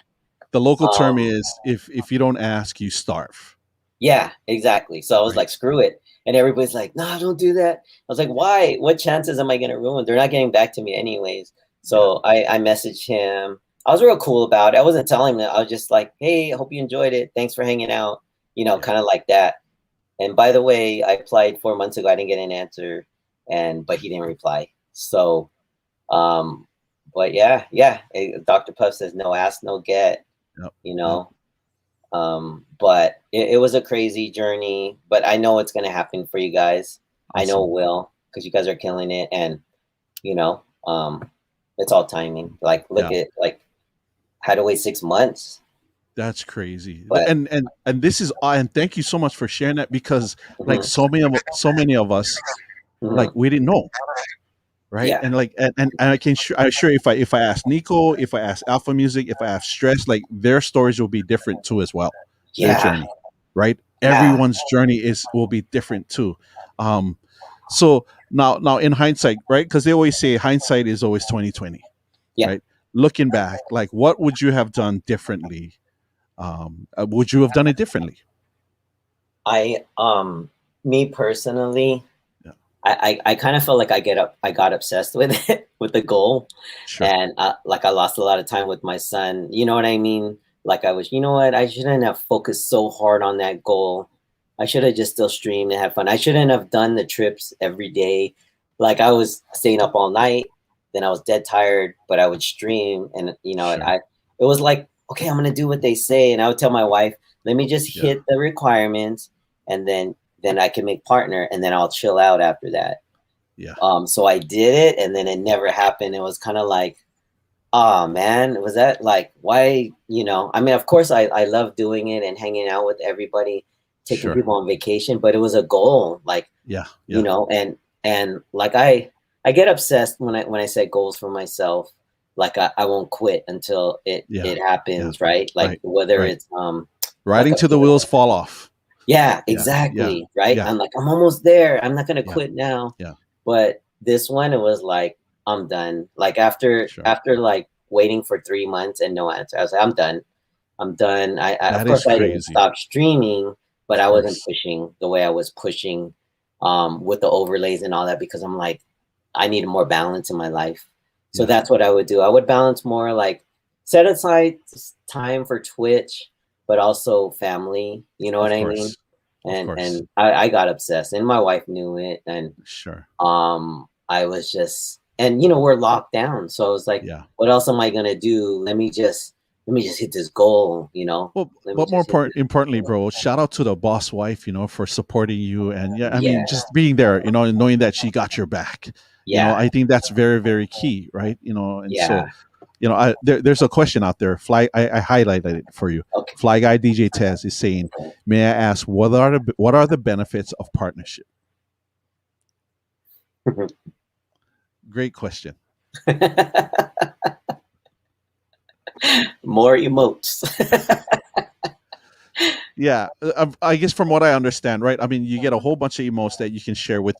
The local term is if you don't ask, you starve. Yeah, exactly. So I was like, screw it. And everybody's like, no, don't do that. I was like, why? What chances am I going to ruin? They're not getting back to me anyways. So I messaged him. I was real cool about it. I wasn't telling him that. I was just like, hey, I hope you enjoyed it. Thanks for hanging out. You know, kind of like that. And by the way, I applied 4 months ago. I didn't get an answer, but he didn't reply. So, but yeah. Dr. Puff says, no ask, no get. You know. But it was a crazy journey, but I know it's going to happen for you guys. Awesome. I know it will, because you guys are killing it. And, you know, it's all timing. Like, look at, like, had to wait 6 months. That's crazy. But, and this is, and thank you so much for sharing that, because like so many of us, like, we didn't know. Right. Yeah. And like, and I'm sure if I ask Nico, if I ask Alpha Music, if I ask Stress, like, their stories will be different too as well. Their journey, right? Everyone's journey will be different too. So now in hindsight, right? Because they always say hindsight is always 20/20. Yeah. Right. Looking back, like, what would you have done differently? Would you have done it differently? Me personally, I kind of felt like I got obsessed with it, with the goal. Sure. And like, I lost a lot of time with my son. You know what I mean? Like, I was, you know what? I shouldn't have focused so hard on that goal. I should have just still streamed and had fun. I shouldn't have done the trips every day. Like, I was staying up all night, then I was dead tired, but I would stream. And, you know, it was like, okay, I'm going to do what they say. And I would tell my wife, let me just hit the requirements, and then I can make partner, and then I'll chill out after that. Yeah. So I did it, and then it never happened. It was kind of like, oh man, was that like, why? You know, I mean, of course I love doing it and hanging out with everybody, taking people on vacation, but it was a goal. Like, you know, and like, I get obsessed when I set goals for myself. Like, I won't quit until it happens. Right. Like, whether it's, riding till the wheels fall off. Yeah, exactly. Right. I'm like, I'm almost there. I'm not going to quit now. Yeah. But this one, it was like, I'm done. Like, after like waiting for 3 months and no answer, I was like, I'm done. I of course I didn't stop streaming, but I wasn't pushing the way I was pushing with the overlays and all that, because I'm like, I needed more balance in my life. So that's what I would do. I would balance more, like, set aside time for Twitch, but also family, you know what I mean? And I got obsessed, and my wife knew it. And I was just, and you know, we're locked down. So I was like, what else am I gonna do? Let me just hit this goal, you know? Well, but more importantly, bro, shout out to the boss wife, you know, for supporting you. And I mean, just being there, you know, and knowing that she got your back. You know, I think that's very, very key, right? You know, and so, you know, there's a question out there. I highlighted it for you. Okay. Fly Guy DJ Tez is saying, may I ask, what are the benefits of partnership? Great question. More emotes. Yeah, I guess from what I understand, right? I mean, you get a whole bunch of emotes that you can share with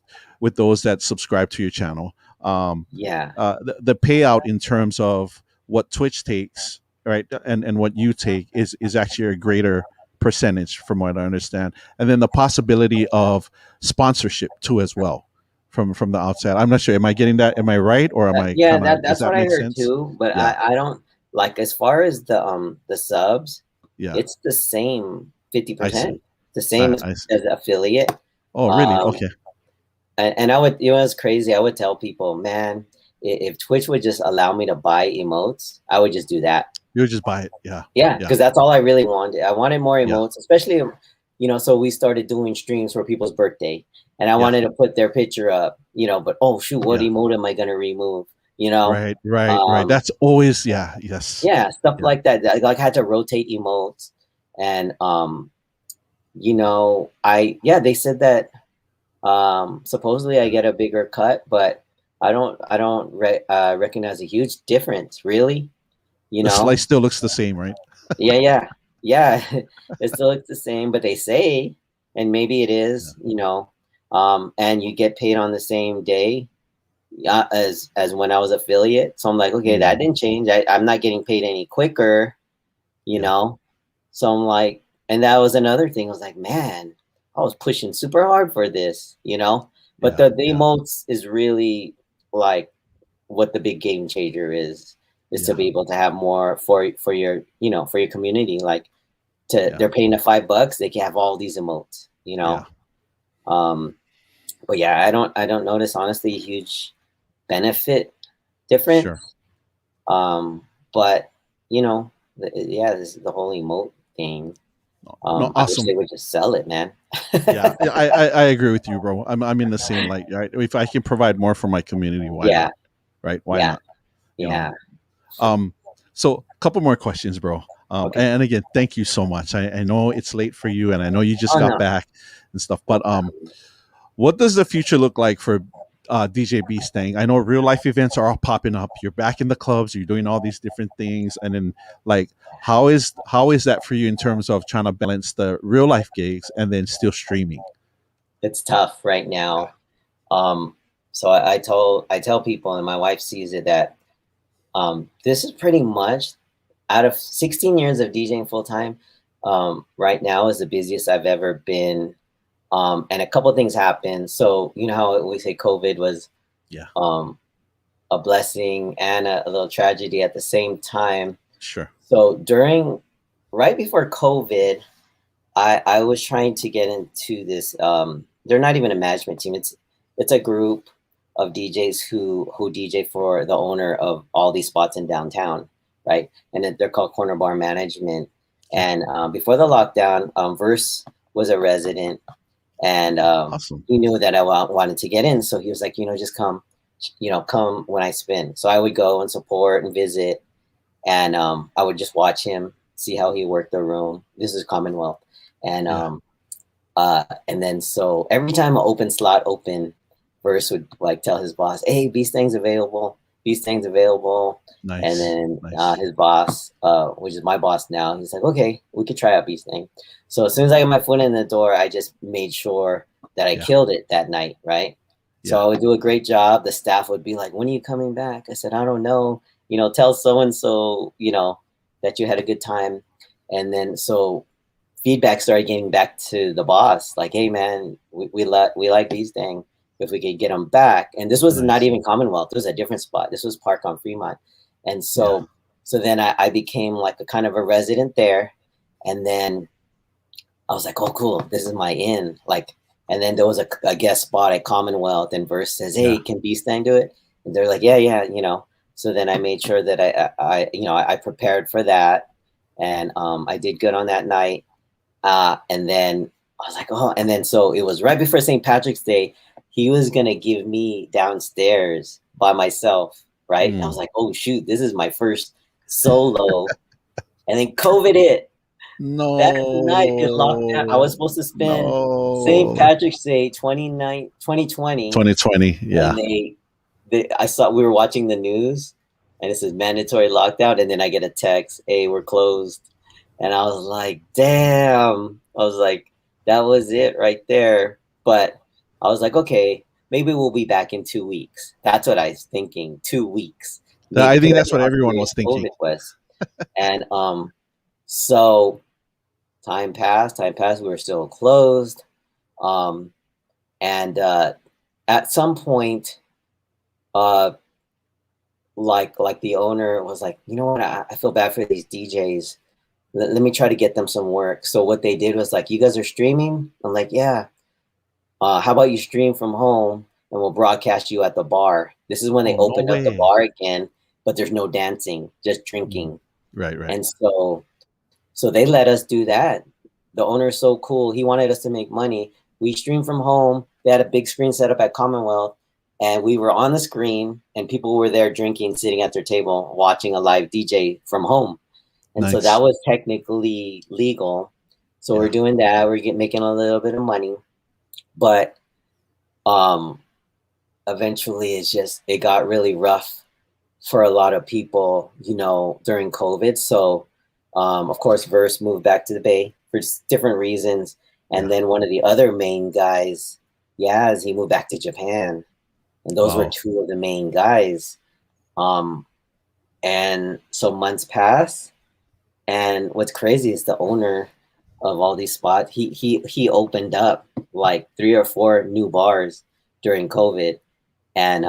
those that subscribe to your channel. The payout in terms of what Twitch takes, right, and what you take is actually a greater percentage, from what I understand. And then the possibility of sponsorship too, as well, from the outside. I'm not sure. Am I getting that? Am I right, or am I? Yeah, that's what I heard too. But I don't, like, as far as the subs. Yeah. It's the same 50%. see. The same I see. as affiliate. Oh, really? Um, Okay. and I would, it's crazy. I would tell people, man, if Twitch would just allow me to buy emotes, I would just do that. You would just buy it. Yeah. Yeah, because that's all I really wanted. I wanted more Yeah. emotes, especially, so we started doing streams for people's birthday, and I wanted to put their picture up, but oh shoot, what emote am I gonna remove? Right. That's always yes. Yeah, stuff like that. Like I had to rotate emotes, and they said that supposedly I get a bigger cut, but I don't recognize a huge difference, really. The slice still looks the same, right? Yeah. It still looks the same, but they say, and maybe it is, and you get paid on the same day as when I was affiliate. So I'm like, okay, that didn't change. I'm not getting paid any quicker, know. So I'm like, and that was another thing. I was like, man, I was pushing super hard for this, But the emotes is really like what the big game changer is to be able to have more for your for your community. Like they're paying the $5, they can have all these emotes, but yeah, I don't notice honestly a huge benefit difference. Sure. But this is the whole emote thing. No, awesome. I wish they would just sell it, man. Yeah, I agree with you, bro. I'm in the same light, right? If I can provide more for my community, why not? Right? Why not? Yeah. So a couple more questions, bro. Okay. And again, thank you so much. I know it's late for you, and I know you just got back and stuff. But what does the future look like for DeeJay BStang? I know real life events are all popping up. You're back in the clubs. You're doing all these different things, and then like, how is that for you in terms of trying to balance the real life gigs and then still streaming? It's tough right now. So I tell people, and my wife sees it, that this is pretty much out of 16 years of DJing full time. Right now is the busiest I've ever been. And a couple of things happened. So you know how we say COVID was a blessing and a little tragedy at the same time. Sure. So right before COVID, I was trying to get into this. They're not even a management team. It's a group of DJs who DJ for the owner of all these spots in downtown, right? And they're called Corner Bar Management. And before the lockdown, Verse was a resident, and awesome. He knew that I wanted to get in, so he was like, just come when I spin. So I would go and support and visit, and I would just watch him, see how he worked the room. This is Commonwealth, and then so every time an open slot open, Verse would like tell his boss, "Hey, BStang's available. BStang's available." Nice. And then his boss, which is my boss now, he's like, "Okay, we could try out BStang." So as soon as I got my foot in the door, I just made sure that I killed it that night, right? So I would do a great job. The staff would be like, "When are you coming back?" I said, "I don't know. Tell so and so, that you had a good time." And then so feedback started getting back to the boss, like, "Hey, man, we like BStang. If we could get them back." And this was not even Commonwealth. It was a different spot. This was Park on Fremont. And so then I became like a kind of a resident there. And then I was like, "Oh, cool. This is my in." Like, and then there was a guest spot at Commonwealth, and Verse says, "Hey, can BStang do it?" And they're like, yeah. So then I made sure that I prepared for that. And I did good on that night. And then I was like, oh, and then so it was right before St. Patrick's Day. He was going to give me downstairs by myself, right? And I was like, oh, shoot, this is my first solo. And then COVID hit. No. That night it locked down. I was supposed to spend St. Patrick's Day 2020. 2020, yeah. And we were watching the news, and it says mandatory lockdown. And then I get a text, "Hey, we're closed." And I was like, damn. I was like, that was it right there. But I was like, okay, maybe we'll be back in 2 weeks. That's what I was thinking, 2 weeks. I think that's what everyone was thinking. And so time passed. We were still closed. And at some point, like the owner was like, "You know what? I feel bad for these DJs let me try to get them some work. So what they did was like, you guys are streaming? I'm like, yeah. How about you stream from home and we'll broadcast you at the bar? This is when they Oh, no opened up the way. bar again, but there's no dancing, just drinking. Right. And so they let us do that. The owner is so cool. He wanted us to make money. We streamed from home. They had a big screen set up at Commonwealth, and we were on the screen, and people were there drinking, sitting at their table, watching a live DJ from home. And so that was technically legal. So we're doing that. We're making a little bit of money, but eventually it got really rough for a lot of people, you know, during COVID. So of course, Verse moved back to the Bay for different reasons. And then one of the other main guys, Yaz, he moved back to Japan. And those were two of the main guys. And so months pass. And what's crazy is the owner of all these spots, he opened up like 3 or 4 new bars during COVID. And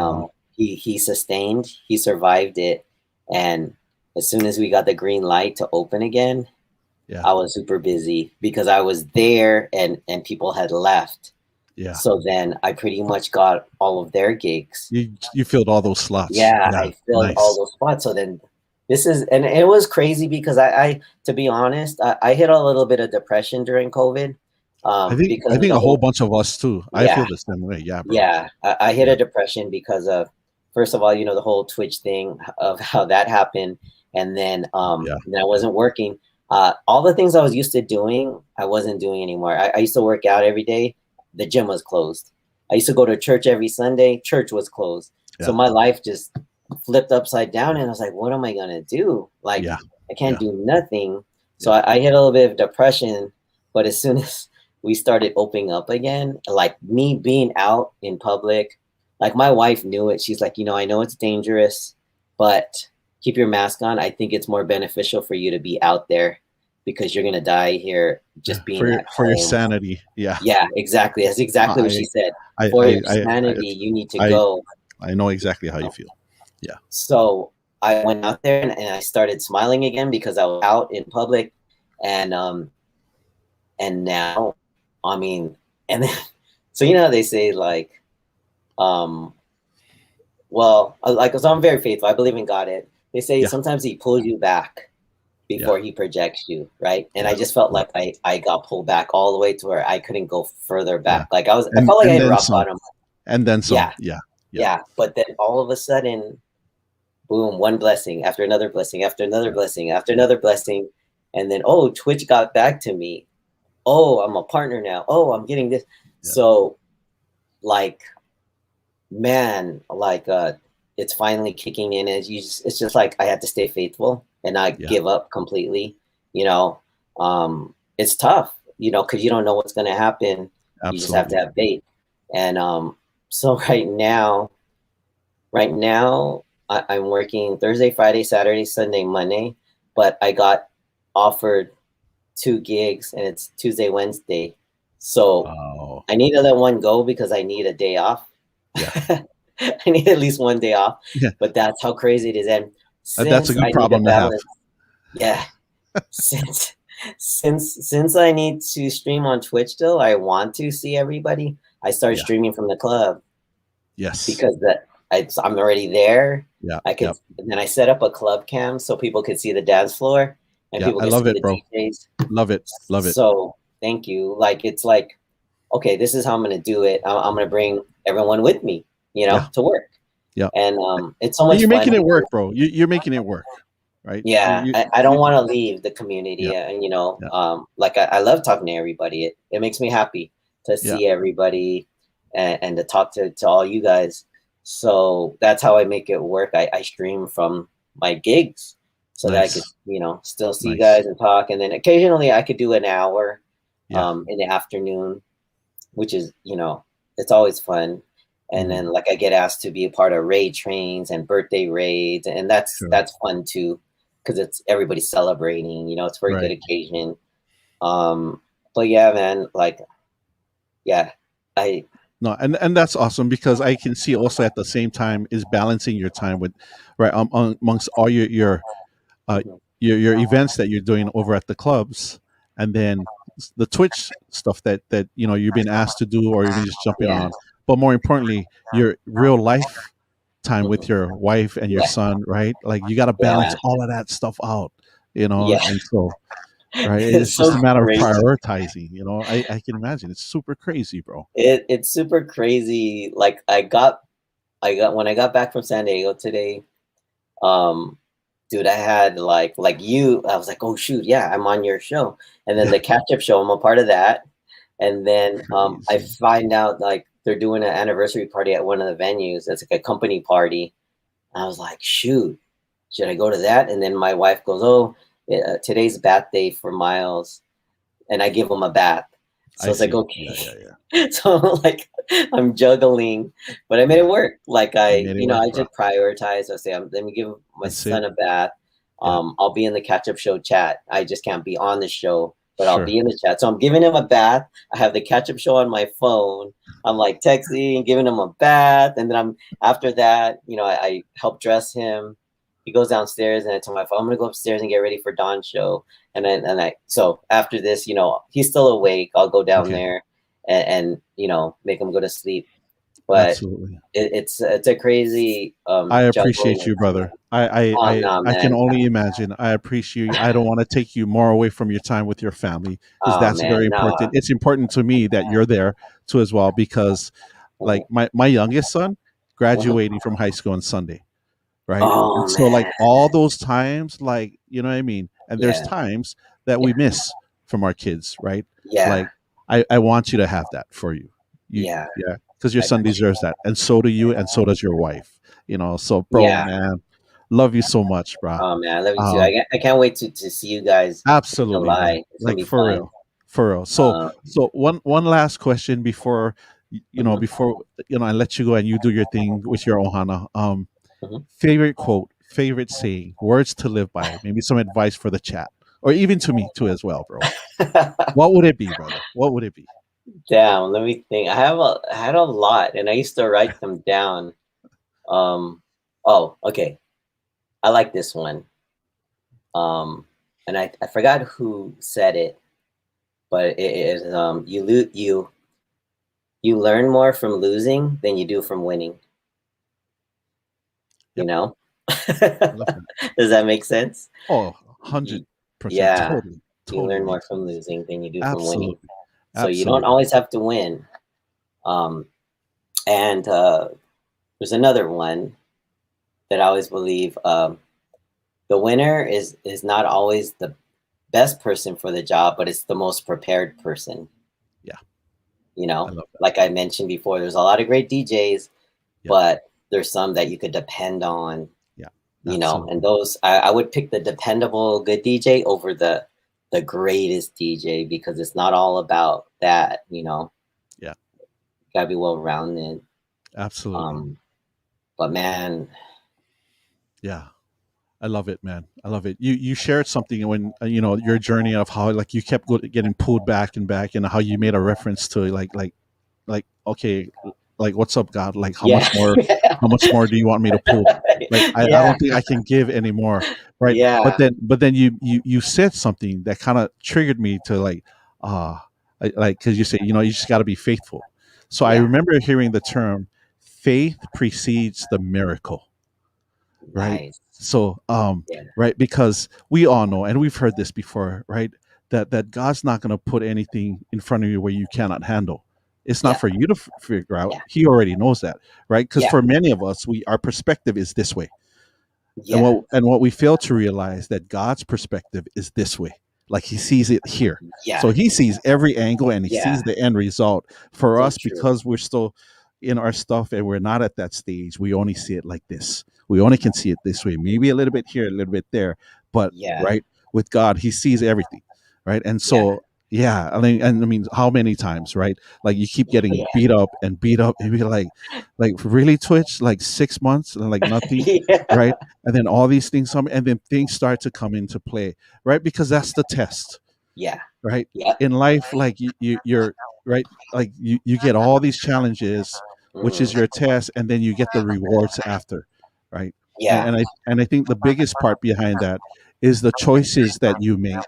he survived it. And as soon as we got the green light to open again, I was super busy because I was there and people had left. Yeah. So then I pretty much got all of their gigs. You filled all those slots. Yeah, I filled all those spots. So then and it was crazy because I to be honest, I hit a little bit of depression during COVID. I think a whole bunch of us too. I feel the same way. Yeah, bro. Yeah, I hit a depression because of, first of all, you know, the whole Twitch thing of how that happened. And then then I wasn't working. All the things I was used to doing, I wasn't doing anymore. I used to work out every day. The gym was closed. I used to go to church every Sunday. Church was closed. So my life just flipped upside down. And I was like, what am I going to do? Like, I can't do nothing. So I hit a little bit of depression. But as soon as we started opening up again, like me being out in public, like my wife knew it. She's like, you know, I know it's dangerous, but keep your mask on. I think it's more beneficial for you to be out there because you're going to die here just being for your sanity. Yeah. Yeah, exactly. That's exactly what she said. For your sanity, you need to go. I know exactly how you feel. Yeah. So I went out there and I started smiling again because I was out in public. And now, I mean, and then, so, you know, they say like, well, like, so I'm very faithful. I believe in God. They say sometimes he pulls you back before he projects you, right? And I just felt like I got pulled back all the way to where I couldn't go further back. Like I felt like I hit rock bottom. And then some. Yeah. But then all of a sudden, boom, one blessing after another blessing, after another blessing, after another blessing. And then, oh, Twitch got back to me. Oh, I'm a partner now. Oh, I'm getting this. Yeah. So like, man, like, it's finally kicking in. It's just like I had to stay faithful and not give up completely. You know, it's tough, you know, because you don't know what's going to happen. Absolutely. You just have to have faith. And so right now, I'm working Thursday, Friday, Saturday, Sunday, Monday, but I got offered 2 gigs and it's Tuesday, Wednesday. So I need to let one go because I need a day off. Yeah. I need at least one day off, but that's how crazy it is. And that's a good problem to have. Yeah. since I need to stream on Twitch still, I want to see everybody. I started streaming from the club. Yes. Because I'm already there. Yeah. And then I set up a club cam so people could see the dance floor and people could see the DJs. Love it. So thank you. Like, it's like, okay, this is how I'm going to do it. I'm going to bring everyone with me, you know, to work. Yeah. And it's so much You're fun. making it work, bro. You're making it work, right? Yeah. I don't want to leave the community. And, you know, like I love talking to everybody. It makes me happy to see everybody and to talk to all you guys. So that's how I make it work. I stream from my gigs so that I could, you know, still see you guys and talk. And then occasionally I could do an hour in the afternoon, which is, you know, it's always fun. And then like I get asked to be a part of raid trains and birthday raids. And that's fun too, because it's everybody celebrating, you know, it's a very good occasion. But yeah, man, like, No, and that's awesome because I can see also at the same time is balancing your time with amongst all your your events that you're doing over at the clubs, and then the Twitch stuff that you've been asked to do or even just jumping Yeah. on. But more importantly, your real life time with Mhm. your wife and your Yeah. son, right? Like you got to balance Yeah. all of that stuff out, Yeah. and so right, it's It's just so a matter of crazy. prioritizing. I can imagine it's super crazy, bro. It's super crazy. Like when I got back from San Diego today, um, dude, I had like you, I was like, oh shoot, yeah, I'm on your show. And then Yeah, the catch up show, I'm a part of that. And then I crazy. find out like they're doing an anniversary party at one of the venues. It's like a company party. I was like, shoot, should I go to that? And then my wife goes, oh, today's bath day for Miles, and I give him a bath. So I it's like, see. okay. Yeah. So like I'm juggling, but I made Yeah, it work. Like you made it work, I bro. just prioritize. I say, let me give my That's it. son a bath. Yeah, I'll be in the catch up show chat. I just can't be on the show, but I'll sure. be in the chat. So I'm giving him a bath. I have the catch up show on my phone. I'm like texting, giving him a bath. And then after that, I help dress him. He goes downstairs and I tell my phone, I'm going to go upstairs and get ready for Dawn's show. So after this, he's still awake. I'll go down Okay, there and make him go to sleep. But absolutely. it's a crazy I juggling. appreciate you, brother. Oh no, I can man. only imagine. I appreciate you. I don't want to take you more away from your time with your family because Oh that's very man, no. important. It's important to me that you're there too as well because, like, my youngest son graduating from high school on Sunday, right? And Oh so, like, man, all those times, like, you know what I mean? And there's yeah, times that yeah, we miss from our kids, right? yeah, Like, I want you to have that for you. yeah. Yeah, because your I son appreciate deserves that, and so do you, and so does your wife. So, bro, Yeah. man, love you so much, bro. Oh man, I love you too. Um, I can't wait to see you guys in absolutely, man. July. It's gonna Like be for fun. real, for real. So, Uh, one last question before mhm, I let you go and you do your thing with your ohana. mhm. Favorite quote, favorite saying, words to live by. Maybe some advice for the chat, or even to me too as well, bro. What would it be, brother? What would it be? Damn, let me think. I had a lot, and I used to write them down. Um, oh, okay. I like this one. And I forgot who said it, but it is you learn more from losing than you do from winning. You Yep, know? I love that. Does that make sense? Oh, Y- 100%, Yeah, totally, you totally learn more makes from sense. losing than you do from winning. Absolutely. So you don't Absolutely. always have to win. Um, and there's another one that I always believe. The winner is not always the best person for the job, but it's the most prepared person. Yeah, You I know, love that. like I mentioned before, there's a lot of great DJs, Yep. but there's some that you could depend on. Yeah, And absolutely. those I would pick the dependable good DJ over the greatest DJ because it's not all about that. Yeah, Gotta be well rounded. absolutely. Um, but man, Yeah. I love it, man. I love it. You shared something when your journey of how like you kept getting pulled back and back, and how you made a reference to like okay, like what's up, God? Like yeah, how much more do you want me to pull? Like I yeah, don't think I can give anymore, right? But yeah, then you said something that kind of triggered me to ah like because you say you just got to be faithful. So I yeah. remember hearing the term faith precedes the miracle, right? Nice. So Yeah, right, because we all know and we've heard this before, right, that God's not going to put anything in front of you where you cannot handle. It's not yeah, for you to figure out. yeah, He already knows that, right? Because yeah, for many of us, our perspective is this way, and yeah, what we fail to realize that God's perspective is this way. Like he sees it here. yeah, So he sees every angle and he yeah. sees the end result. For So us, true. because we're still in our stuff and we're not at that stage, we only see it like this. We only can see it this way. Maybe a little bit here, a little bit there. But Yeah, right, with God, he sees everything. Right. And yeah, so yeah, I mean, how many times, right? Like you keep getting yeah, beat up, and you're like really Twitch, like 6 months, and like nothing, yeah, right? And then all these things come, and then things start to come into play, right? Because that's the test, yeah, right? yeah. In life, like you're right, like you get all these challenges, which is Mhm. your test, and then you get the rewards after, right? Yeah, And I think the biggest part behind that is the choices that you make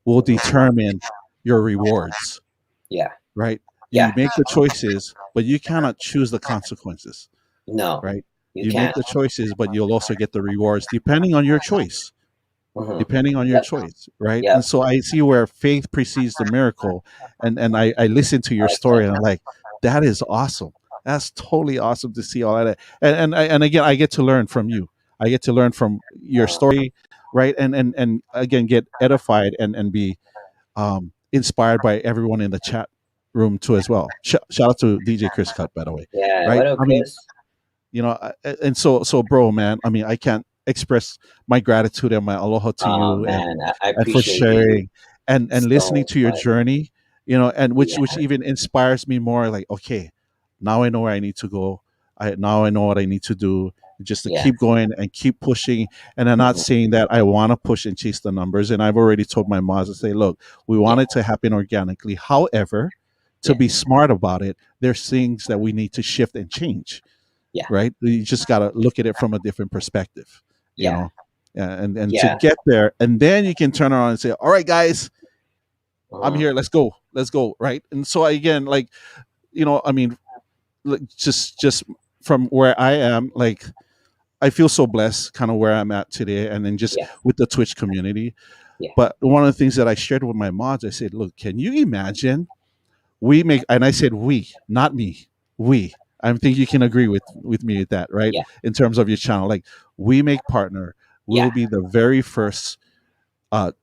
will determine your rewards, Yeah. right? Yeah. You make the choices, but you cannot choose the consequences, No. right? You You make can't. the choices, but you'll also get the rewards depending on your choice, depending on your Yep. choice, right? Yep. And so I see where faith precedes the miracle, and I listen to your like story, that. and I'm like, that is awesome. That's totally awesome to see all of that. And again, I get to learn from you. I get to learn from your story, right? And again, get edified and be inspired by everyone in the chat room too as well. Shout out to DJ Chris Cut, by the way, Yeah. right? What up, I mean, Chris? you know, and so bro, man, I mean, I can't express my gratitude and my aloha to Oh you, man, I and for appreciate you sharing and listening so to your much. journey, you know, and which Yeah. even inspires me more, like, okay, now I know where I need to go. Now I know what I need to do, just to Yeah. keep going and keep pushing. And I'm not saying that I want to push and chase the numbers, and I've already told my moms to say, look, we want Yeah. it to happen organically, however, to Yeah. be smart about it, there's things that we need to shift and change. Yeah. Right, you just got to look at it from a different perspective, you Yeah. know. And to Yeah. get there, and then you can turn around and say, all right guys, I'm Mhm. here, let's go, right? And so again, like, you know, I mean, like, just from where I am, like, I feel so blessed kind of where I'm at today, and then just Yeah. with the Twitch community. Yeah. But one of the things that I shared with my mods, I said, look, can you imagine we make, and I said we, not me, we, I think you can agree with me with that, right? Yeah. In terms of your channel, like, we make partner, we Yeah. will be the very first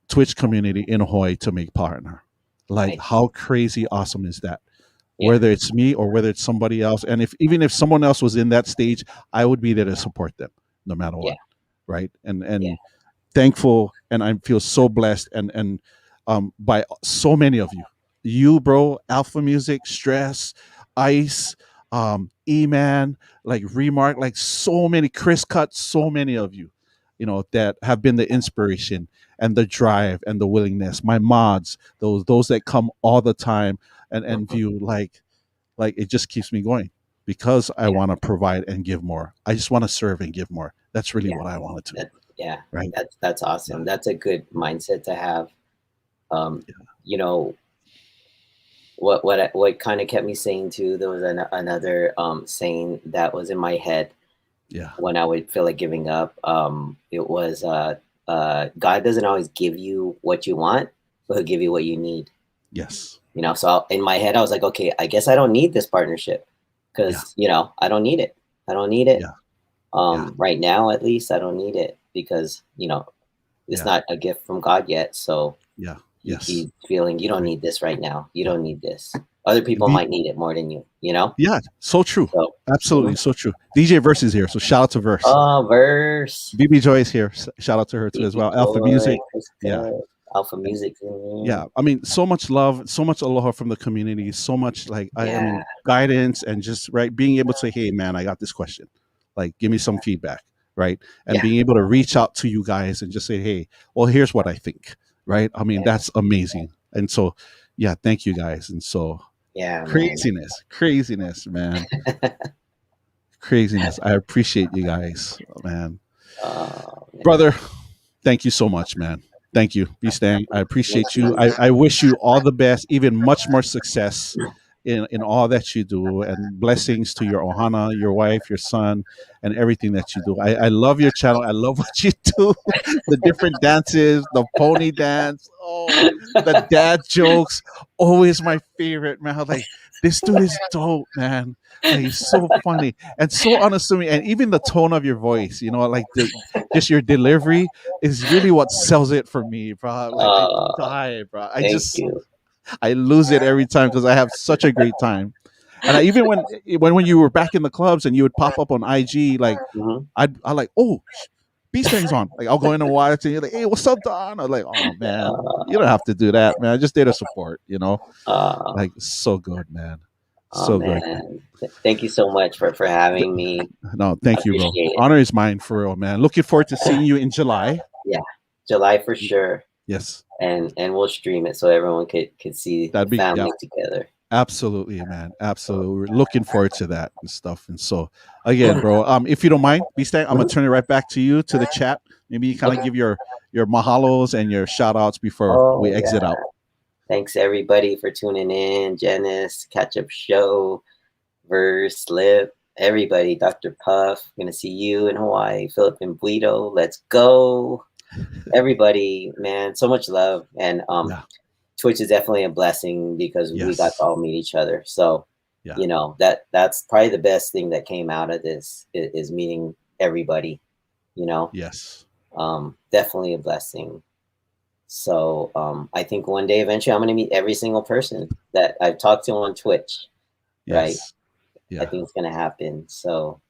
Twitch community in Hawaii to make partner. Like, Nice. how crazy awesome is that? Yeah. Whether it's me or whether it's somebody else, and if even if someone else was in that stage, I would be there to support them no matter Yeah. what, right? And Yeah. thankful, and I feel so blessed, and by so many of you, bro, Alpha Music, Stress, Ice, E-Man, like Remark, like so many, Chris Cut, so many of you, you know, that have been the inspiration and the drive and the willingness. My mods, those that come all the time and view, like it just keeps me going, because I Yeah. want to provide and give more. I just want to serve and give more. That's really Yeah. what I want to do. Yeah. Right. That's awesome. That's a good mindset to have. You know, what kind of kept me saying too, there was another saying that was in my head Yeah. when I would feel like giving up. It was God doesn't always give you what you want, but he'll give you what you need. Yes. You know, so in my head I was like, okay, I guess I don't need this partnership, because you know, I don't need it. I don't need it. Yeah. Right now, at least, I don't need it, because you know, it's not a gift from God yet. So Yeah. you Yes. keep feeling you don't need this right now. You don't need this. Other people might need it more than you. You know. Yeah. So true. So, Absolutely. So true. DJ Verse is here. So shout out to Verse. Verse. BB Joy is here. Shout out to her too as well. Alpha Music. Yeah. Alpha Music. Yeah. I mean, so much love, so much aloha from the community, so much, like, I mean, guidance, and just, right, being able to say, hey man, I got this question. Like, give me some feedback, right? And being able to reach out to you guys and just say, hey, well, here's what I think, right? I mean, that's amazing. And so, yeah, thank you guys. And so, craziness, man. Craziness. I appreciate you guys, man. Brother, thank you so much, man. Thank you, BStang. I appreciate you. I wish you all the best, even much more success in all that you do, and blessings to your ohana, your wife, your son, and everything that you do. I love your channel. I love what you do. The different dances, the pony dance, the dad jokes, always my favorite, man. Like, this dude is dope, man. Like, he's so funny and so unassuming, and even the tone of your voice, you know, like just your delivery is really what sells it for me, bro. Like, I die, bro. I lose it every time, because I have such a great time. And I, even when you were back in the clubs and you would pop up on IG, like, I like, oh, BStang's on. Like, I'll go in and watch, and you're like, hey, what's up, Don? I'm like, oh man, you don't have to do that, man. I just there to support, you know. Like, so good, man. So good. Thank you so much for having me. No, thank you, bro. Honor is mine, for real, man. Looking forward to seeing you in July. Yeah, July for sure. Yes. And we'll stream it so everyone could see the family together. Absolutely, man. Absolutely. We're looking forward to that and stuff. And so, again, bro, if you don't mind, BStang, I'm gonna turn it right back to you, to the chat. Maybe you kind of give your your mahalos and your shout outs before we exit out. Thanks everybody for tuning in. Janice, Catch Up Show, Verse, Slip, everybody, Dr. Puff, gonna see you in Hawaii. Philip and Guido, let's go. Everybody, man, so much love. And Twitch is definitely a blessing because we got to all meet each other. So you know, that's probably the best thing that came out of this is meeting everybody, you know. Definitely a blessing. So I think one day eventually I'm going to meet every single person that I've talked to on Twitch. Right. I think it's going to happen. So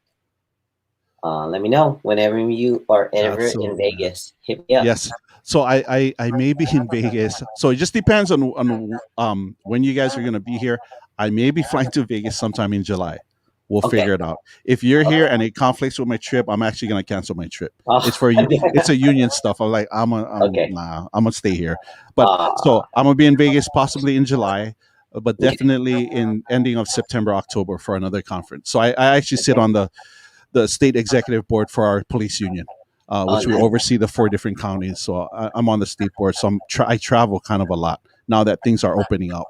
let me know whenever you are ever in Vegas. Hit me up. Yes. So I may be in Vegas. So it just depends on when you guys are going to be here. I may be flying to Vegas sometime in July. We'll figure it out. If you're here and it conflicts with my trip, I'm actually gonna cancel my trip. It's for you. It's a union stuff. I'm like, I'm gonna stay here. But so I'm gonna be in Vegas possibly in July, but definitely in ending of September, October for another conference. So I actually sit on the state executive board for our police union, which we oversee the 4 different counties. So I'm on the state board. So I travel kind of a lot now that things are opening up.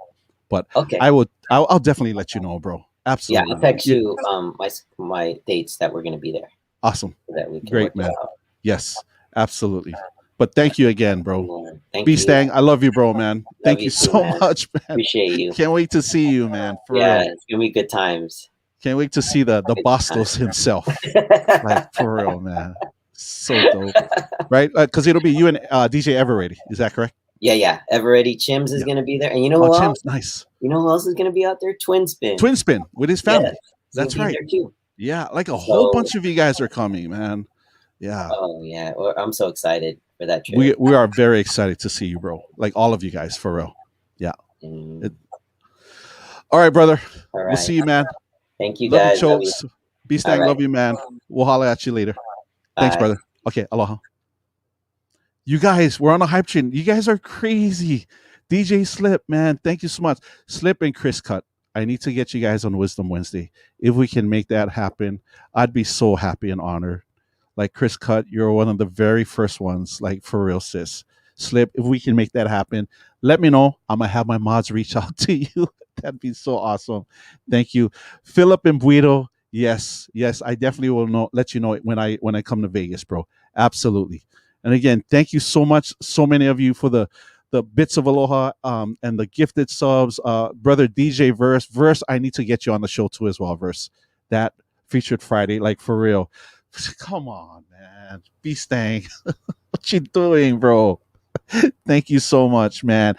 But I'll definitely let you know, bro. Absolutely. Yeah, I'll text you my dates that we're going to be there. Awesome. So that we can Great, man. Yes, absolutely. But thank you again, bro. BStang, I love you, bro, man. Thank you so much, man. Appreciate you. Can't wait to see you, man. For real. It's going to be good times. Can't wait to see the Bastos himself. Like, for real, man. So dope. Right? Because it'll be you and DJ Everready. Is that correct? Yeah. Everready Chims is going to be there. And you know who else? Chims, nice. You know who else is going to be out there? Twin Spin with his family. That's right. Too. Yeah, like a whole bunch of you guys are coming, man. Yeah. Oh yeah, well, I'm so excited for that trip. We are very excited to see you, bro. Like all of you guys, for real. Yeah. All right, brother. All right. We'll see you, man. Thank you, guys. Love you, Chokes. BStang, love you, man. We'll holler at you later. Thanks, brother. Okay, aloha. You guys, we're on a hype train. You guys are crazy. DJ Slip, man, thank you so much. Slip and Chris Cut. I need to get you guys on Wisdom Wednesday. If we can make that happen, I'd be so happy and honored. Like Chris Cut, you're one of the very first ones, like for real, sis. Slip, if we can make that happen, let me know. I'm going to have my mods reach out to you. That'd be so awesome. Thank you. Philip and Guido, yes, I definitely will let you know when I come to Vegas, bro. Absolutely. And again, thank you so much, so many of you for the bits of aloha and the gifted subs. Brother DJ Verse, I need to get you on the show too as well, Verse. That featured Friday, like for real. Come on, man. BStang. What you doing, bro? Thank you so much, man.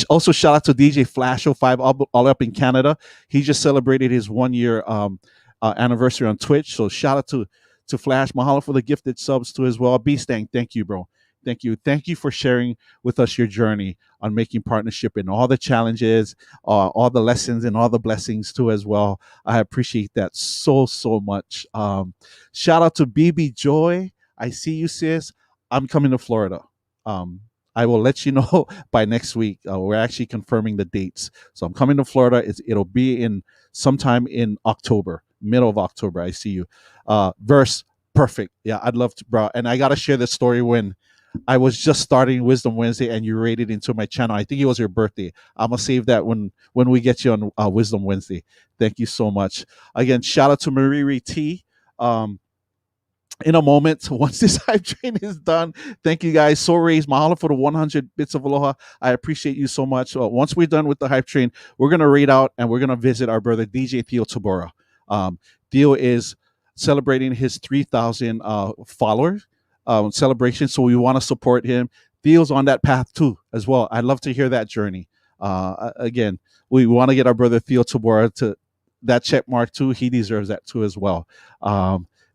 Also, shout out to DJ Flash05 all up in Canada. He just celebrated his 1-year anniversary on Twitch. So shout out to Flash. Mahalo for the gifted subs too as well. BStang, thank you, bro. Thank you. Thank you for sharing with us your journey on making partnership and all the challenges, all the lessons and all the blessings too as well. I appreciate that so much. Shout out to BB Joy. I see you, sis. I'm coming to Florida. I will let you know by next week. We're actually confirming the dates. So I'm coming to Florida. It'll be in sometime in October, middle of October. I see you. Verse, perfect. Yeah, I'd love to, bro. And I got to share this story when I was just starting Wisdom Wednesday and you raided into my channel. I think it was your birthday. I'm going to save that when we get you on Wisdom Wednesday. Thank you so much. Again, shout out to Mariri T. In a moment, once this hype train is done, thank you guys. So raised, mahalo for the 100 bits of aloha. I appreciate you so much. Once we're done with the hype train, we're going to raid out and we're going to visit our brother DJ Theo Tabora. Theo is celebrating his 3,000 followers celebration, so we want to support him. Theo's on that path too as well. I'd love to hear that journey. Again, we want to get our brother Theo Tabora to that check mark too. He deserves that too as well.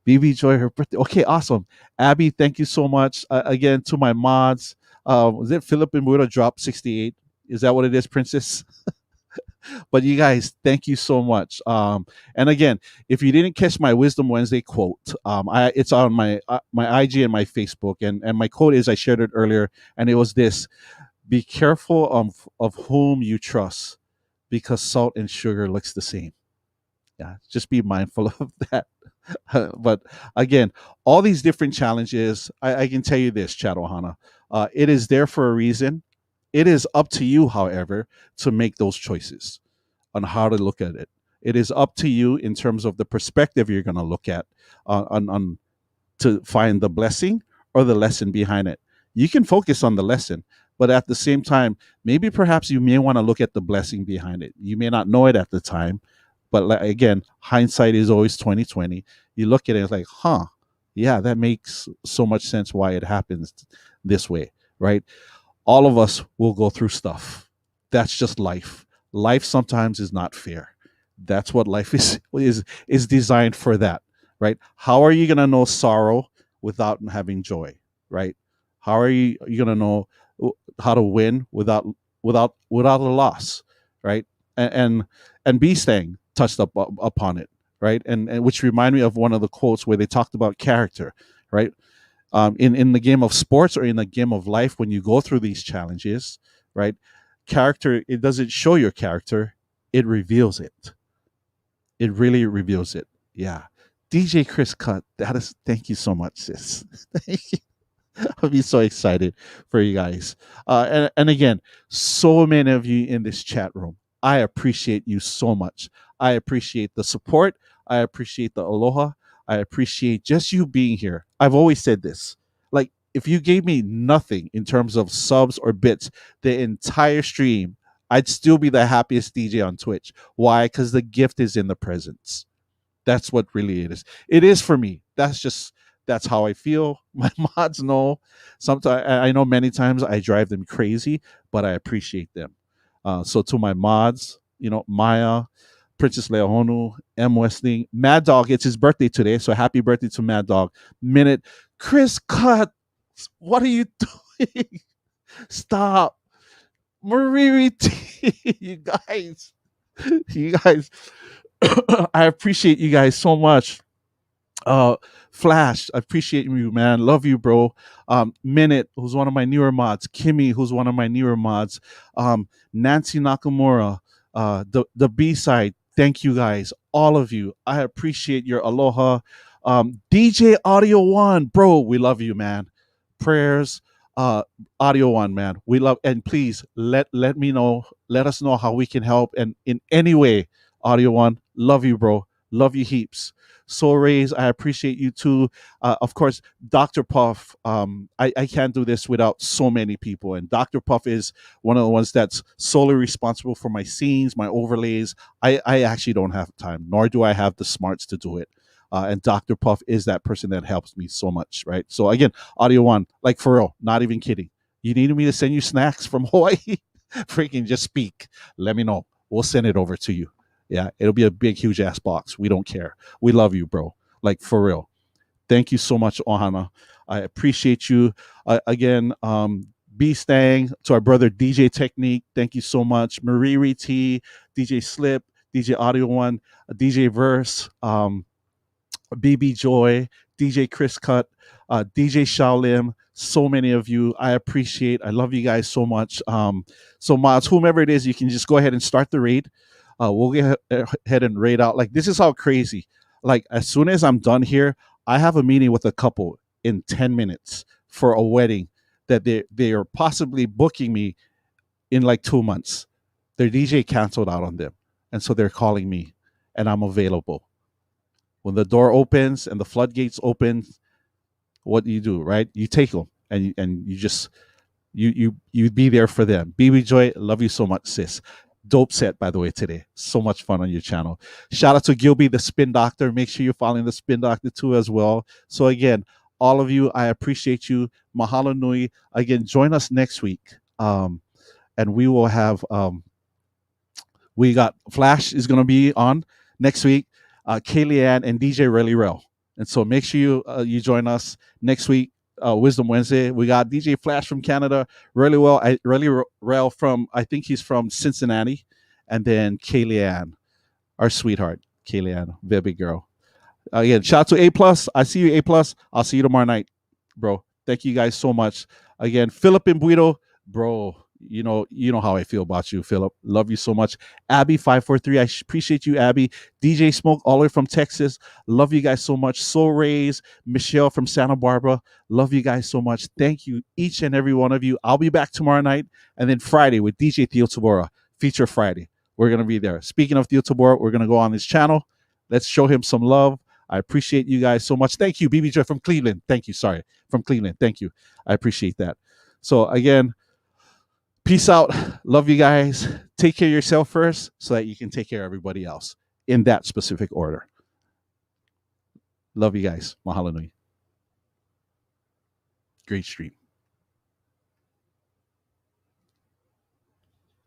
BB Joy, her birthday. Okay, awesome. Abby, thank you so much. Again, to my mods. Was it Philip and Buddha drop 68? Is that what it is, Princess? But you guys, thank you so much. And again, if you didn't catch my Wisdom Wednesday quote, it's on my IG and my Facebook. And my quote is, I shared it earlier, and it was this: be careful of whom you trust, because salt and sugar looks the same. Yeah, just be mindful of that. But again, all these different challenges, I can tell you this, Chad Ohana, it is there for a reason. It is up to you, however, to make those choices on how to look at it. It is up to you in terms of the perspective you're going to look at on to find the blessing or the lesson behind it. You can focus on the lesson, but at the same time, maybe perhaps you may want to look at the blessing behind it. You may not know it at the time, but again, hindsight is always 2020. You look at it, it's like, huh, yeah, that makes so much sense why it happens this way, right? All of us will go through stuff. That's just life. Life sometimes is not fair. That's what life is designed for, that, right? How are you going to know sorrow without having joy, right? How are you going to know how to win without a loss, right? And BStang touched upon it, right? And which remind me of one of the quotes where they talked about character, right? In the game of sports or in the game of life, when you go through these challenges, right? Character, it doesn't show your character, it reveals it. It really reveals it. Yeah. DJ Chris Cut, thank you so much, sis. Thank you. I'll be so excited for you guys. And again, so many of you in this chat room, I appreciate you so much. I appreciate the support. I appreciate the aloha. I appreciate just you being here. I've always said this. Like, if you gave me nothing in terms of subs or bits, the entire stream, I'd still be the happiest DJ on Twitch. Why? Because the gift is in the presence. That's what really it is. It is for me. That's how I feel. My mods know. Sometimes I know many times I drive them crazy, but I appreciate them. So to my mods, Maya, Princess Leohonu, M. Westling, Mad Dog, it's his birthday today, so happy birthday to Mad Dog. Minute, Chris Cut, what are you doing? Stop. Mariri T, you guys, I appreciate you guys so much. Flash, I appreciate you, man. Love you, bro. Minute, who's one of my newer mods. Kimmy, who's one of my newer mods. Nancy Nakamura, the B side. Thank you guys, all of you. I appreciate your aloha. DJ Audio One, bro, we love you, man. Prayers, Audio One, man. We love, and please let me know, let us know how we can help, and in any way, Audio One, love you, bro. Love you heaps. Soul Rays, I appreciate you too. Of course, Dr. Puff. I can't do this without so many people. And Dr. Puff is one of the ones that's solely responsible for my scenes, my overlays. I actually don't have time, nor do I have the smarts to do it. And Dr. Puff is that person that helps me so much, right? So again, Audio One, like for real, not even kidding. You needed me to send you snacks from Hawaii? Freaking just speak. Let me know. We'll send it over to you. Yeah, it'll be a big, huge ass box. We don't care. We love you, bro. Like, for real. Thank you so much, Ohana. I appreciate you. Again, BStang, to our brother DeeJayy Technique. Thank you so much. Mariri T, DJ Slip, DJ Audio One, DJ Verse, BB Joy, DJ Chris Cut, DJ Shaolim. So many of you. I appreciate. I love you guys so much. So mods, whomever it is, you can just go ahead and start the raid. We'll get ahead and raid out. Like, this is how crazy. Like, as soon as I'm done here, I have a meeting with a couple in 10 minutes for a wedding that they are possibly booking me in like 2 months. Their DJ canceled out on them, and so they're calling me, and I'm available. When the door opens and the floodgates open, what do you do, right? You take them, and you just you be there for them. BB Joy, love you so much, sis. Dope set, by the way, today. So much fun on your channel. Shout out to Gilby, the Spin Doctor. Make sure you're following the Spin Doctor too as well. So again, all of you, I appreciate you. Mahalo nui. Again, join us next week. And we will have, we got Flash is going to be on next week. Kaylee and DJ Really Rel. And so make sure you join us next week. Wisdom Wednesday. We got DJ Flash from Canada, really Rel from, I think he's from Cincinnati, and then Kaylee, our sweetheart, Kaylee, baby girl. Again, shout out to A+. I see you, A+. I'll see you tomorrow night, bro. Thank you guys so much. Again, Philip and Buito, bro. You know how I feel about you, Philip. Love you so much. Abby543, I appreciate you, Abby. DJ Smoke, all the way from Texas. Love you guys so much. Soul Rays, Michelle from Santa Barbara. Love you guys so much. Thank you, each and every one of you. I'll be back tomorrow night, and then Friday with DJ Theo Tabora, Feature Friday. We're going to be there. Speaking of Theo Tabora, we're going to go on his channel. Let's show him some love. I appreciate you guys so much. Thank you, BB Joy from Cleveland. Thank you. Sorry, from Cleveland. Thank you. I appreciate that. So again, peace out. Love you guys. Take care of yourself first so that you can take care of everybody else in that specific order. Love you guys. Mahalo nui. Great stream.